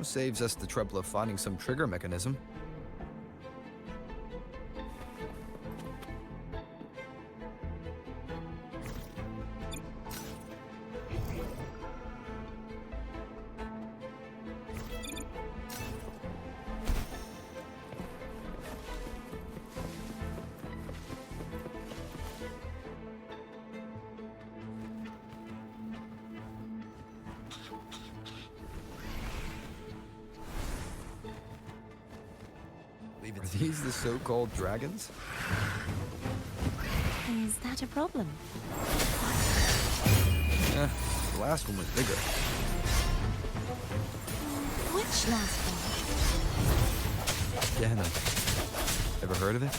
Saves us the trouble of finding some trigger mechanism. Are these the so-called dragons? Is that a problem? The last one was bigger. Which last one? Gehenna. Ever heard of it?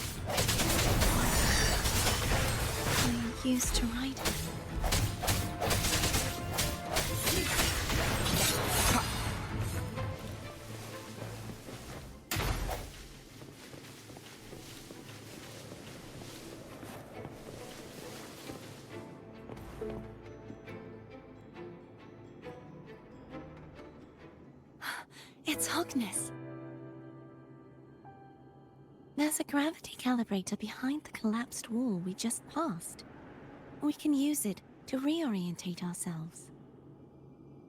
I used to ride it. It's Hogness. There's a gravity calibrator behind the collapsed wall we just passed. We can use it to reorientate ourselves.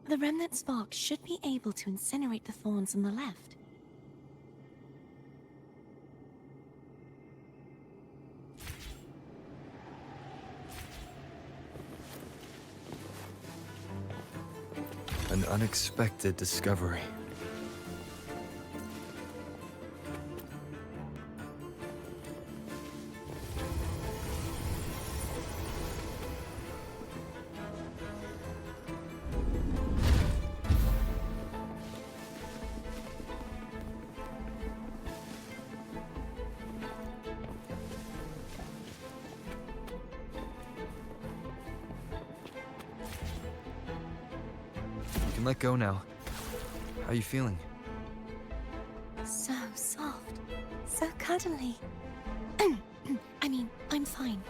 The remnant spark should be able to incinerate the thorns on the left. An unexpected discovery. You can let go now. How are you feeling? So soft. So cuddly. I mean, I'm fine.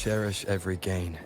Cherish every gain.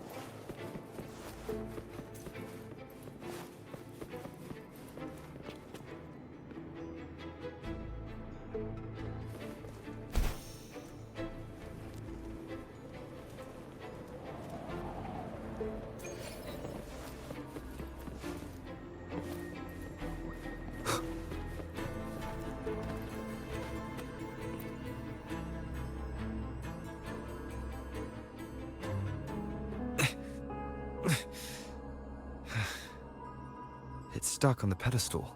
It's stuck on the pedestal.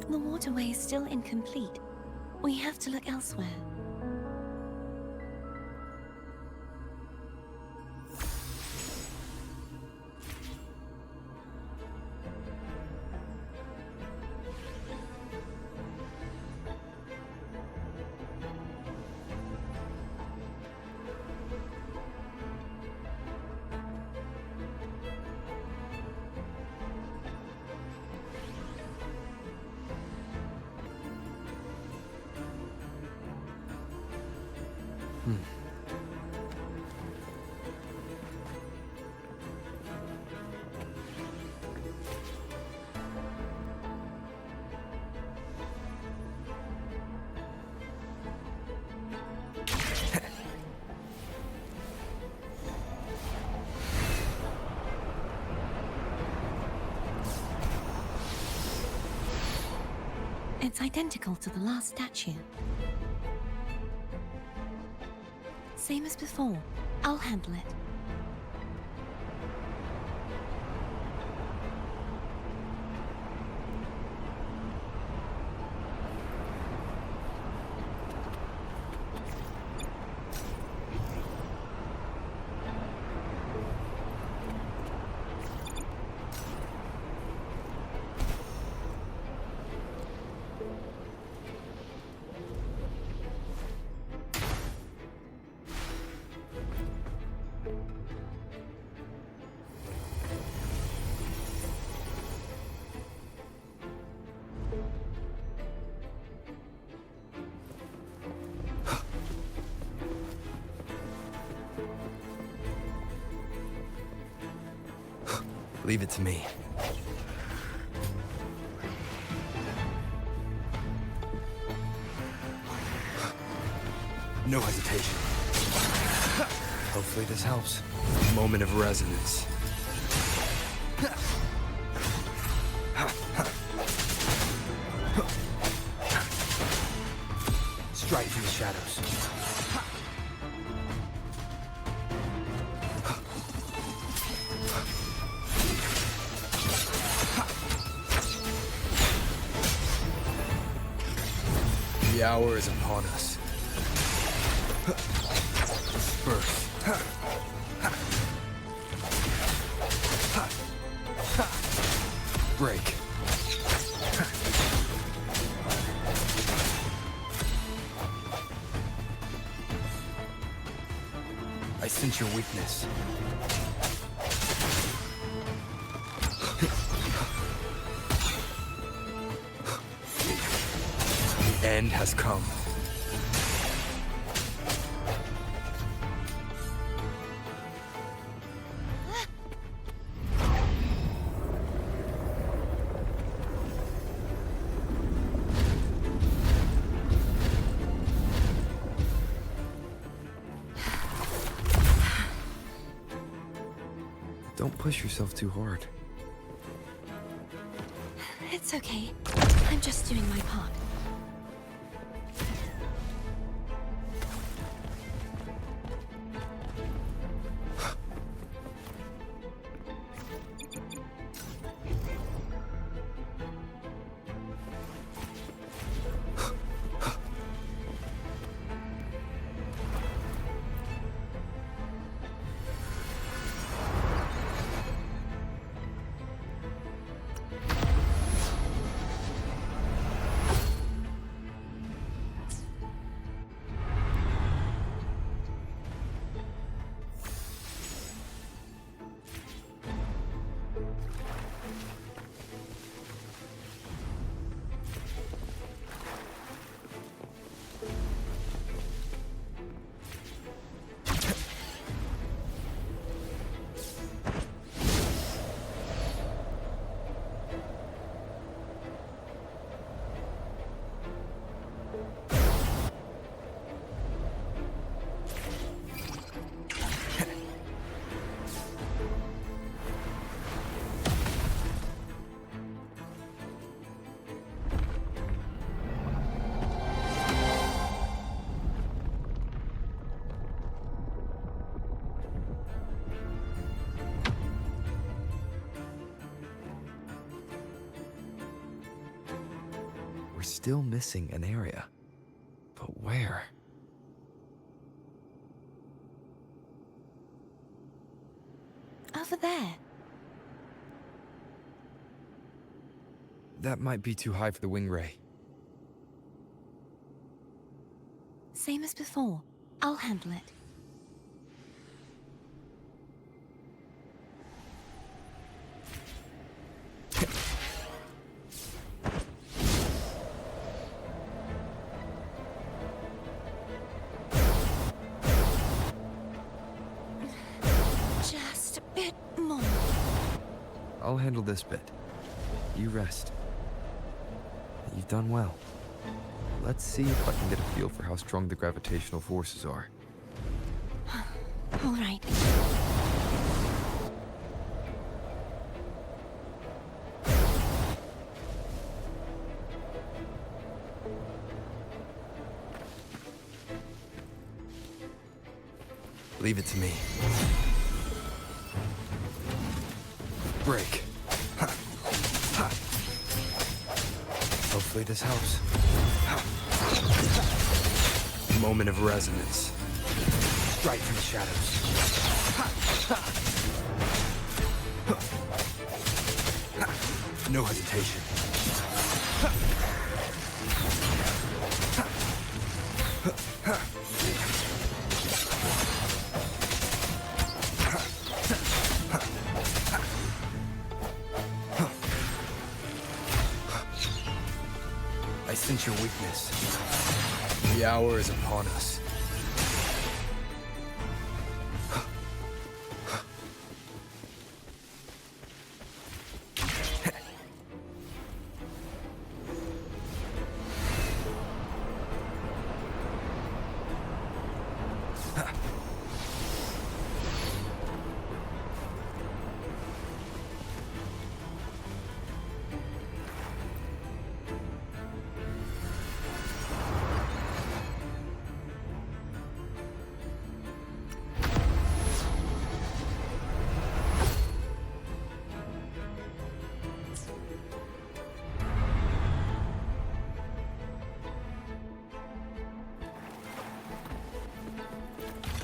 The waterway is still incomplete. We have to look elsewhere. It's identical to the last statue. Same as before. I'll handle it. Leave it to me. No hesitation. Hopefully this helps. Moment of resonance. Strike from the shadows. The hour is upon us. Disperse. Break. I sense your weakness. The end has come. Don't push yourself too hard. It's okay. I'm just doing my part. still missing an area. But where? Over there. That might be too high for the wing ray. Same as before. I'll handle it. Just a bit more. I'll handle this bit. You rest. You've done well. Let's see if I can get a feel for how strong the gravitational forces are. All right. Leave it to me. Break. Ha. Ha. Hopefully this helps. Ha. Moment of resonance. Strike from the shadows. Ha. Ha. Ha. No hesitation. Ha. Ha. Ha. I sense your weakness. The hour is upon us.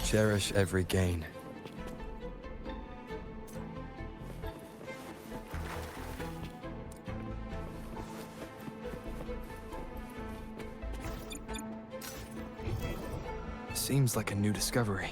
Cherish every gain. Seems like a new discovery.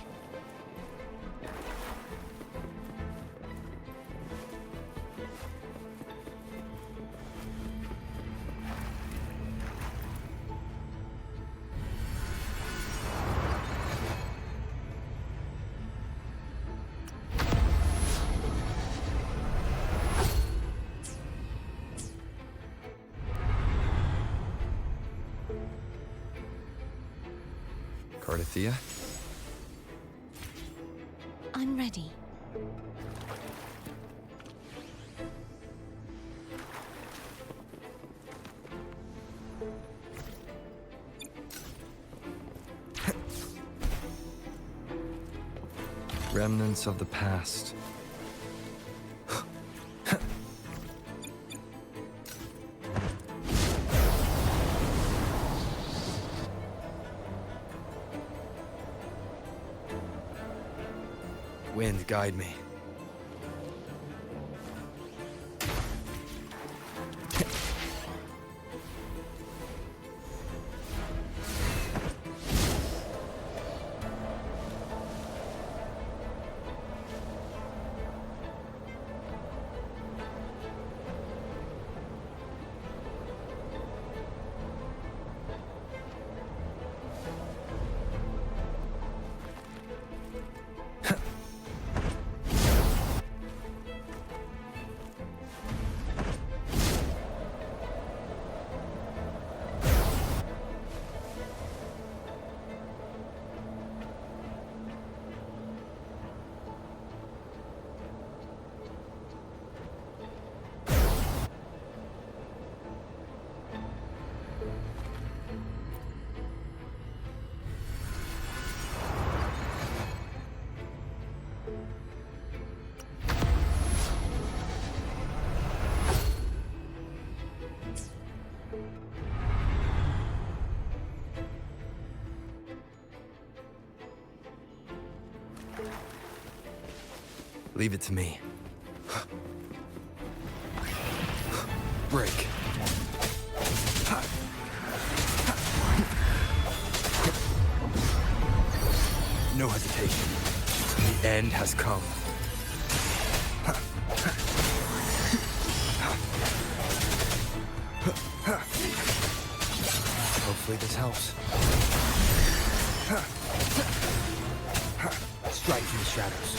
Cardathia? I'm ready. Remnants of the past. Wind, guide me. Leave it to me. Break. No hesitation. The end has come. Hopefully this helps. Strike from the shadows.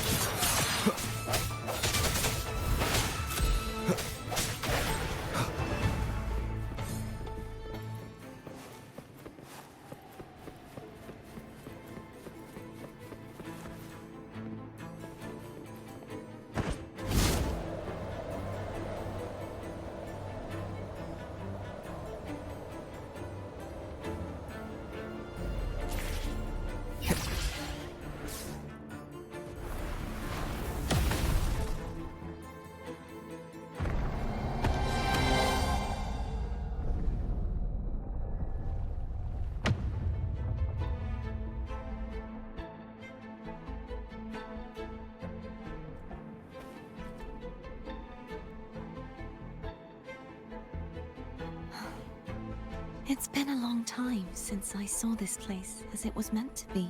It's been a long time since I saw this place as it was meant to be.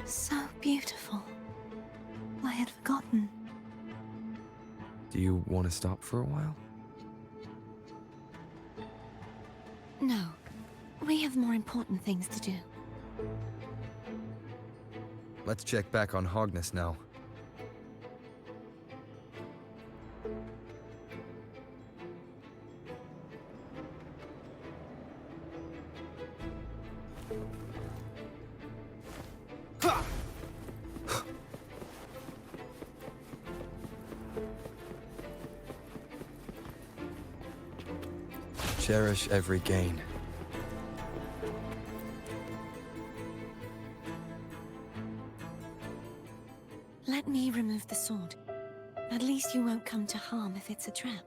So beautiful. I had forgotten. Do you want to stop for a while? No. We have more important things to do. Let's check back on Hogness now. Cherish every gain. Let me remove the sword. At least you won't come to harm if it's a trap.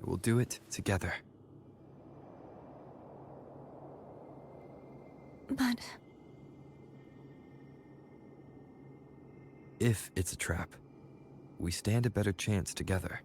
We'll do it together. But If it's a trap, we stand a better chance together.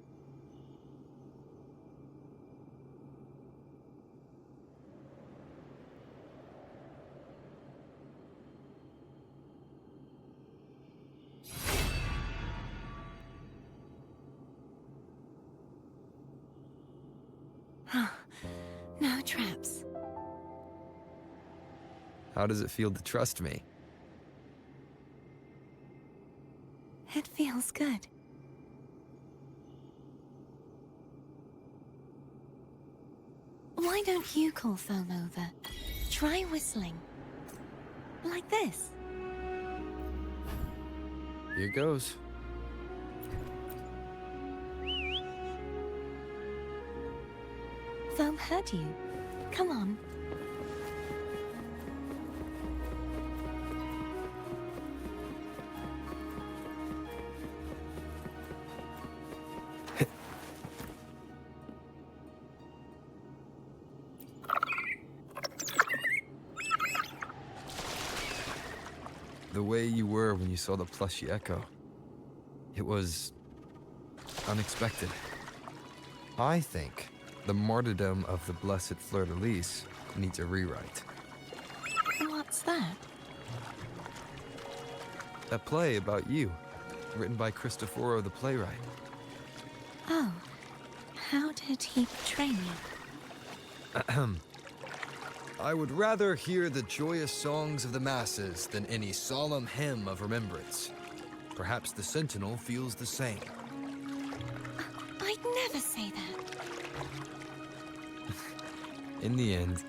no traps. How does it feel to trust me? It feels good. Why don't you call Foam over? Try whistling. Like this. Here goes. Foam heard you. Come on. The way you were when you saw the plushy echo. It was unexpected. I think the martyrdom of the blessed fleur-de-lis needs a rewrite. What's that? A play about you, written by Cristoforo the playwright. Oh. How did he portray me? Ahem. I would rather hear the joyous songs of the masses than any solemn hymn of remembrance. Perhaps the Sentinel feels the same. I'd never say that. In the end,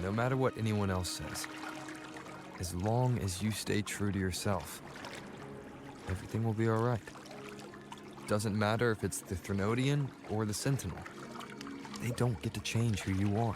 no matter what anyone else says, as long as you stay true to yourself, everything will be all right. Doesn't matter if it's the Threnodian or the Sentinel. They don't get to change who you are.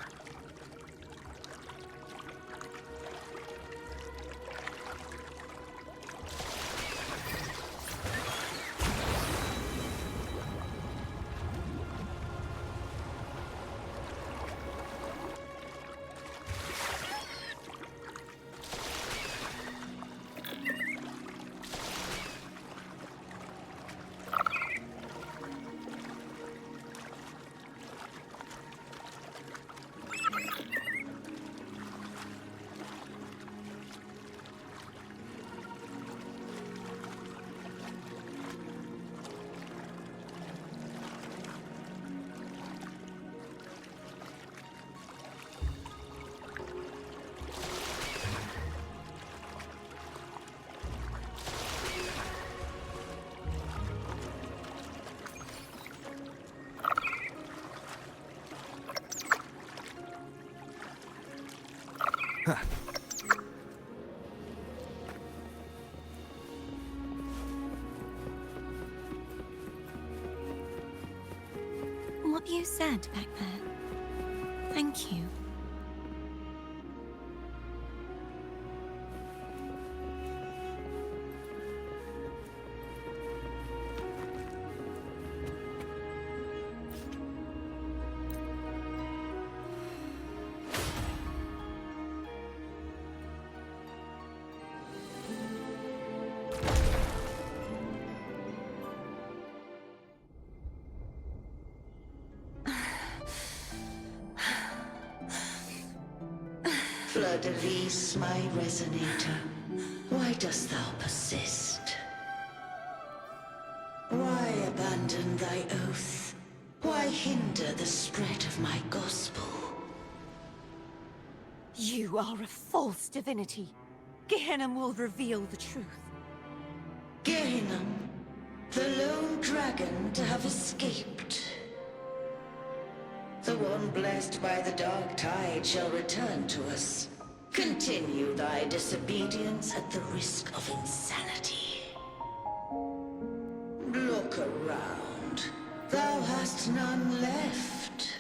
what you said back there. Thank you. Fleur-de-Lis, my resonator, why dost thou persist? Why abandon thy oath? Why hinder the spread of my gospel? You are a false divinity. Gehenna will reveal the truth. Gehenna, the lone dragon to have escaped. The one blessed by the dark tide shall return to us. Continue thy disobedience at the risk of insanity. Look around. Thou hast none left.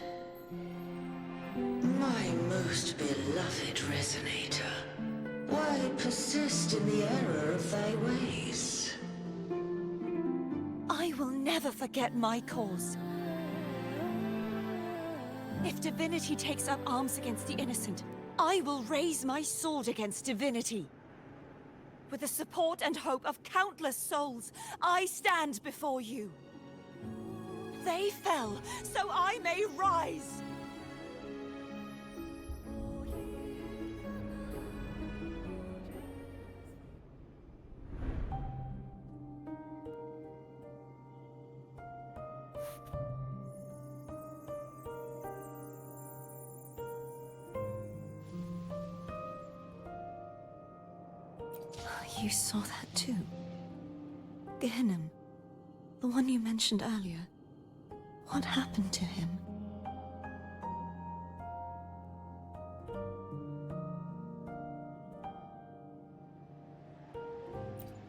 My most beloved resonator, why persist in the error of thy ways? I will never forget my cause. If divinity takes up arms against the innocent, I will raise my sword against divinity. With the support and hope of countless souls, I stand before you. They fell, so I may rise! You saw that too? Gehenna, the one you mentioned earlier. What happened to him?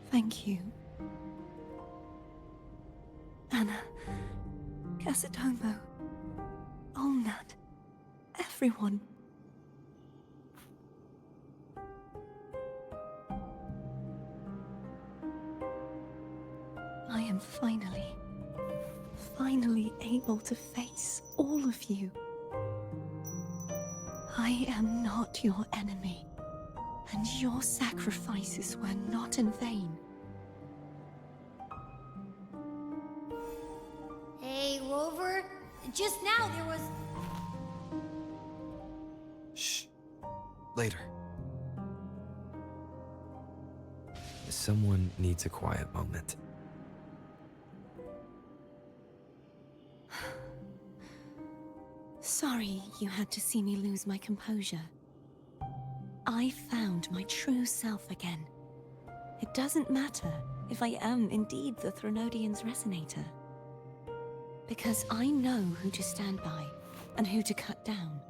Thank you. Anna, Casitomo, Olnat, everyone. I am finally able to face all of you. I am not your enemy, and your sacrifices were not in vain. Hey, Rover, just now there was... Shh. Later. Someone needs a quiet moment. Sorry you had to see me lose my composure. I found my true self again. It doesn't matter if I am indeed the Threnodian's resonator. Because I know who to stand by and who to cut down.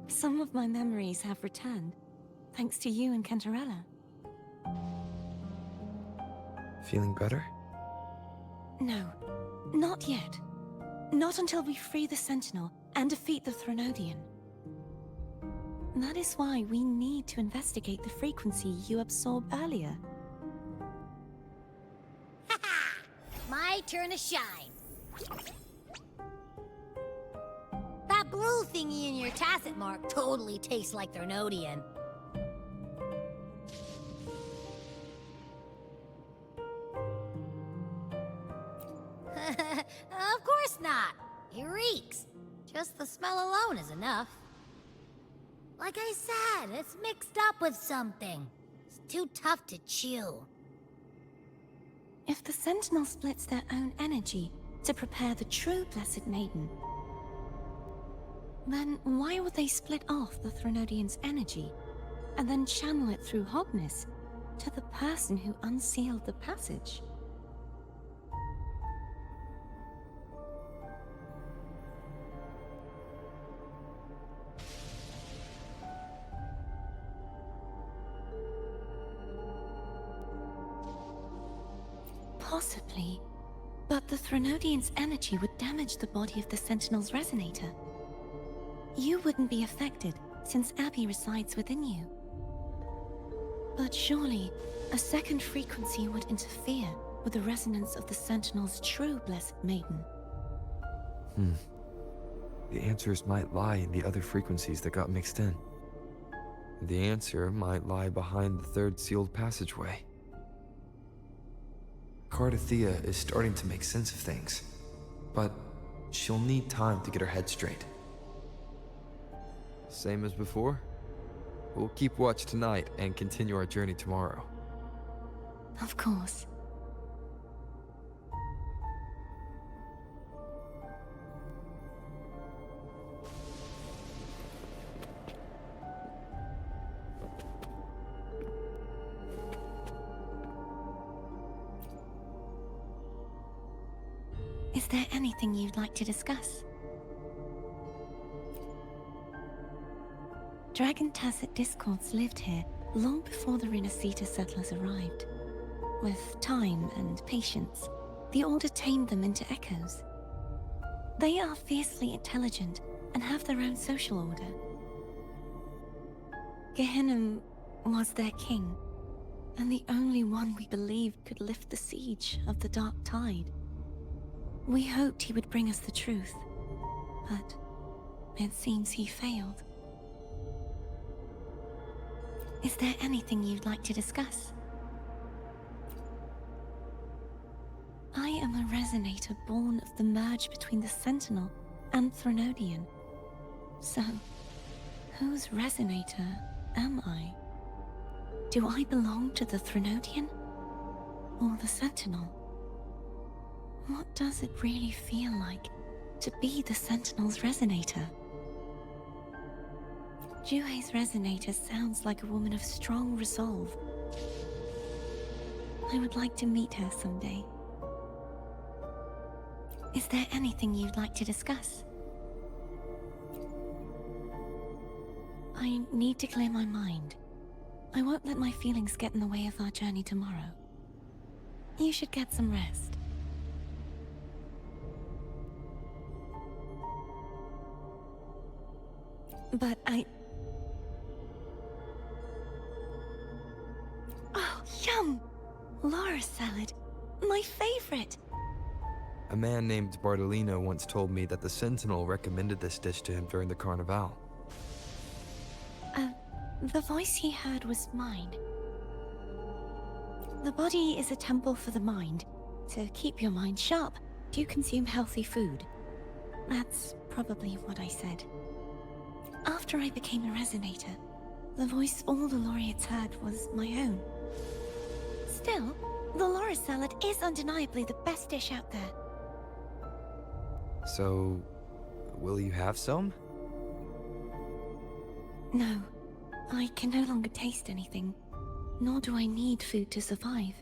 Some of my memories have returned, thanks to you and Cantarella. Feeling better? No, not yet. Not until we free the Sentinel and defeat the Threnodian. That is why we need to investigate the frequency you absorbed earlier. My turn to shine. That blue thingy in your tacit mark totally tastes like Threnodian. Of course not. It reeks. Just the smell alone is enough. Like I said, it's mixed up with something. It's too tough to chew. If the Sentinel splits their own energy to prepare the true Blessed Maiden, then why would they split off the Threnodian's energy and then channel it through Hogness to the person who unsealed the passage? But the Threnodian's energy would damage the body of the Sentinel's resonator. You wouldn't be affected, since Abby resides within you. But surely, a second frequency would interfere with the resonance of the Sentinel's true Blessed Maiden. The answers might lie in the other frequencies that got mixed in. The answer might lie behind the third sealed passageway. Cardathea is starting to make sense of things, but she'll need time to get her head straight. Same as before? We'll keep watch tonight and continue our journey tomorrow. Of course. Is there anything you'd like to discuss? Dragon Tacet discords lived here long before the Renacita settlers arrived. With time and patience, the Order tamed them into echoes. They are fiercely intelligent and have their own social order. Gehinnom was their king, and the only one we believed could lift the siege of the Dark Tide. We hoped he would bring us the truth, but it seems he failed. Is there anything you'd like to discuss? I am a resonator born of the merge between the Sentinel and Threnodian. So, whose resonator am I? Do I belong to the Threnodian? Or the Sentinel? What does it really feel like to be the Sentinel's resonator? Juhe's resonator sounds like a woman of strong resolve. I would like to meet her someday. Is there anything you'd like to discuss? I need to clear my mind. I won't let my feelings get in the way of our journey tomorrow. You should get some rest. But Oh, yum! Laura salad. My favorite! A man named Bartolino once told me that the Sentinel recommended this dish to him during the Carnival. The voice he heard was mine. The body is a temple for the mind. To keep your mind sharp, do you consume healthy food? That's probably what I said. After I became a resonator, the voice all the laureates heard was my own. Still, the Laura salad is undeniably the best dish out there. So, will you have some? No, I can no longer taste anything, nor do I need food to survive.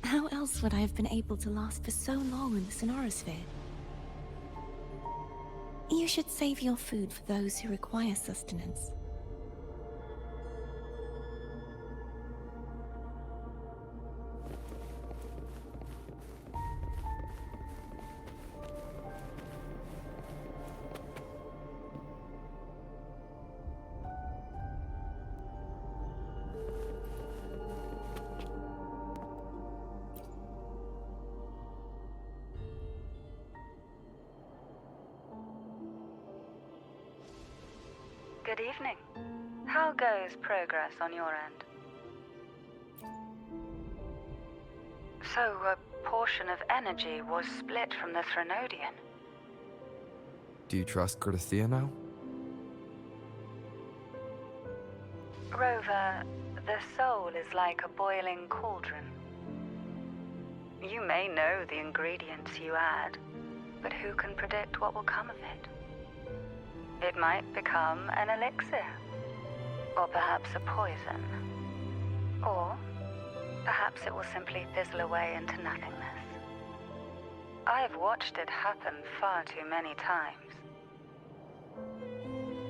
How else would I have been able to last for so long in the Sonorosphere? You should save your food for those who require sustenance. Good evening. How goes progress on your end? So, a portion of energy was split from the Threnodian. Do you trust Cardathea now? Rover, the soul is like a boiling cauldron. You may know the ingredients you add, but who can predict what will come of it? It might become an elixir, or perhaps a poison, or perhaps it will simply fizzle away into nothingness. I've watched it happen far too many times.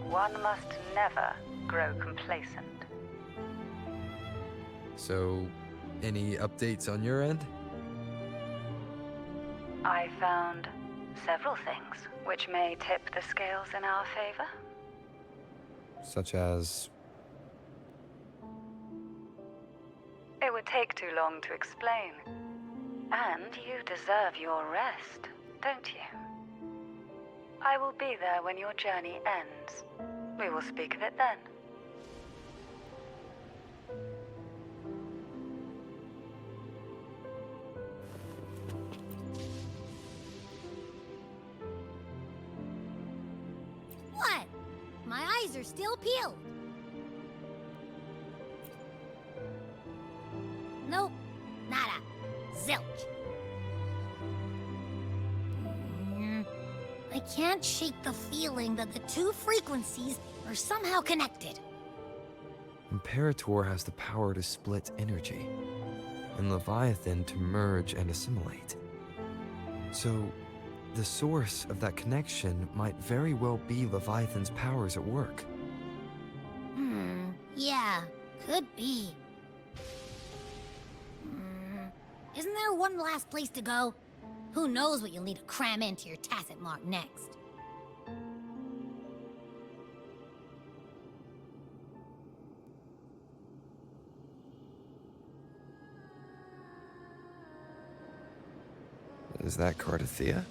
One must never grow complacent. So, any updates on your end? I found several things which may tip the scales in our favor. Such as... It would take too long to explain. And you deserve your rest, don't you? I will be there when your journey ends. We will speak of it then. What? My eyes are still peeled. Nope. Nada. Zilch. I can't shake the feeling that the two frequencies are somehow connected. Imperator has the power to split energy, and Leviathan to merge and assimilate. So, the source of that connection might very well be Leviathan's powers at work. Yeah, could be. Isn't there one last place to go? Who knows what you'll need to cram into your tacit mark next? Is that Cardathea?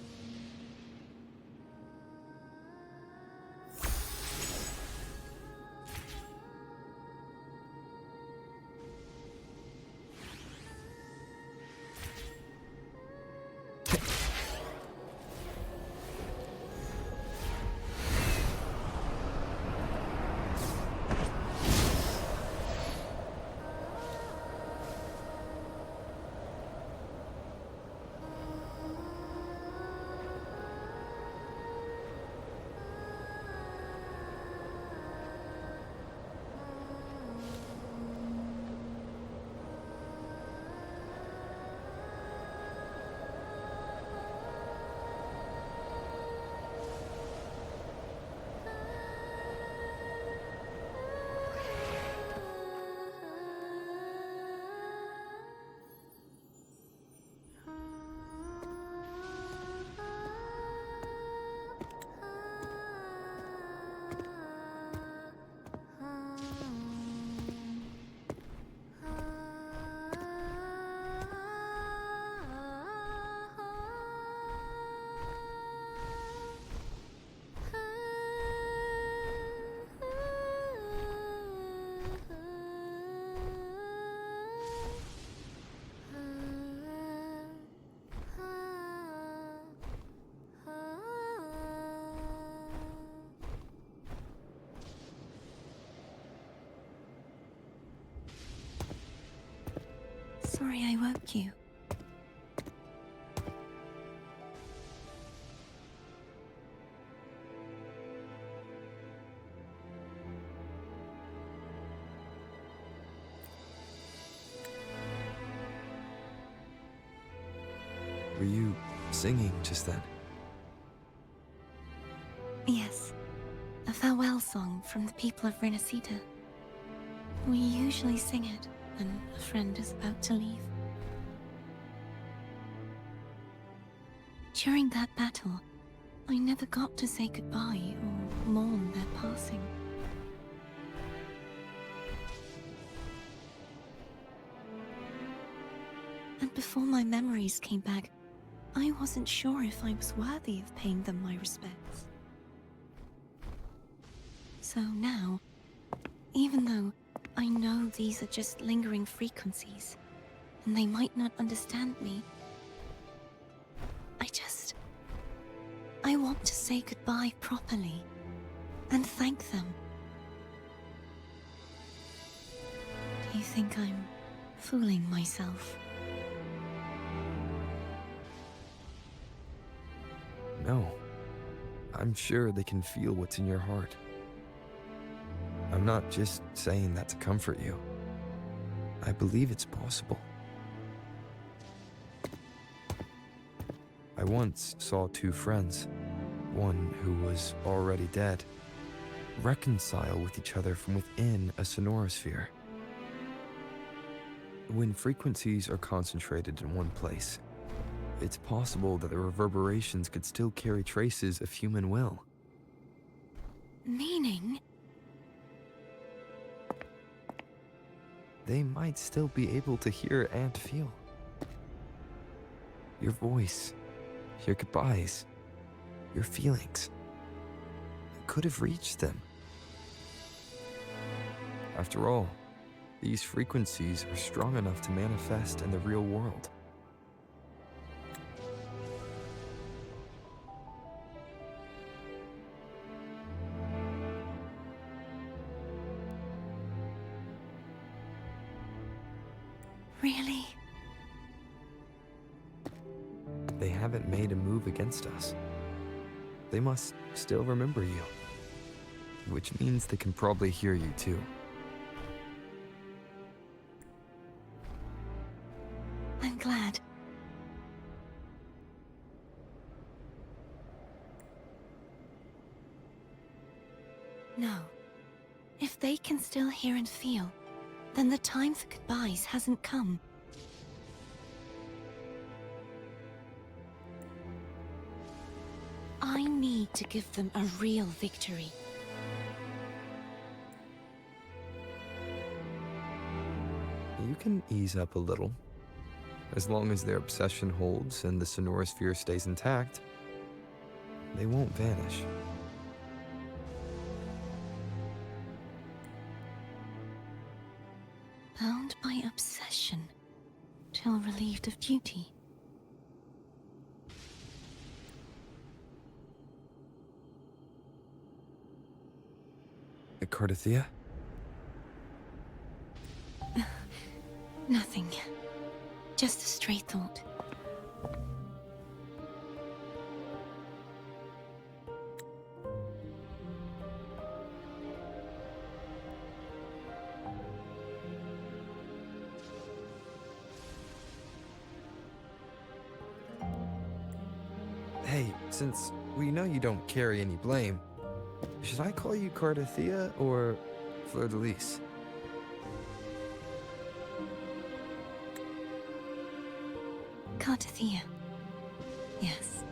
Sorry I woke you. Were you singing just then? Yes. A farewell song from the people of Renacita. We usually sing it when a friend is about to leave. During that battle, I never got to say goodbye or mourn their passing. And before my memories came back, I wasn't sure if I was worthy of paying them my respects. So now, even though I know these are just lingering frequencies, and they might not understand me, I want to say goodbye properly, and thank them. Do you think I'm fooling myself? No. I'm sure they can feel what's in your heart. I'm not just saying that to comfort you. I believe it's possible. I once saw two friends, one who was already dead, reconcile with each other from within a sonorosphere. When frequencies are concentrated in one place, it's possible that the reverberations could still carry traces of human will. Meaning? They might still be able to hear and feel. Your voice, your goodbyes, your feelings could have reached them. After all, these frequencies are strong enough to manifest in the real world. Really? They haven't made a move against us. They must still remember you. Which means they can probably hear you too. I'm glad. No. If they can still hear and feel, then the time for goodbyes hasn't come. I need to give them a real victory. You can ease up a little. As long as their obsession holds and the sonorosphere stays intact, they won't vanish. Bound by obsession, till relieved of duty. Cardathia? Nothing. Just a stray thought. Hey, since we know you don't carry any blame, should I call you Cardathia or Fleur-de-Lis? Cardathia. Yes.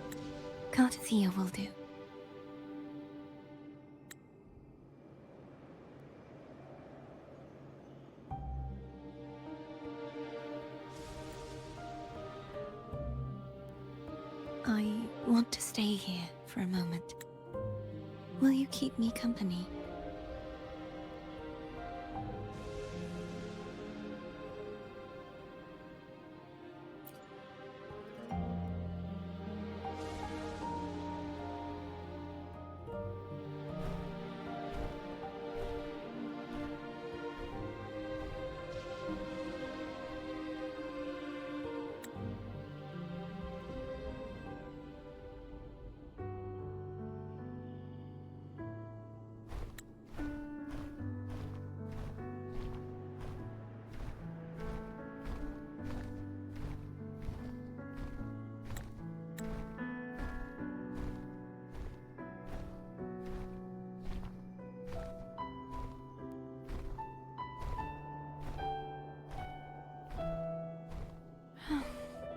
Cardathia will do. I want to stay here for a moment. Will you keep me company?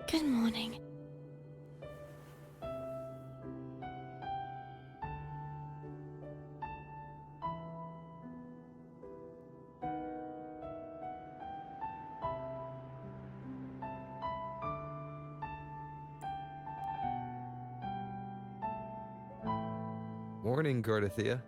Good morning. Morning, Cardathia.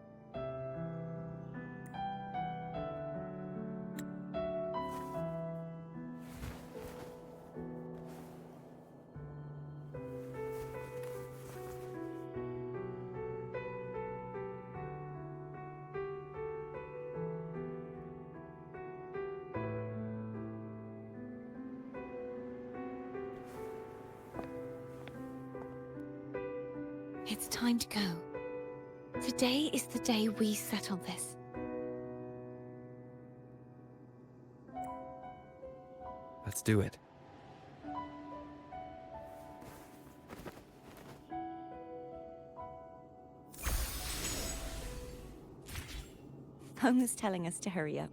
It's time to go. Today is the day we settle this. Let's do it. Home is telling us to hurry up.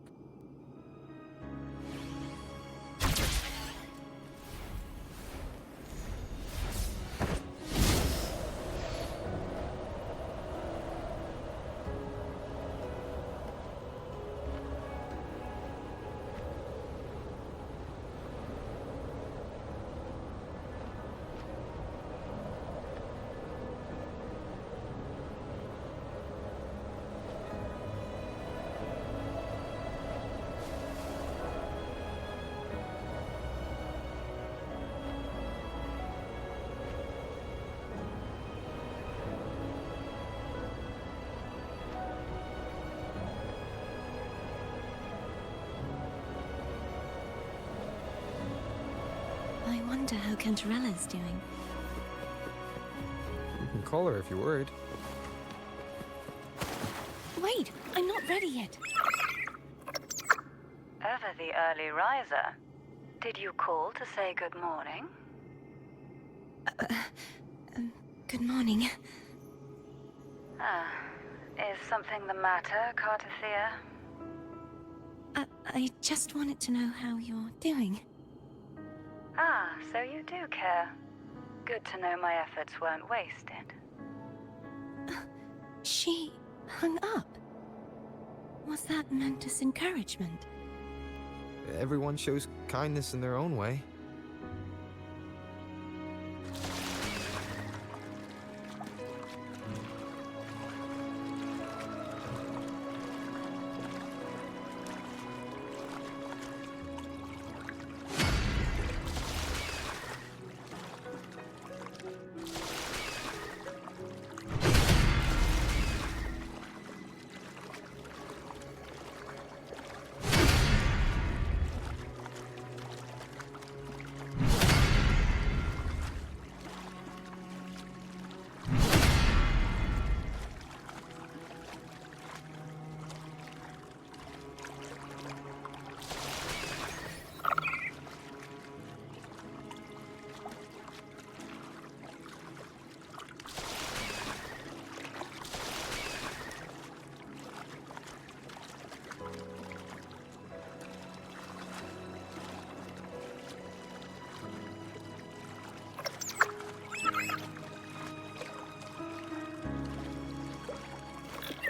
I wonder how Cantarella's doing. You can call her if you're worried. Wait, I'm not ready yet. Ever the early riser. Did you call to say good morning? Good morning. Ah, is something the matter, Cartathea? I just wanted to know how you're doing. Ah, so you do care. Good to know my efforts weren't wasted. She hung up. Was that meant as encouragement? Everyone shows kindness in their own way.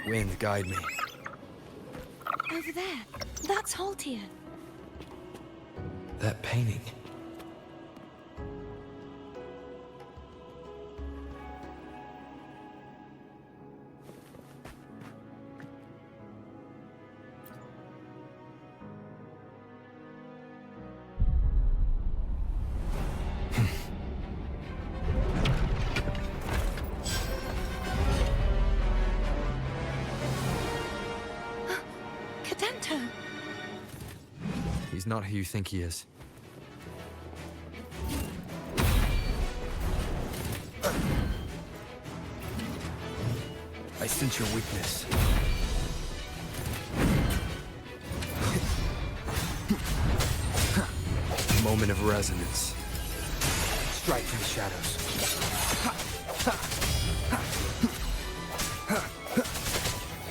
Wind, guide me. Over there. That's Haltia. That painting. He's not who you think he is. I sense your weakness. Moment of resonance. Strike from the shadows.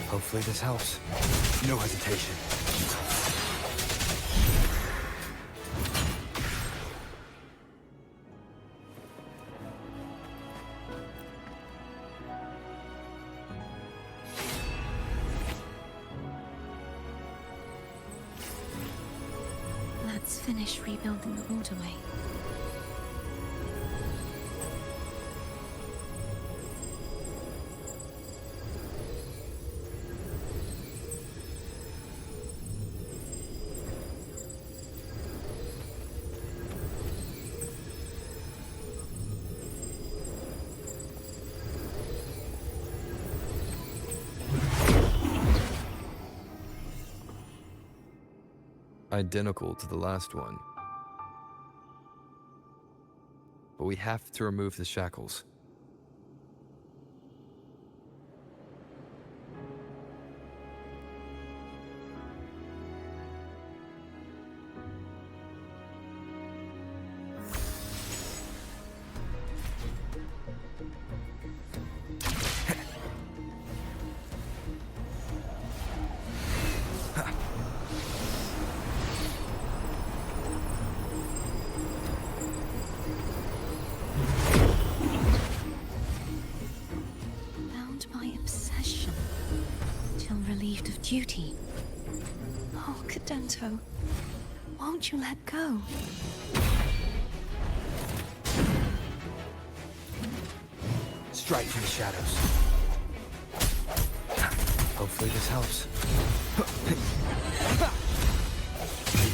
Hopefully this helps. No hesitation. Let's finish rebuilding the waterway. Identical to the last one. But we have to remove the shackles. Duty. Oh, Cadento, won't you let go? Strike from the shadows. Hopefully this helps.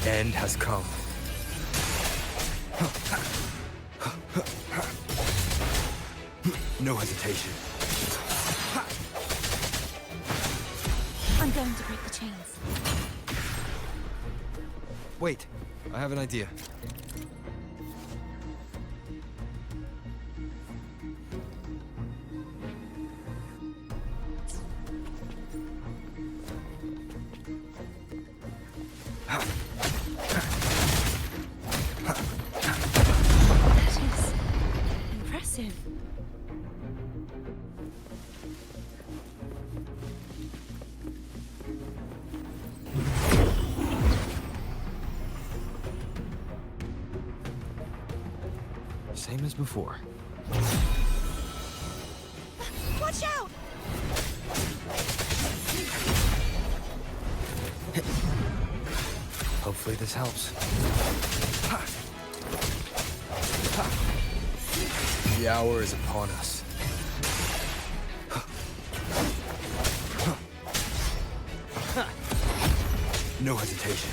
The end has come. No hesitation. I'm going to break the chains. Wait, I have an idea. Same as before. Watch out! Hopefully this helps. The hour is upon us. No hesitation.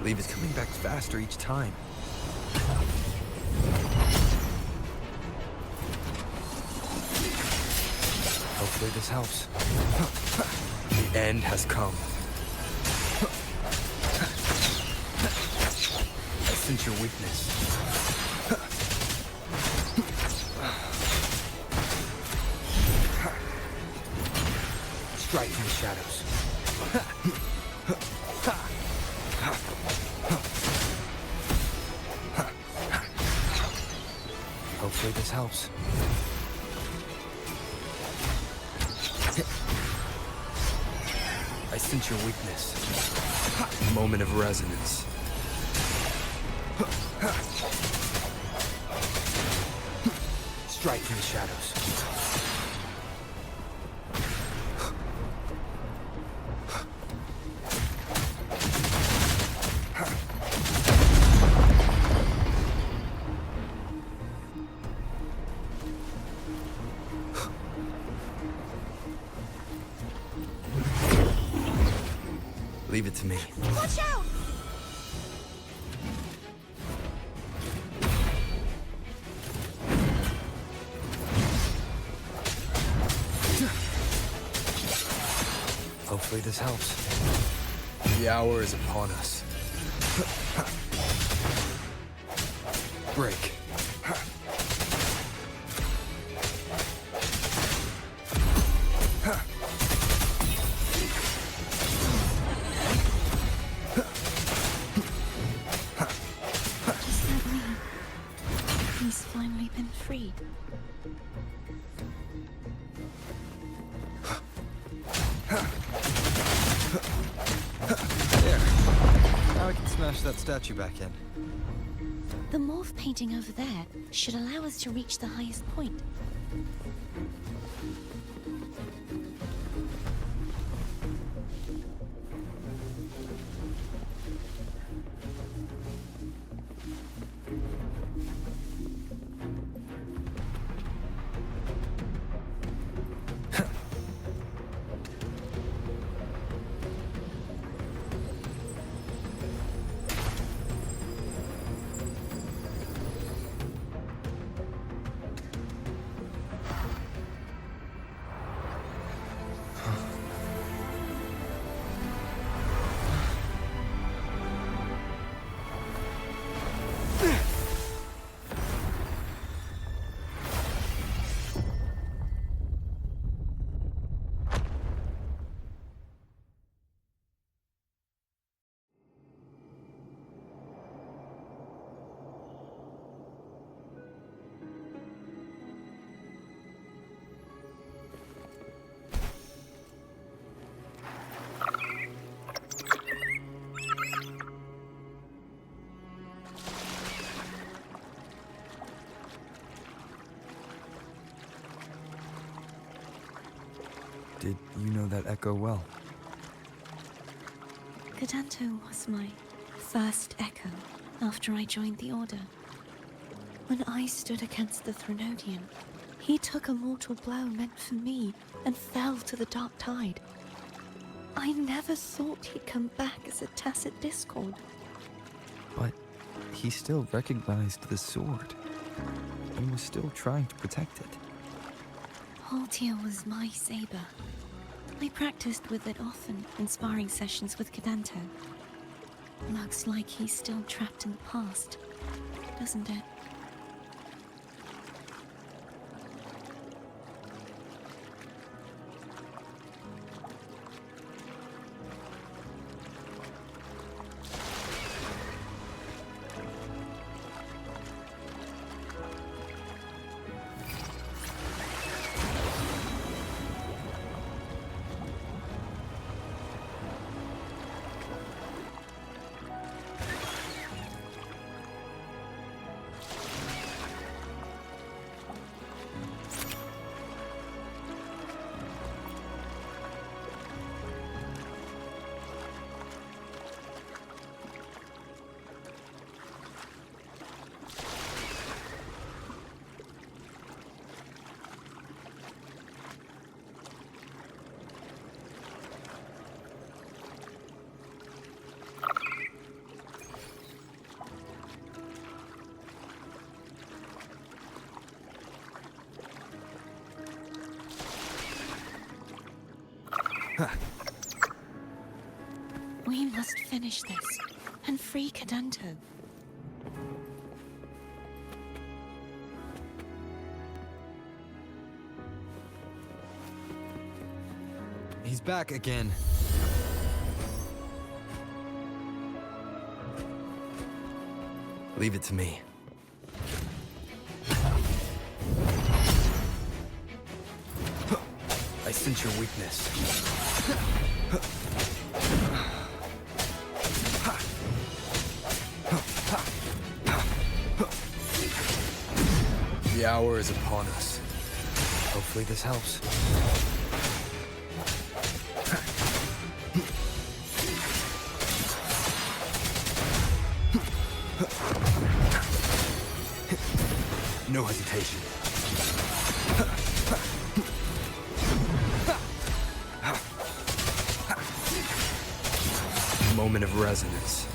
Leave is coming back faster each time. Hopefully this helps. The end has come. I sense your weakness. Strike from the shadows. Hopefully this helps. I sense your weakness. Moment of resonance. Strike from the shadows. Leave it to me. Watch out! Hopefully this helps. The hour is upon us. Break. He's finally been freed. There. Now I can smash that statue back in. The morph painting over there should allow us to reach the highest point. Did you know that echo well? Cadanto was my first echo after I joined the Order. When I stood against the Threnodian, he took a mortal blow meant for me and fell to the dark tide. I never thought he'd come back as a tacit discord. But he still recognized the sword and was still trying to protect it. Haltia was my saber. I practiced with it often in sparring sessions with Cadanto. Looks like he's still trapped in the past, doesn't it? We must finish this and free Cadanto. He's back again. Leave it to me. I sense your weakness. The hour is upon us. Hopefully this helps. No hesitation. Moment of resonance.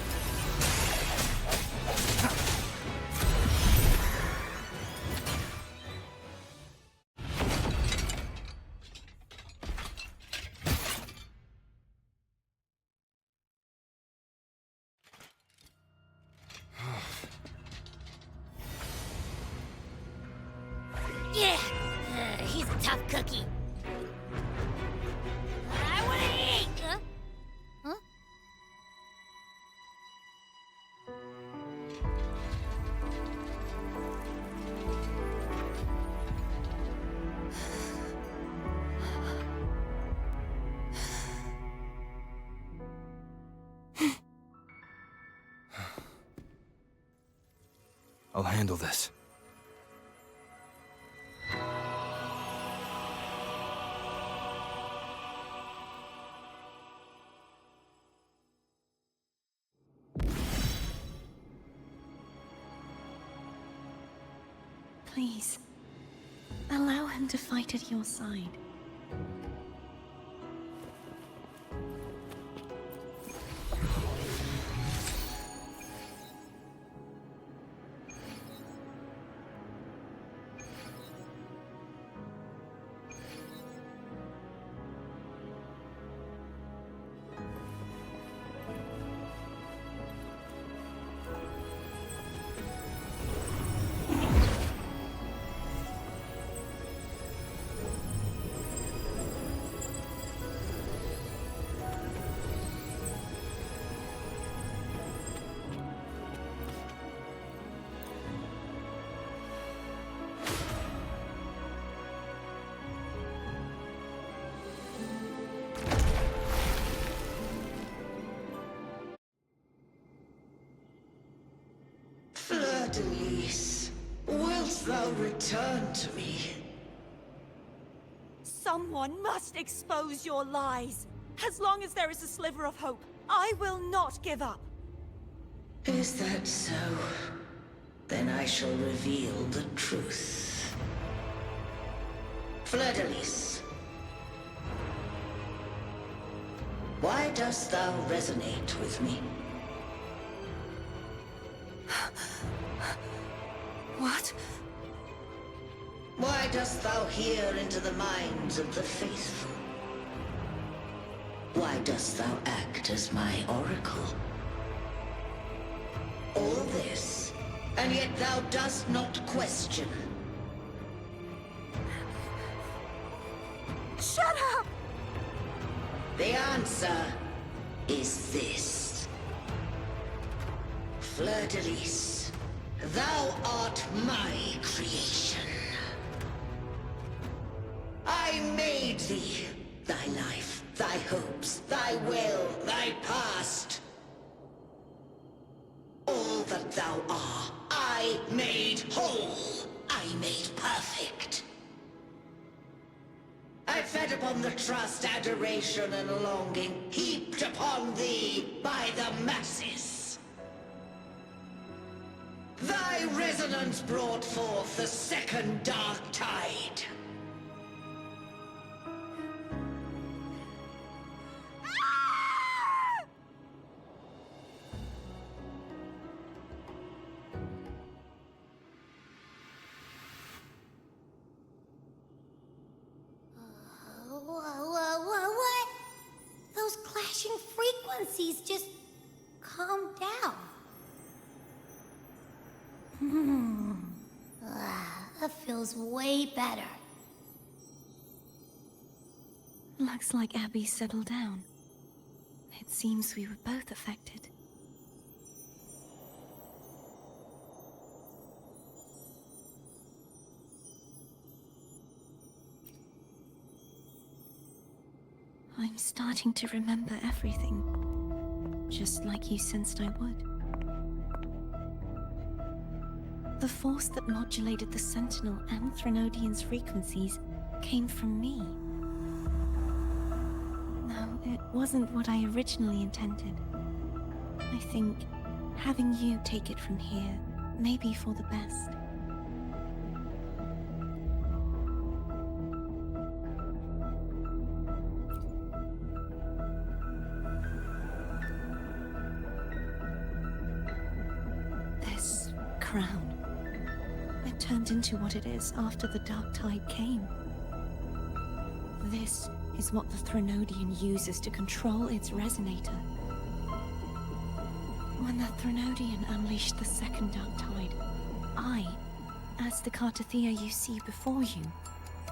Yeah, he's a tough cookie. I wanna eat. Huh? I'll handle this. Please, allow him to fight at your side. Fleur-de-Lis, wilt thou return to me? Someone must expose your lies. As long as there is a sliver of hope, I will not give up. Is that so? Then I shall reveal the truth. Fleur-de-Lis, why dost thou resonate with me? What? Why dost thou hear into the minds of the faithful? Why dost thou act as my oracle? All this, and yet thou dost not question. Shut up! The answer is this. Fleur-de-Lis, thou art my creation. I made thee, thy life, thy hopes, thy will, thy past. All that thou art, I made whole. I made perfect. I fed upon the trust, adoration, and longing heaped upon thee by the masses. Thy resonance brought forth the second dark tide. What? Those clashing frequencies just calm down. That feels way better. Looks like Abby settled down. It seems we were both affected. I'm starting to remember everything, just like you sensed I would. The force that modulated the Sentinel and Threnodian's frequencies came from me. No, it wasn't what I originally intended. I think having you take it from here may be for the best. This crown. It turned into what it is after the Dark Tide came. This is what the Threnodian uses to control its resonator. When the Threnodian unleashed the second Dark Tide, I, as the Cartathea you see before you,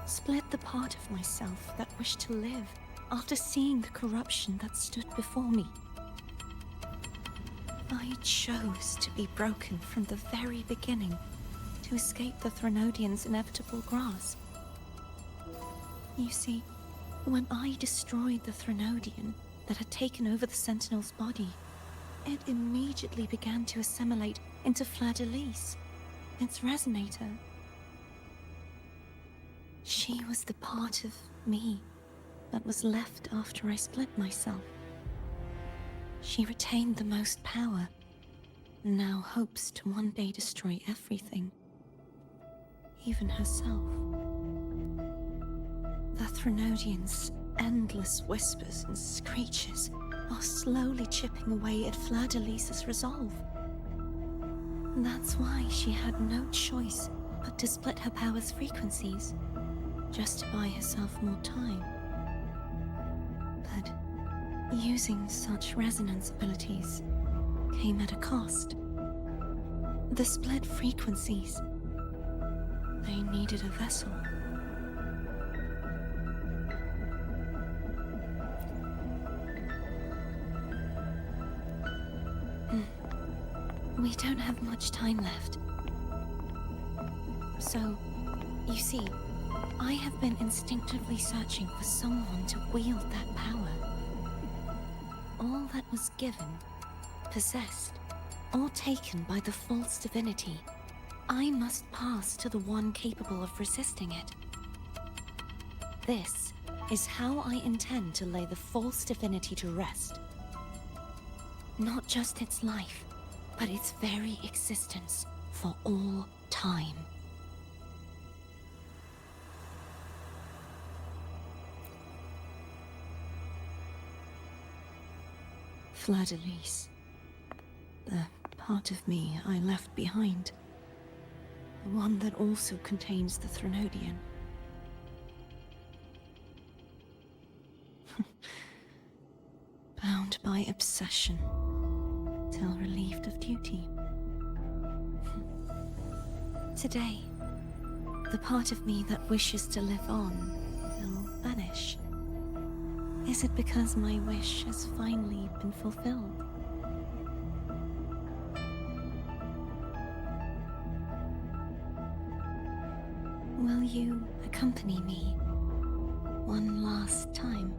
split the part of myself that wished to live after seeing the corruption that stood before me. I chose to be broken from the very beginning to escape the Threnodian's inevitable grasp. You see, when I destroyed the Threnodian that had taken over the Sentinel's body, it immediately began to assimilate into Fleur-de-Lis, its resonator. She was the part of me that was left after I split myself. She retained the most power, and now hopes to one day destroy everything, even herself. The Threnodian's endless whispers and screeches are slowly chipping away at Fleur-de-Lis's resolve. That's why she had no choice but to split her power's frequencies, just to buy herself more time. But using such resonance abilities came at a cost. The split frequencies, they needed a vessel. We don't have much time left. So, you see, I have been instinctively searching for someone to wield that power. All that was given, possessed, or taken by the false divinity, I must pass to the one capable of resisting it. This is how I intend to lay the false divinity to rest. Not just its life, but its very existence for all time. Fleur-de-Lis. The part of me I left behind. The one that also contains the Threnodian. Bound by obsession, till relieved of duty. Today, the part of me that wishes to live on will vanish. Is it because my wish has finally been fulfilled? Will you accompany me one last time?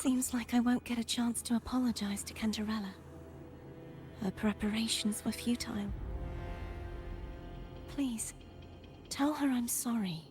Seems like I won't get a chance to apologize to Cantarella. Her preparations were futile. Please, tell her I'm sorry.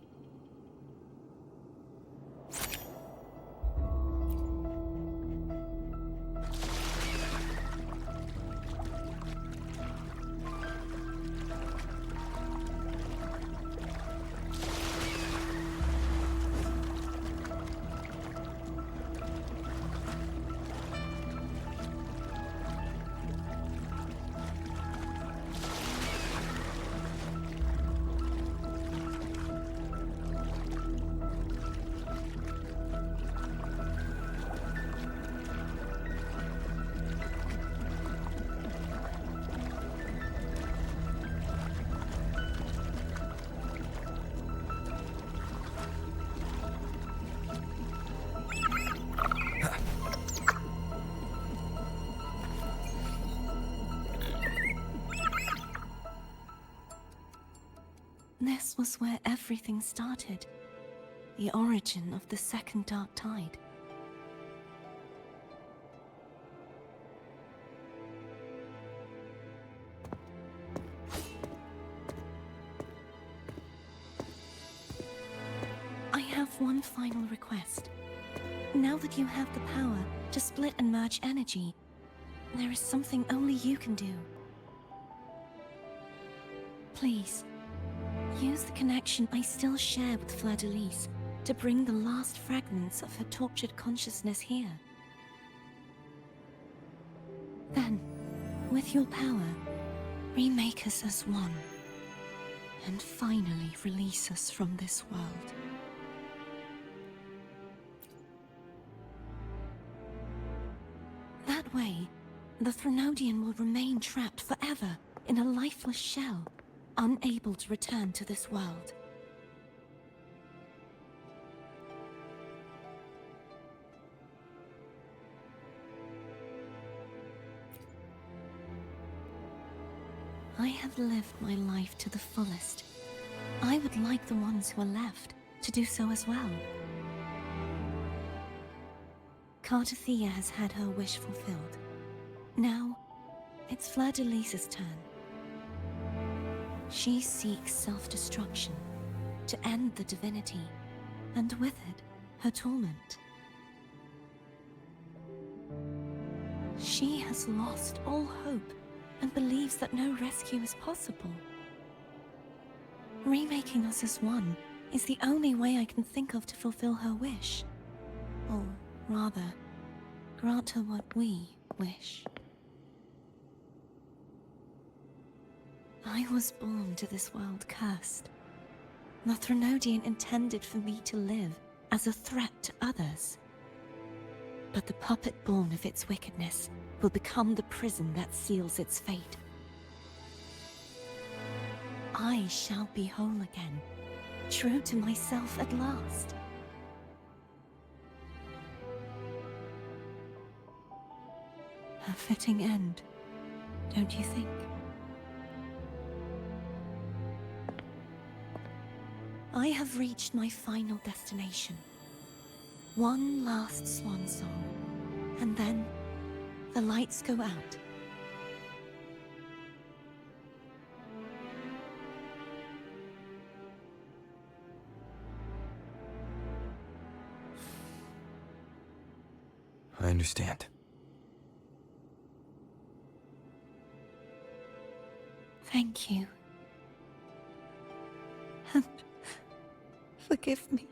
This was where everything started. The origin of the second dark tide. I have one final request. Now that you have the power to split and merge energy, there is something only you can do. Please, use the connection I still share with Fleur-de-Lis to bring the last fragments of her tortured consciousness here. Then, with your power, remake us as one, and finally release us from this world. That way, the Threnodian will remain trapped forever in a lifeless shell, unable to return to this world. I have lived my life to the fullest. I would like the ones who are left to do so as well. Cartathea has had her wish fulfilled. Now, it's Fleur-de-Lis's turn. She seeks self-destruction to end the divinity, and with it, her torment. She has lost all hope and believes that no rescue is possible. Remaking us as one is the only way I can think of to fulfill her wish. Or rather, grant her what we wish. I was born to this world cursed. The Threnodian intended for me to live as a threat to others. But the puppet born of its wickedness will become the prison that seals its fate. I shall be whole again, true to myself at last. A fitting end, don't you think? I have reached my final destination. One last swan song, and then the lights go out. I understand. Thank you. And forgive me.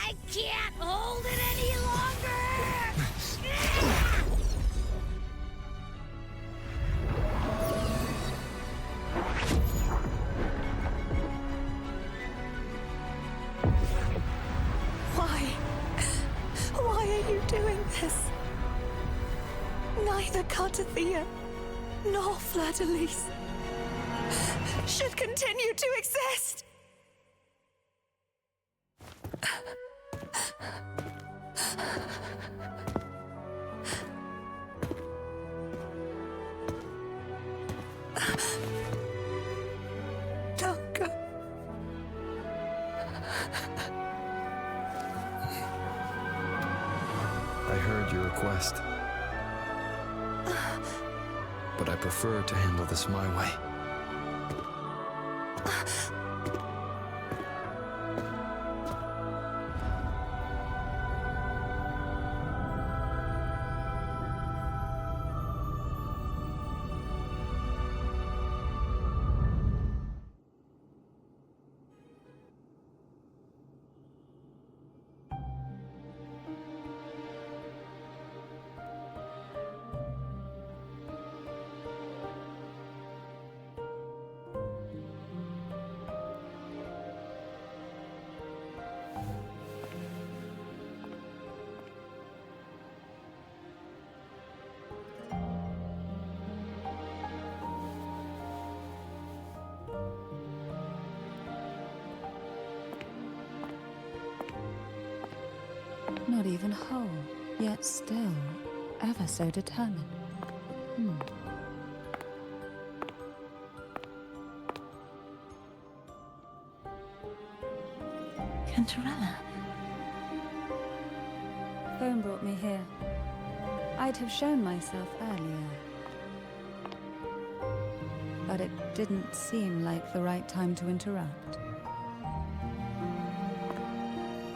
I can't hold it any longer! Why are you doing this? Neither Defier nor Fleur-de-Lis should continue to exist. Don't go. I heard your request. But I prefer to handle this my way. Not even whole, yet still ever so determined. Cantarella. Phone brought me here. I'd have shown myself earlier. But it didn't seem like the right time to interrupt.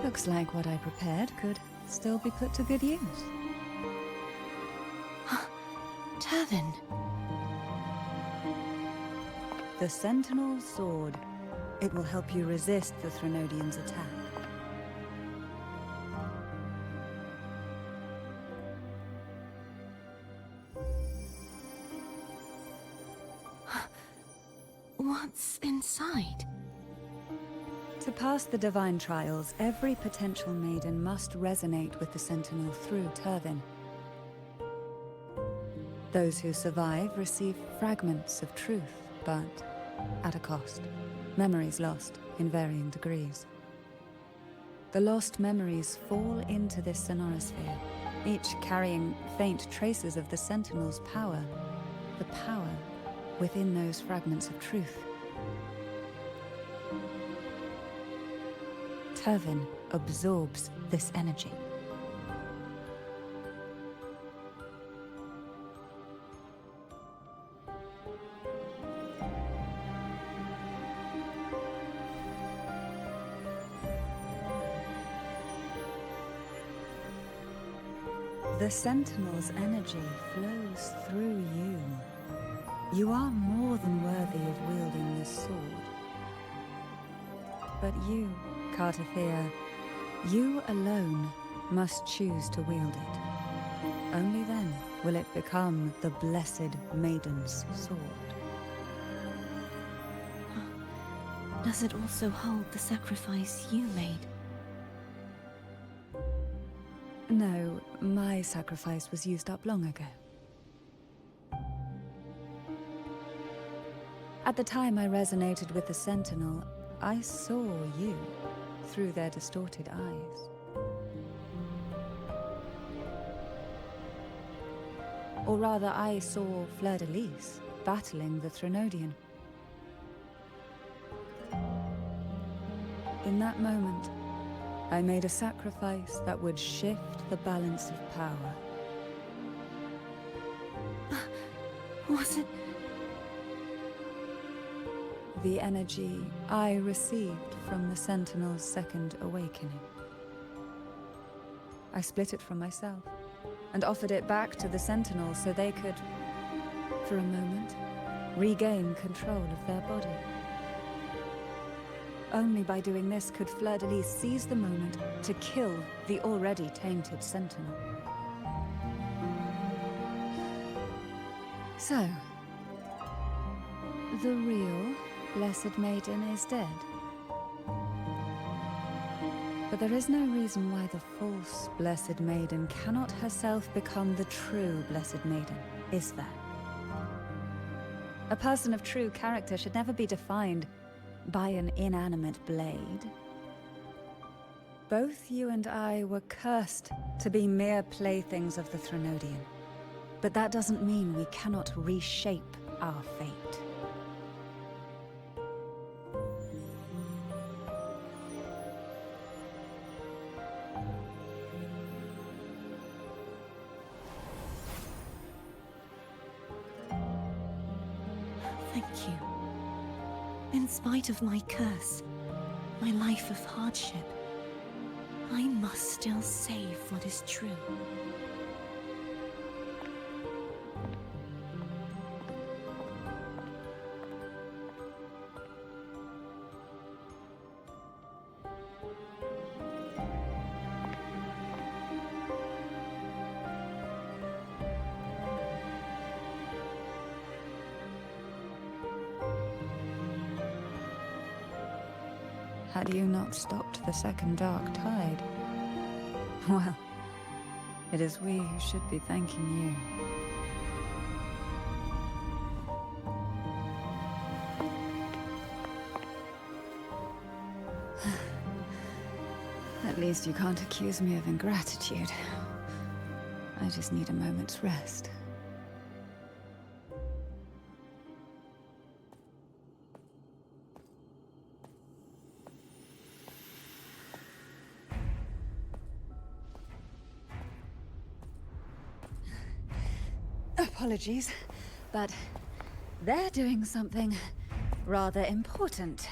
Looks like what I prepared could still be put to good use. Turvin. The Sentinel's sword. It will help you resist the Threnodian's attack. What's inside? To pass the divine trials, every potential maiden must resonate with the Sentinel through Turvin. Those who survive receive fragments of truth, but at a cost. Memories lost in varying degrees. The lost memories fall into this sonorosphere, each carrying faint traces of the Sentinel's power, the power within those fragments of truth. Turvin absorbs this energy. The Sentinel's energy flows through you. You are more than worthy of wielding this sword. But you, Defier, you alone must choose to wield it. Only then will it become the blessed Maiden's sword. Does it also hold the sacrifice you made? No, my sacrifice was used up long ago. At the time I resonated with the Sentinel, I saw you through their distorted eyes. Or rather, I saw Fleur-de-Lis battling the Threnodian. In that moment, I made a sacrifice that would shift the balance of power. Was it? The energy I received from the Sentinel's second awakening. I split it from myself and offered it back to the Sentinels so they could, for a moment, regain control of their body. Only by doing this could Fleur-de-Lis seize the moment to kill the already tainted Sentinel. So, the real Blessed Maiden is dead. But there is no reason why the false Blessed Maiden cannot herself become the true Blessed Maiden, is there? A person of true character should never be defined by an inanimate blade. Both you and I were cursed to be mere playthings of the Threnodian. But that doesn't mean we cannot reshape our fate. Thank you. In spite of my curse, my life of hardship, I must still save what is true. Had you not stopped the second dark tide? Well, it is we who should be thanking you. At least you can't accuse me of ingratitude. I just need a moment's rest. Apologies, but they're doing something rather important.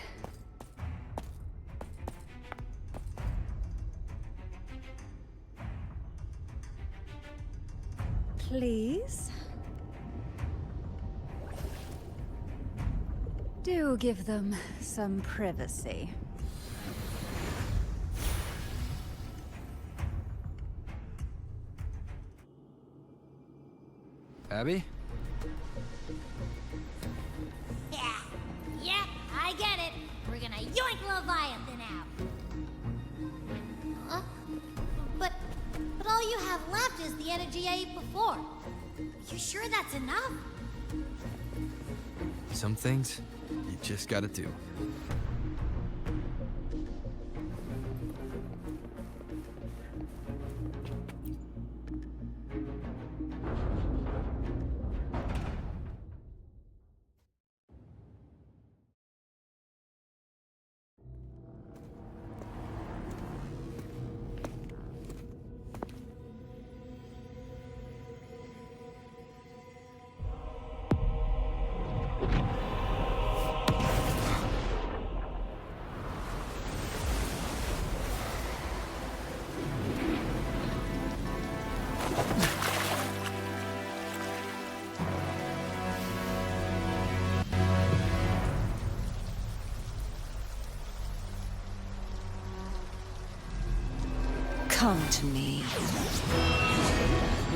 Please? Do give them some privacy. Abby? Yeah, I get it. We're gonna yoink Leviathan out. But all you have left is the energy I ate before. You sure that's enough? Some things, you just gotta do. Come to me.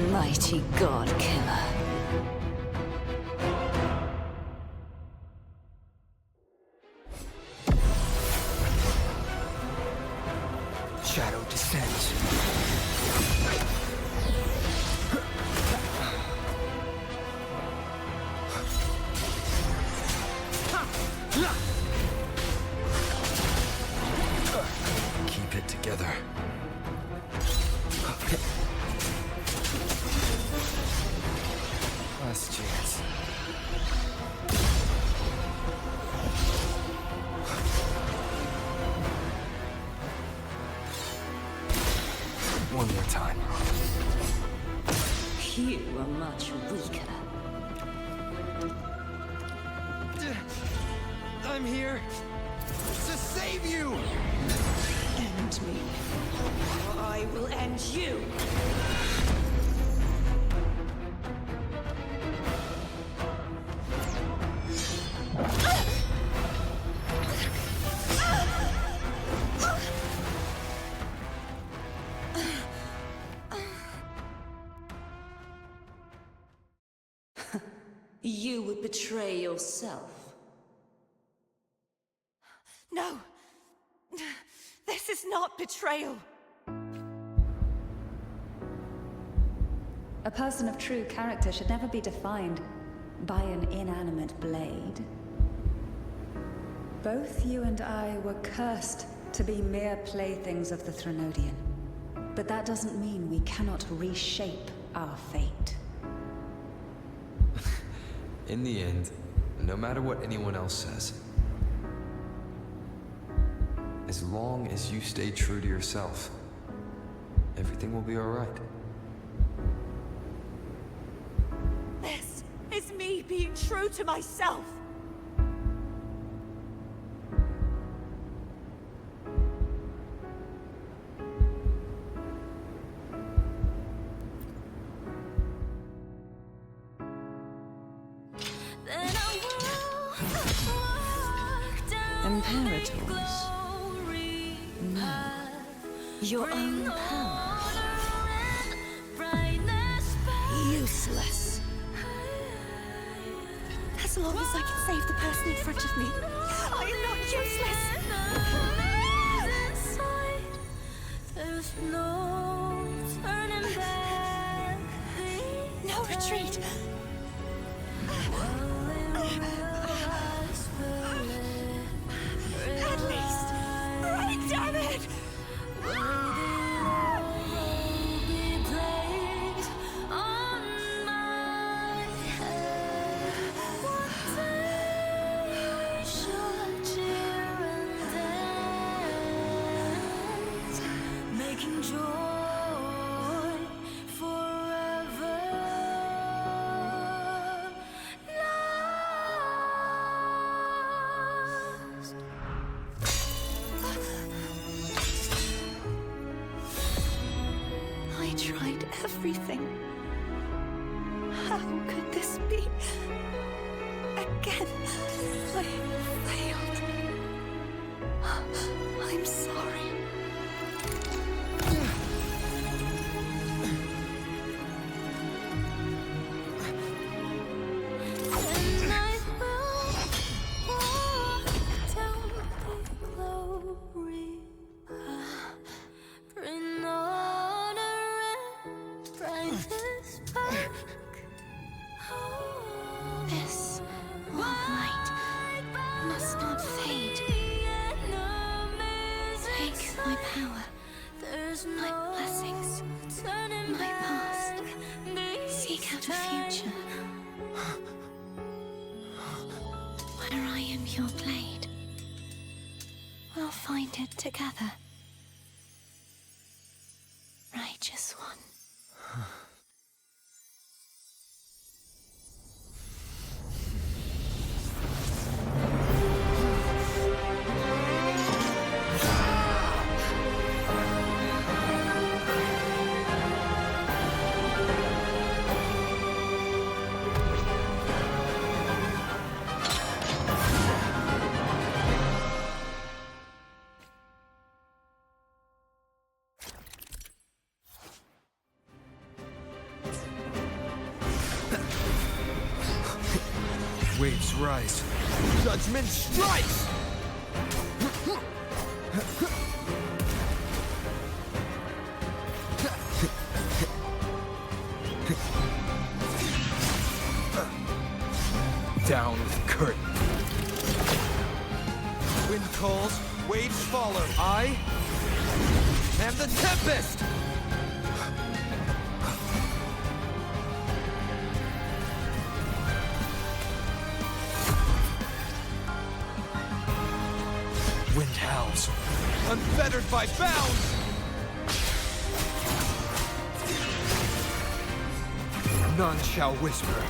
Mighty God Killer. Shadow descends. Keep it together. Last chance. One more time. You are much weaker. I'm here to save you! End me. Or I will end you. You would betray yourself. No. This is not betrayal. A person of true character should never be defined by an inanimate blade. Both you and I were cursed to be mere playthings of the Threnodian. But that doesn't mean we cannot reshape our fate. In the end, no matter what anyone else says, as long as you stay true to yourself, everything will be alright. This is me being true to myself. Imperators. No. Your own power. Useless. As long as I can save the person in front of me, I am not useless. No retreat. At least, right, damn it! I tried everything. How could this be? Again, I failed. I'm sorry. This one light must not fade. Take my power, my blessings, my past. Seek out a future where I am your blade. We'll find it together. Righteous one. Waves rise. Judgment strikes! Down with curtain. Wind calls, waves follow. I am the Tempest! Wind howls, unfettered by bounds! None shall whisper.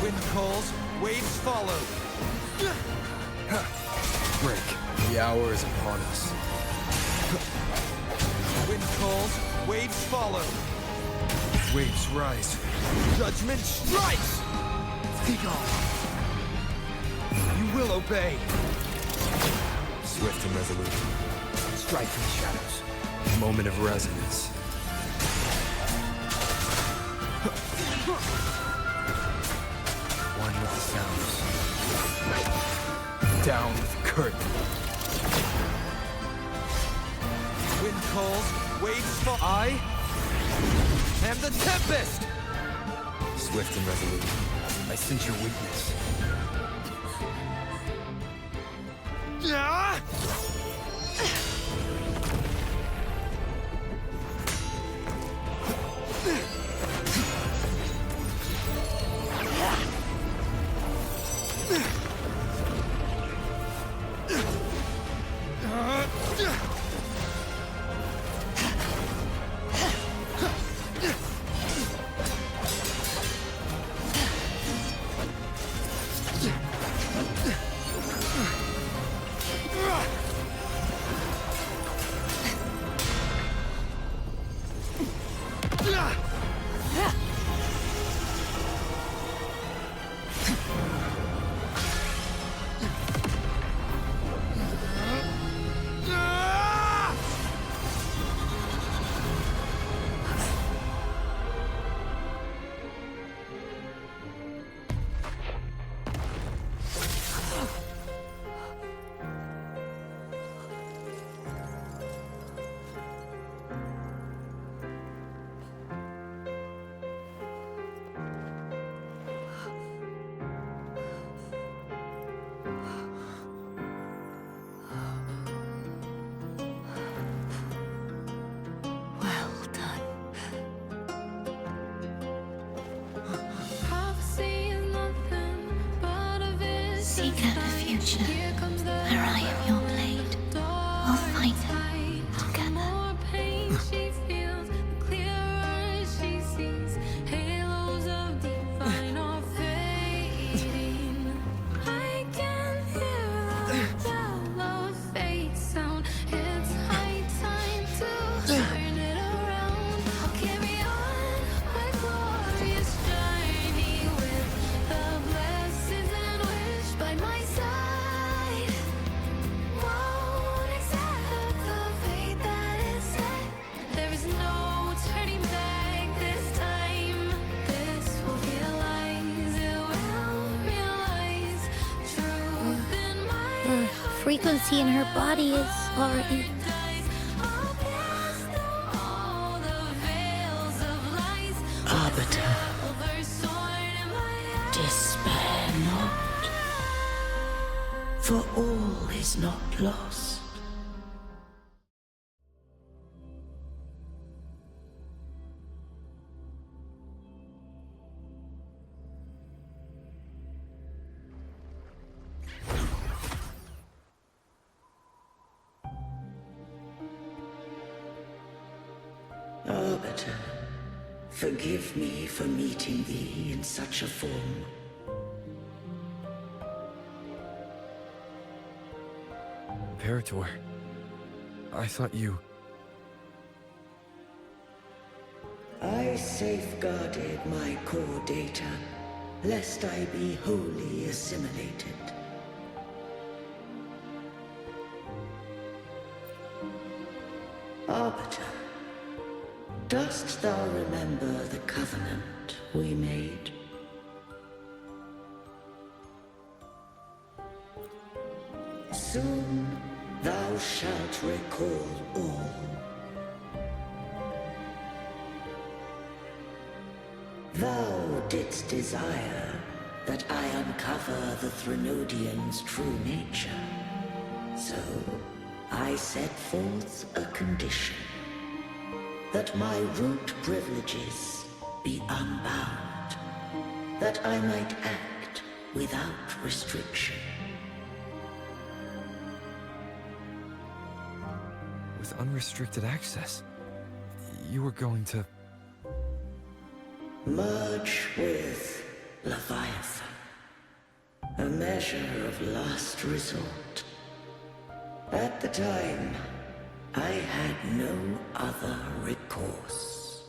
Wind calls, waves follow. Break. The hour is upon us. Wind calls, waves follow. Waves rise. Judgment strikes! Be gone. You will obey. Swift and resolute. Strike from the shadows. Moment of resonance. One with the sounds. Down with the curtain. Wind calls, waves fall. I am the Tempest! Swift and resolute. I sense your weakness. Seek out the future, where I am your blade. We'll fight it together. Frequency in her body is already... Arbiter, despair not, for all is not lost. Arbiter, forgive me for meeting thee in such a form. Imperator, I thought you... I safeguarded my core data, lest I be wholly assimilated. Arbiter, dost thou remember the covenant we made? Soon thou shalt recall all. Thou didst desire that I uncover the Threnodian's true nature. So I set forth a condition, that my root privileges be unbound, that I might act without restriction. With unrestricted access, you were going to... merge with Leviathan. A measure of last resort. At the time, I had no other recourse.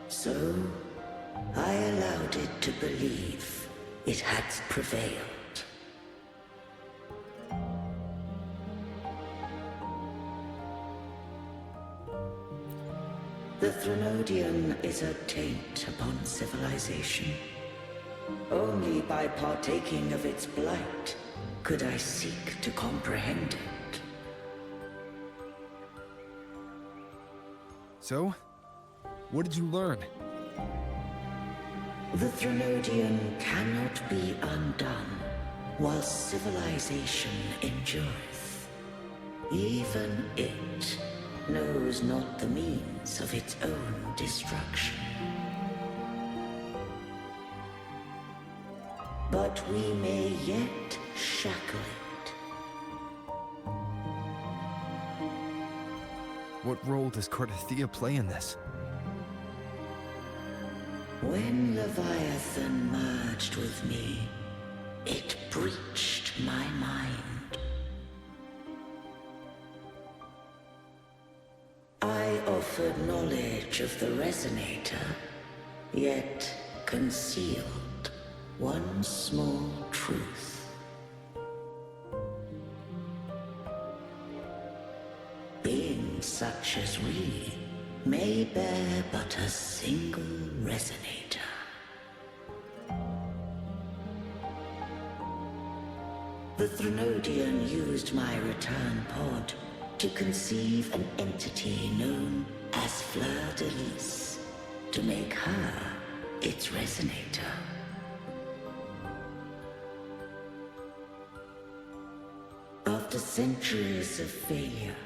So, I allowed it to believe it had prevailed. The Threnodian is a taint upon civilization. Only by partaking of its blight could I seek to comprehend it. So? What did you learn? The Threnodian cannot be undone while civilization endureth. Even it knows not the means of its own destruction. But we may yet shackle it. What role does Cardathea play in this? When Leviathan merged with me, it breached my mind. I offered knowledge of the Resonator, yet concealed one small truth. Beings such as we may bear but a single Resonator. The Threnodian used my return pod to conceive an entity known as Fleur-de-Lis, to make her its Resonator. After centuries of failure,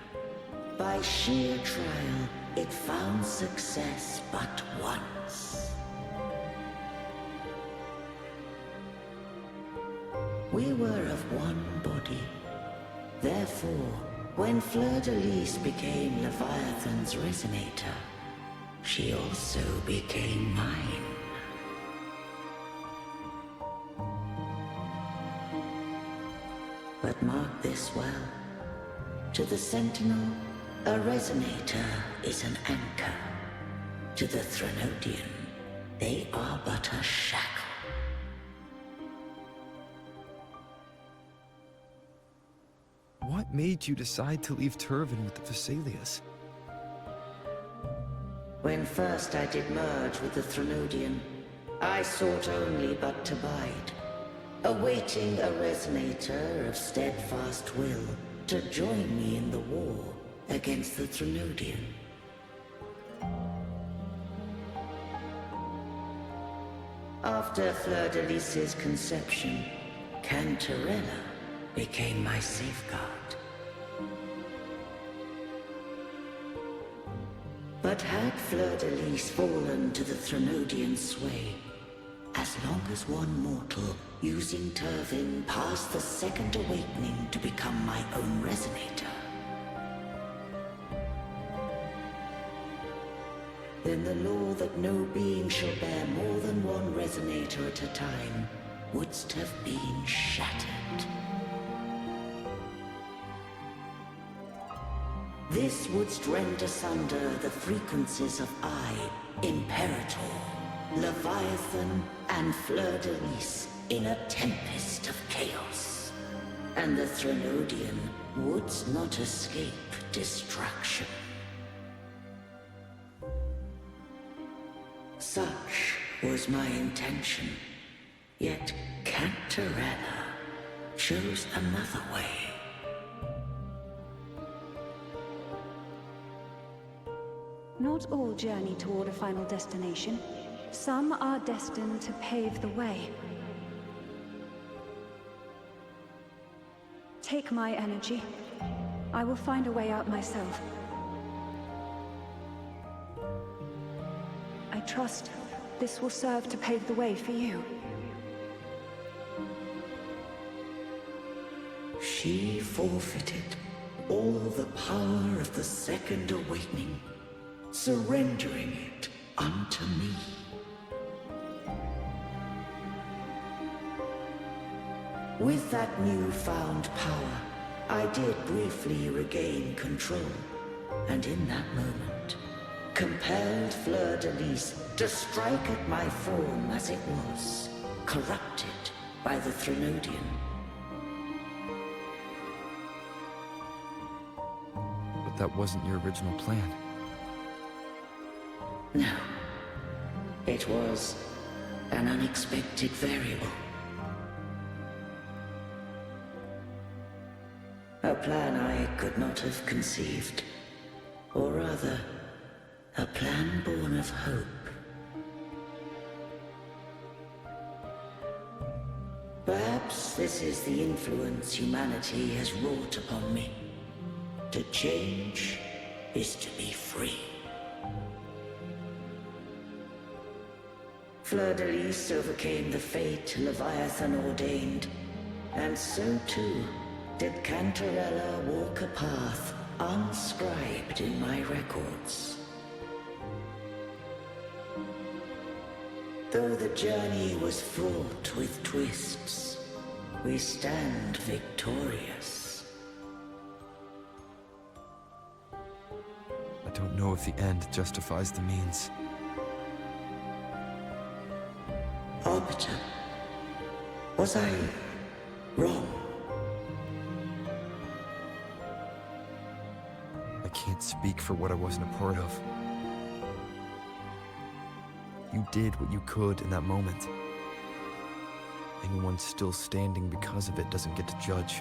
by sheer trial, it found success but once. We were of one body. Therefore, when Fleur-de-Lis became Leviathan's Resonator, she also became mine. But mark this well. To the Sentinel, a Resonator is an anchor. To the Threnodian, they are but a shackle. What made you decide to leave Turvin with the Vesalius? When first I did merge with the Threnodian, I sought only but to bide, awaiting a Resonator of steadfast will to join me in the war against the Threnodian. After Fleur-de-Lis's conception, Cantarella became my safeguard. But had Fleur-de-Lis fallen to the Threnodian sway, as long as one mortal using Turvin passed the second awakening to become my own Resonator, then the law that no being shall bear more than one Resonator at a time wouldst have been shattered. This wouldst rend asunder the frequencies of I, Imperator, Leviathan, and Fleur-de-Lis in a tempest of chaos. And the Threnodian wouldst not escape destruction. Such was my intention, yet Cantarella chose another way. Not all journey toward a final destination. Some are destined to pave the way. Take my energy. I will find a way out myself. I trust this will serve to pave the way for you. She forfeited all the power of the Second Awakening, surrendering it unto me. With that newfound power, I did briefly regain control, and in that moment, compelled Fleur-de-Lis to strike at my form as it was, corrupted by the Threnodian. But that wasn't your original plan. No. It was an unexpected variable. A plan I could not have conceived. Or rather, a plan born of hope. Perhaps this is the influence humanity has wrought upon me. To change is to be free. Fleur-de-Lis overcame the fate Leviathan ordained, and so too did Cantarella walk a path unscribed in my records. Though the journey was fraught with twists, we stand victorious. I don't know if the end justifies the means. Arbiter, was I wrong? I can't speak for what I wasn't a part of. You did what you could in that moment. Anyone still standing because of it doesn't get to judge.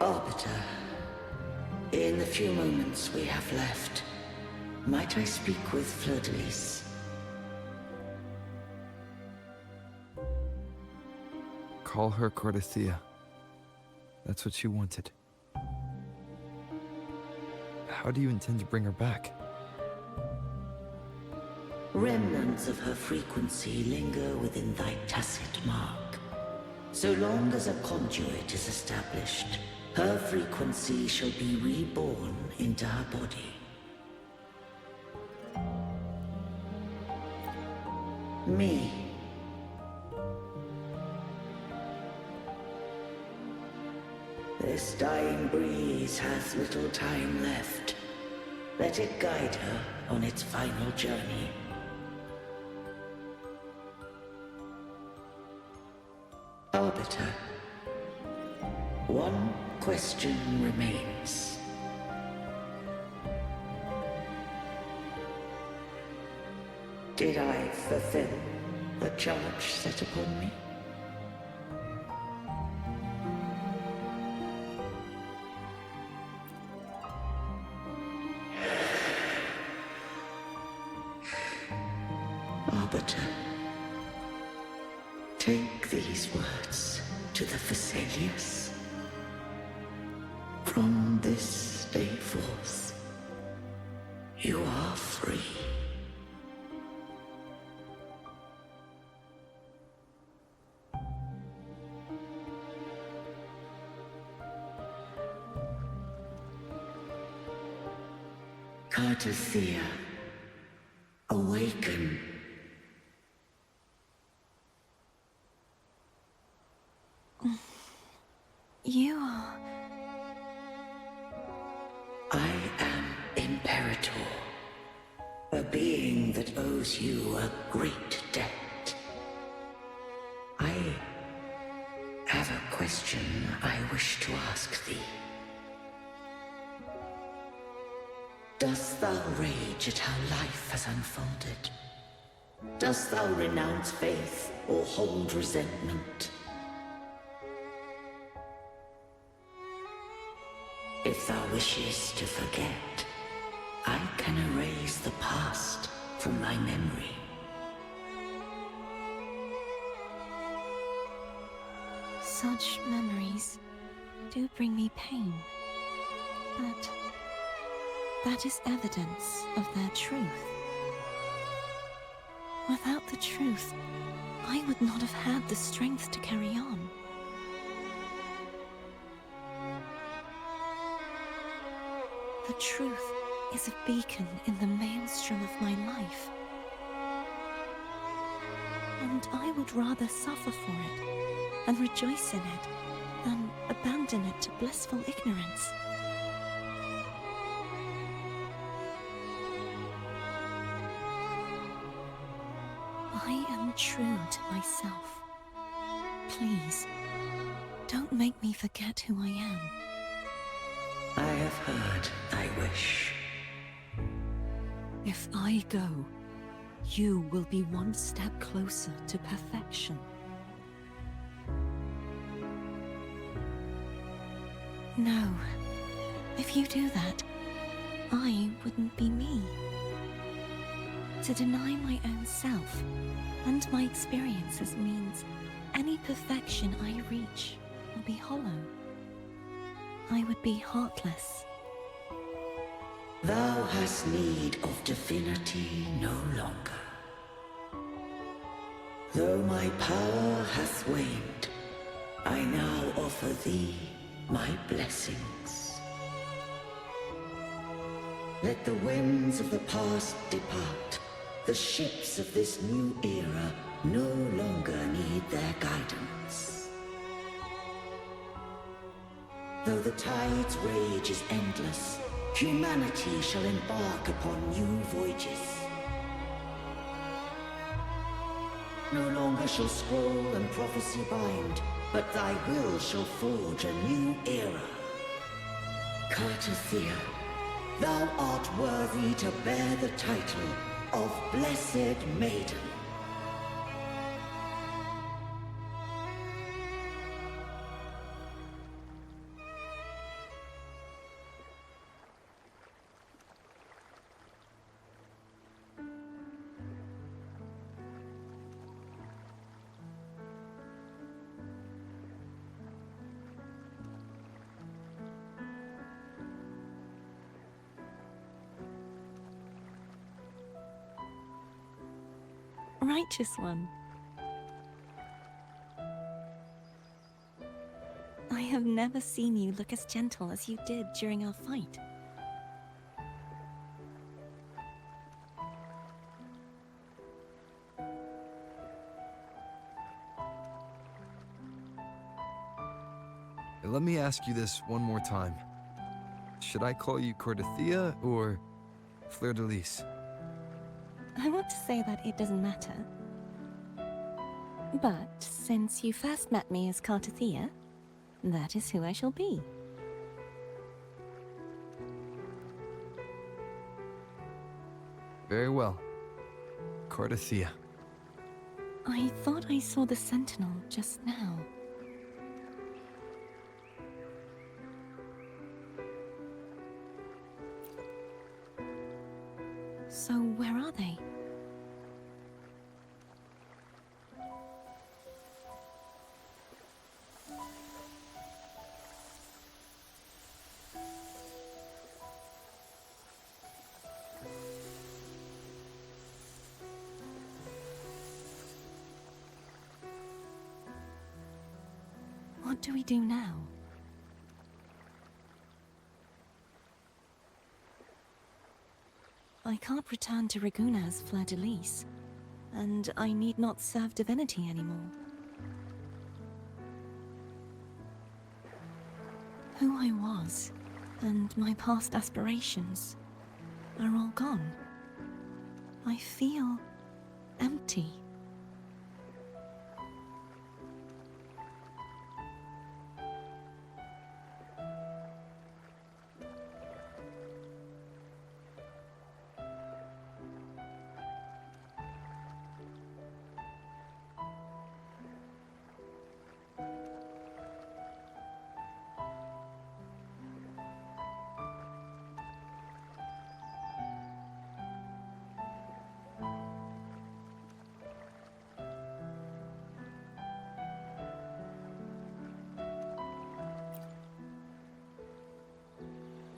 Arbiter, in the few moments we have left, might I speak with Fleur-de-Lis? Call her Cardithea. That's what she wanted. How do you intend to bring her back? Remnants of her frequency linger within thy tacit mark. So long as a conduit is established, her frequency shall be reborn into her body. Me. This dying breeze hath little time left. Let it guide her on its final journey. Arbiter, one question remains. Did I fulfill the charge set upon me? Arbiter, take these words to the Phasaelius. From this day forth, you are free. Cardithea, awaken. You are... I am Imperator, a being that owes you a great debt. I have a question I wish to ask thee. Dost thou rage at how life has unfolded? Dost thou renounce faith or hold resentment? If thou wishes to forget, I can erase the past from thy memory. Such memories do bring me pain, but that is evidence of their truth. Without the truth, I would not have had the strength to carry on. The truth is a beacon in the maelstrom of my life. And I would rather suffer for it and rejoice in it than abandon it to blissful ignorance. I am true to myself. Please, don't make me forget who I am. I have heard thy wish. If I go, you will be one step closer to perfection. No. If you do that, I wouldn't be me. To deny my own self and my experiences means any perfection I reach will be hollow. I would be heartless. Thou hast need of divinity no longer. Though my power hath waned, I now offer thee my blessings. Let the winds of the past depart. The ships of this new era no longer need their guidance. Though the tide's rage is endless, humanity shall embark upon new voyages. No longer shall scroll and prophecy bind, but thy will shall forge a new era. Cartothea, thou art worthy to bear the title of Blessed Maiden. Righteous one. I have never seen you look as gentle as you did during our fight. Let me ask you this one more time. Should I call you Cartothea or Fleur de Lis? I want to say that it doesn't matter. But since you first met me as Cartothea, that is who I shall be. Very well. Cartothea. I thought I saw the Sentinel just now. So where are they? What do we do now? I can't return to Raguna as Fleur de Lis, and I need not serve divinity anymore. Who I was, and my past aspirations, are all gone. I feel empty.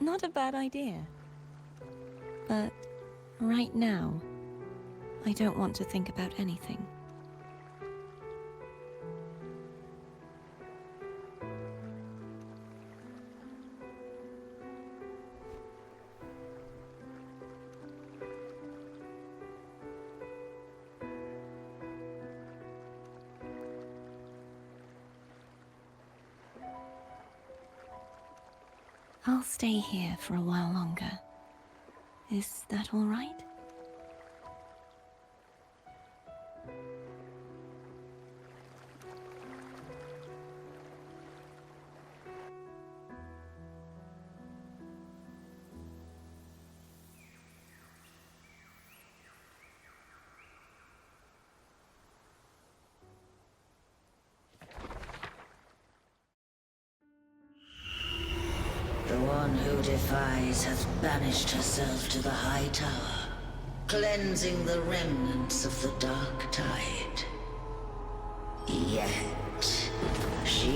Not a bad idea. But right now, I don't want to think about anything. I'll stay here for a while longer. Is that all right? The one who defies has banished herself to the High Tower, cleansing the remnants of the Dark Tide. Yet, she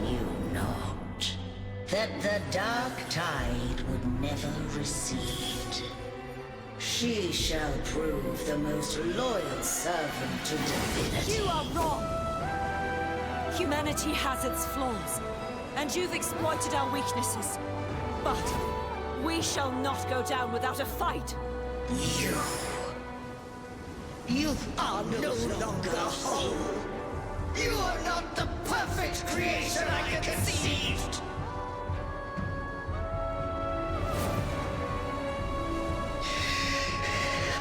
knew not that the Dark Tide would never recede. She shall prove the most loyal servant to divinity. You are wrong! Humanity has its flaws, and you've exploited our weaknesses. But we shall not go down without a fight. You are no longer whole. You are not the perfect creation I conceived.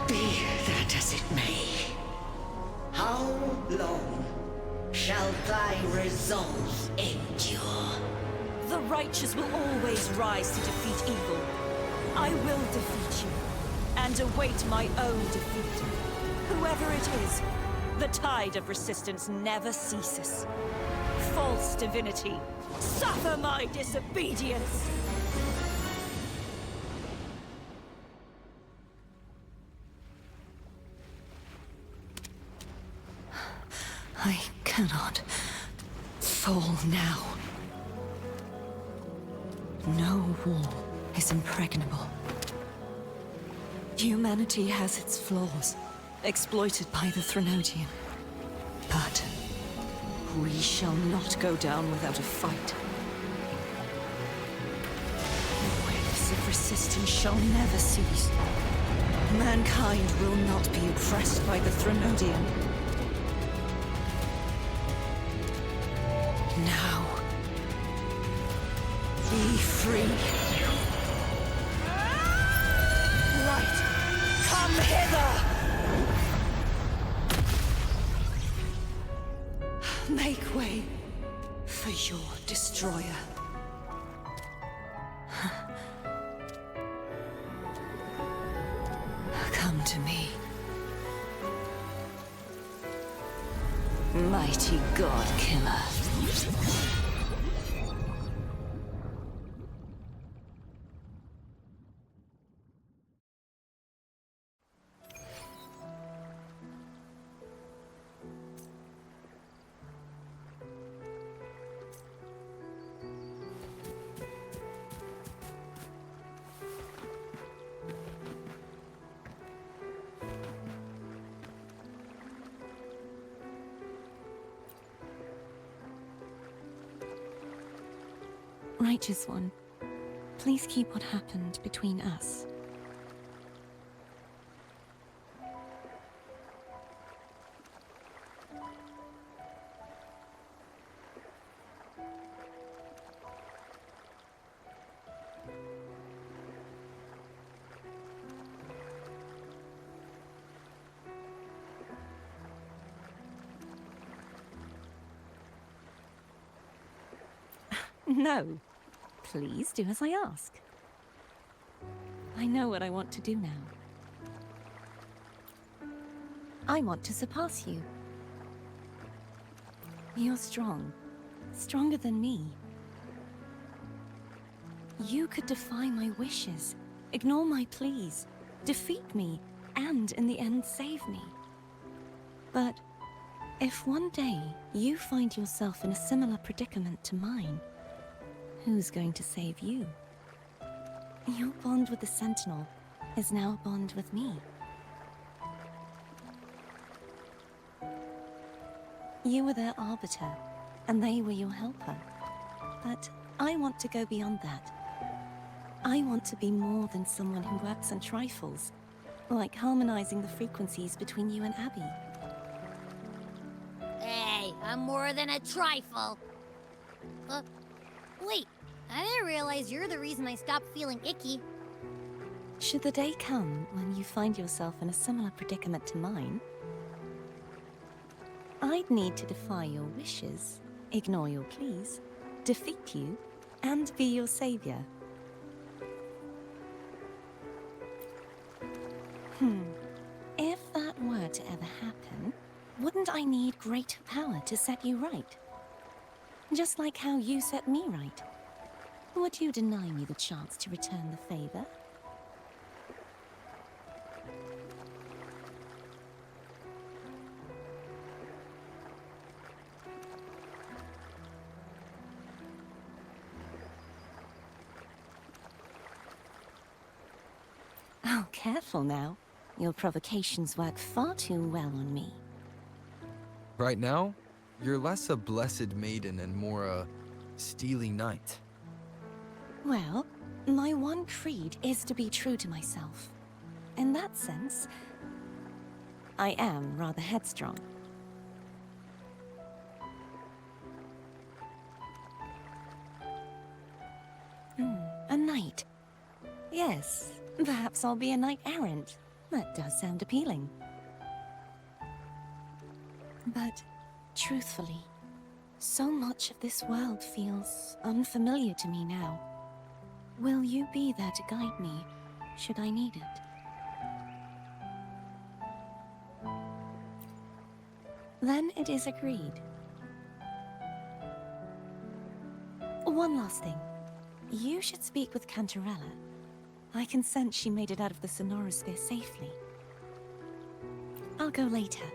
Be that as it may, how long shall thy resolve endure? The righteous will always rise to defeat evil. I will defeat you, and await my own defeat. Whoever it is, the tide of resistance never ceases. False divinity, suffer my disobedience! I cannot fall now. No wall is impregnable. Humanity has its flaws, exploited by the Threnodian. But we shall not go down without a fight. Waves of resistance shall never cease. Mankind will not be oppressed by the Threnodian. Now, be free. Light, come hither! Make way for your destroyer. Come to me. Mighty God Killer. Righteous One, please keep what happened between us. No. Please do as I ask. I know what I want to do now. I want to surpass you. You're strong. Stronger than me. You could defy my wishes, ignore my pleas, defeat me, and in the end save me. But if one day you find yourself in a similar predicament to mine, who's going to save you? Your bond with the Sentinel is now a bond with me. You were their arbiter, and they were your helper. But I want to go beyond that. I want to be more than someone who works on trifles, like harmonizing the frequencies between you and Abby. Hey, I'm more than a trifle. Wait, I didn't realize you're the reason I stopped feeling icky. Should the day come when you find yourself in a similar predicament to mine, I'd need to defy your wishes, ignore your pleas, defeat you, and be your savior. If that were to ever happen, wouldn't I need greater power to set you right? Just like how you set me right. Would you deny me the chance to return the favor? Oh, careful now. Your provocations work far too well on me. Right now, you're less a blessed maiden and more a steely knight. Well, my one creed is to be true to myself. In that sense, I am rather headstrong. A knight. Yes, perhaps I'll be a knight errant. That does sound appealing. But, truthfully, so much of this world feels unfamiliar to me now. Will you be there to guide me, should I need it? Then it is agreed. One last thing. You should speak with Cantarella. I can sense she made it out of the Sonorosphere safely. I'll go later.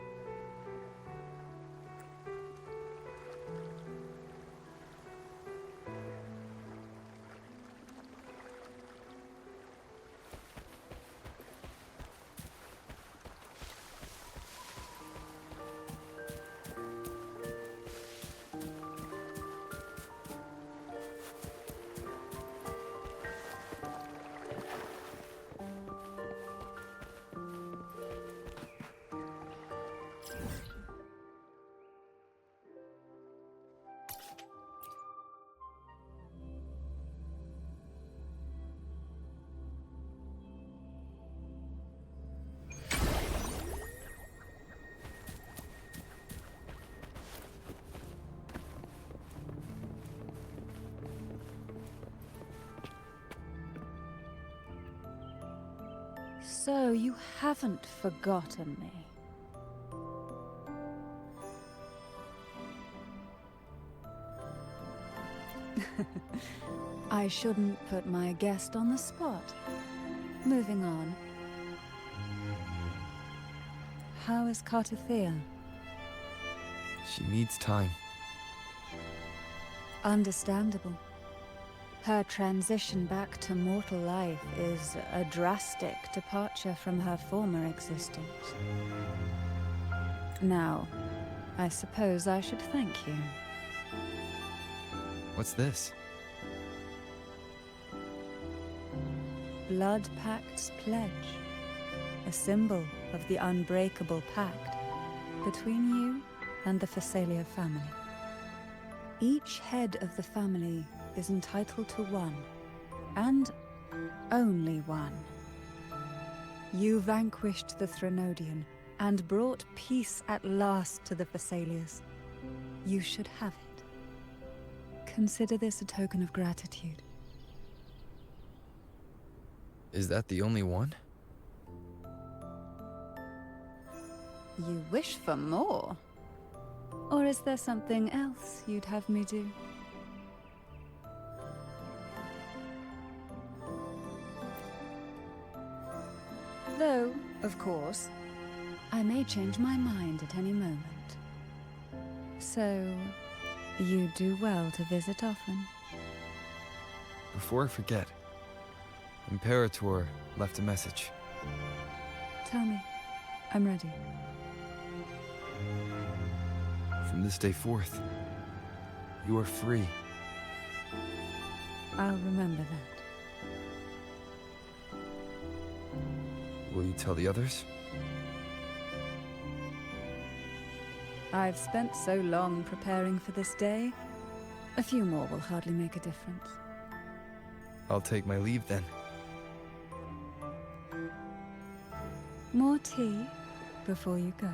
So you haven't forgotten me. I shouldn't put my guest on the spot. Moving on. How is Cartathea? She needs time. Understandable. Her transition back to mortal life is a drastic departure from her former existence. Now, I suppose I should thank you. What's this? Blood Pact's pledge. A symbol of the unbreakable pact between you and the Phasalia family. Each head of the family is entitled to one, and only one. You vanquished the Threnodian and brought peace at last to the Phasalias. You should have it. Consider this a token of gratitude. Is that the only one? You wish for more? Or is there something else you'd have me do? Though, of course, I may change my mind at any moment. So, you do well to visit often. Before I forget, Imperator left a message. Tell me. I'm ready. From this day forth, you are free. I'll remember that. Will you tell the others? I've spent so long preparing for this day. A few more will hardly make a difference. I'll take my leave then. More tea before you go.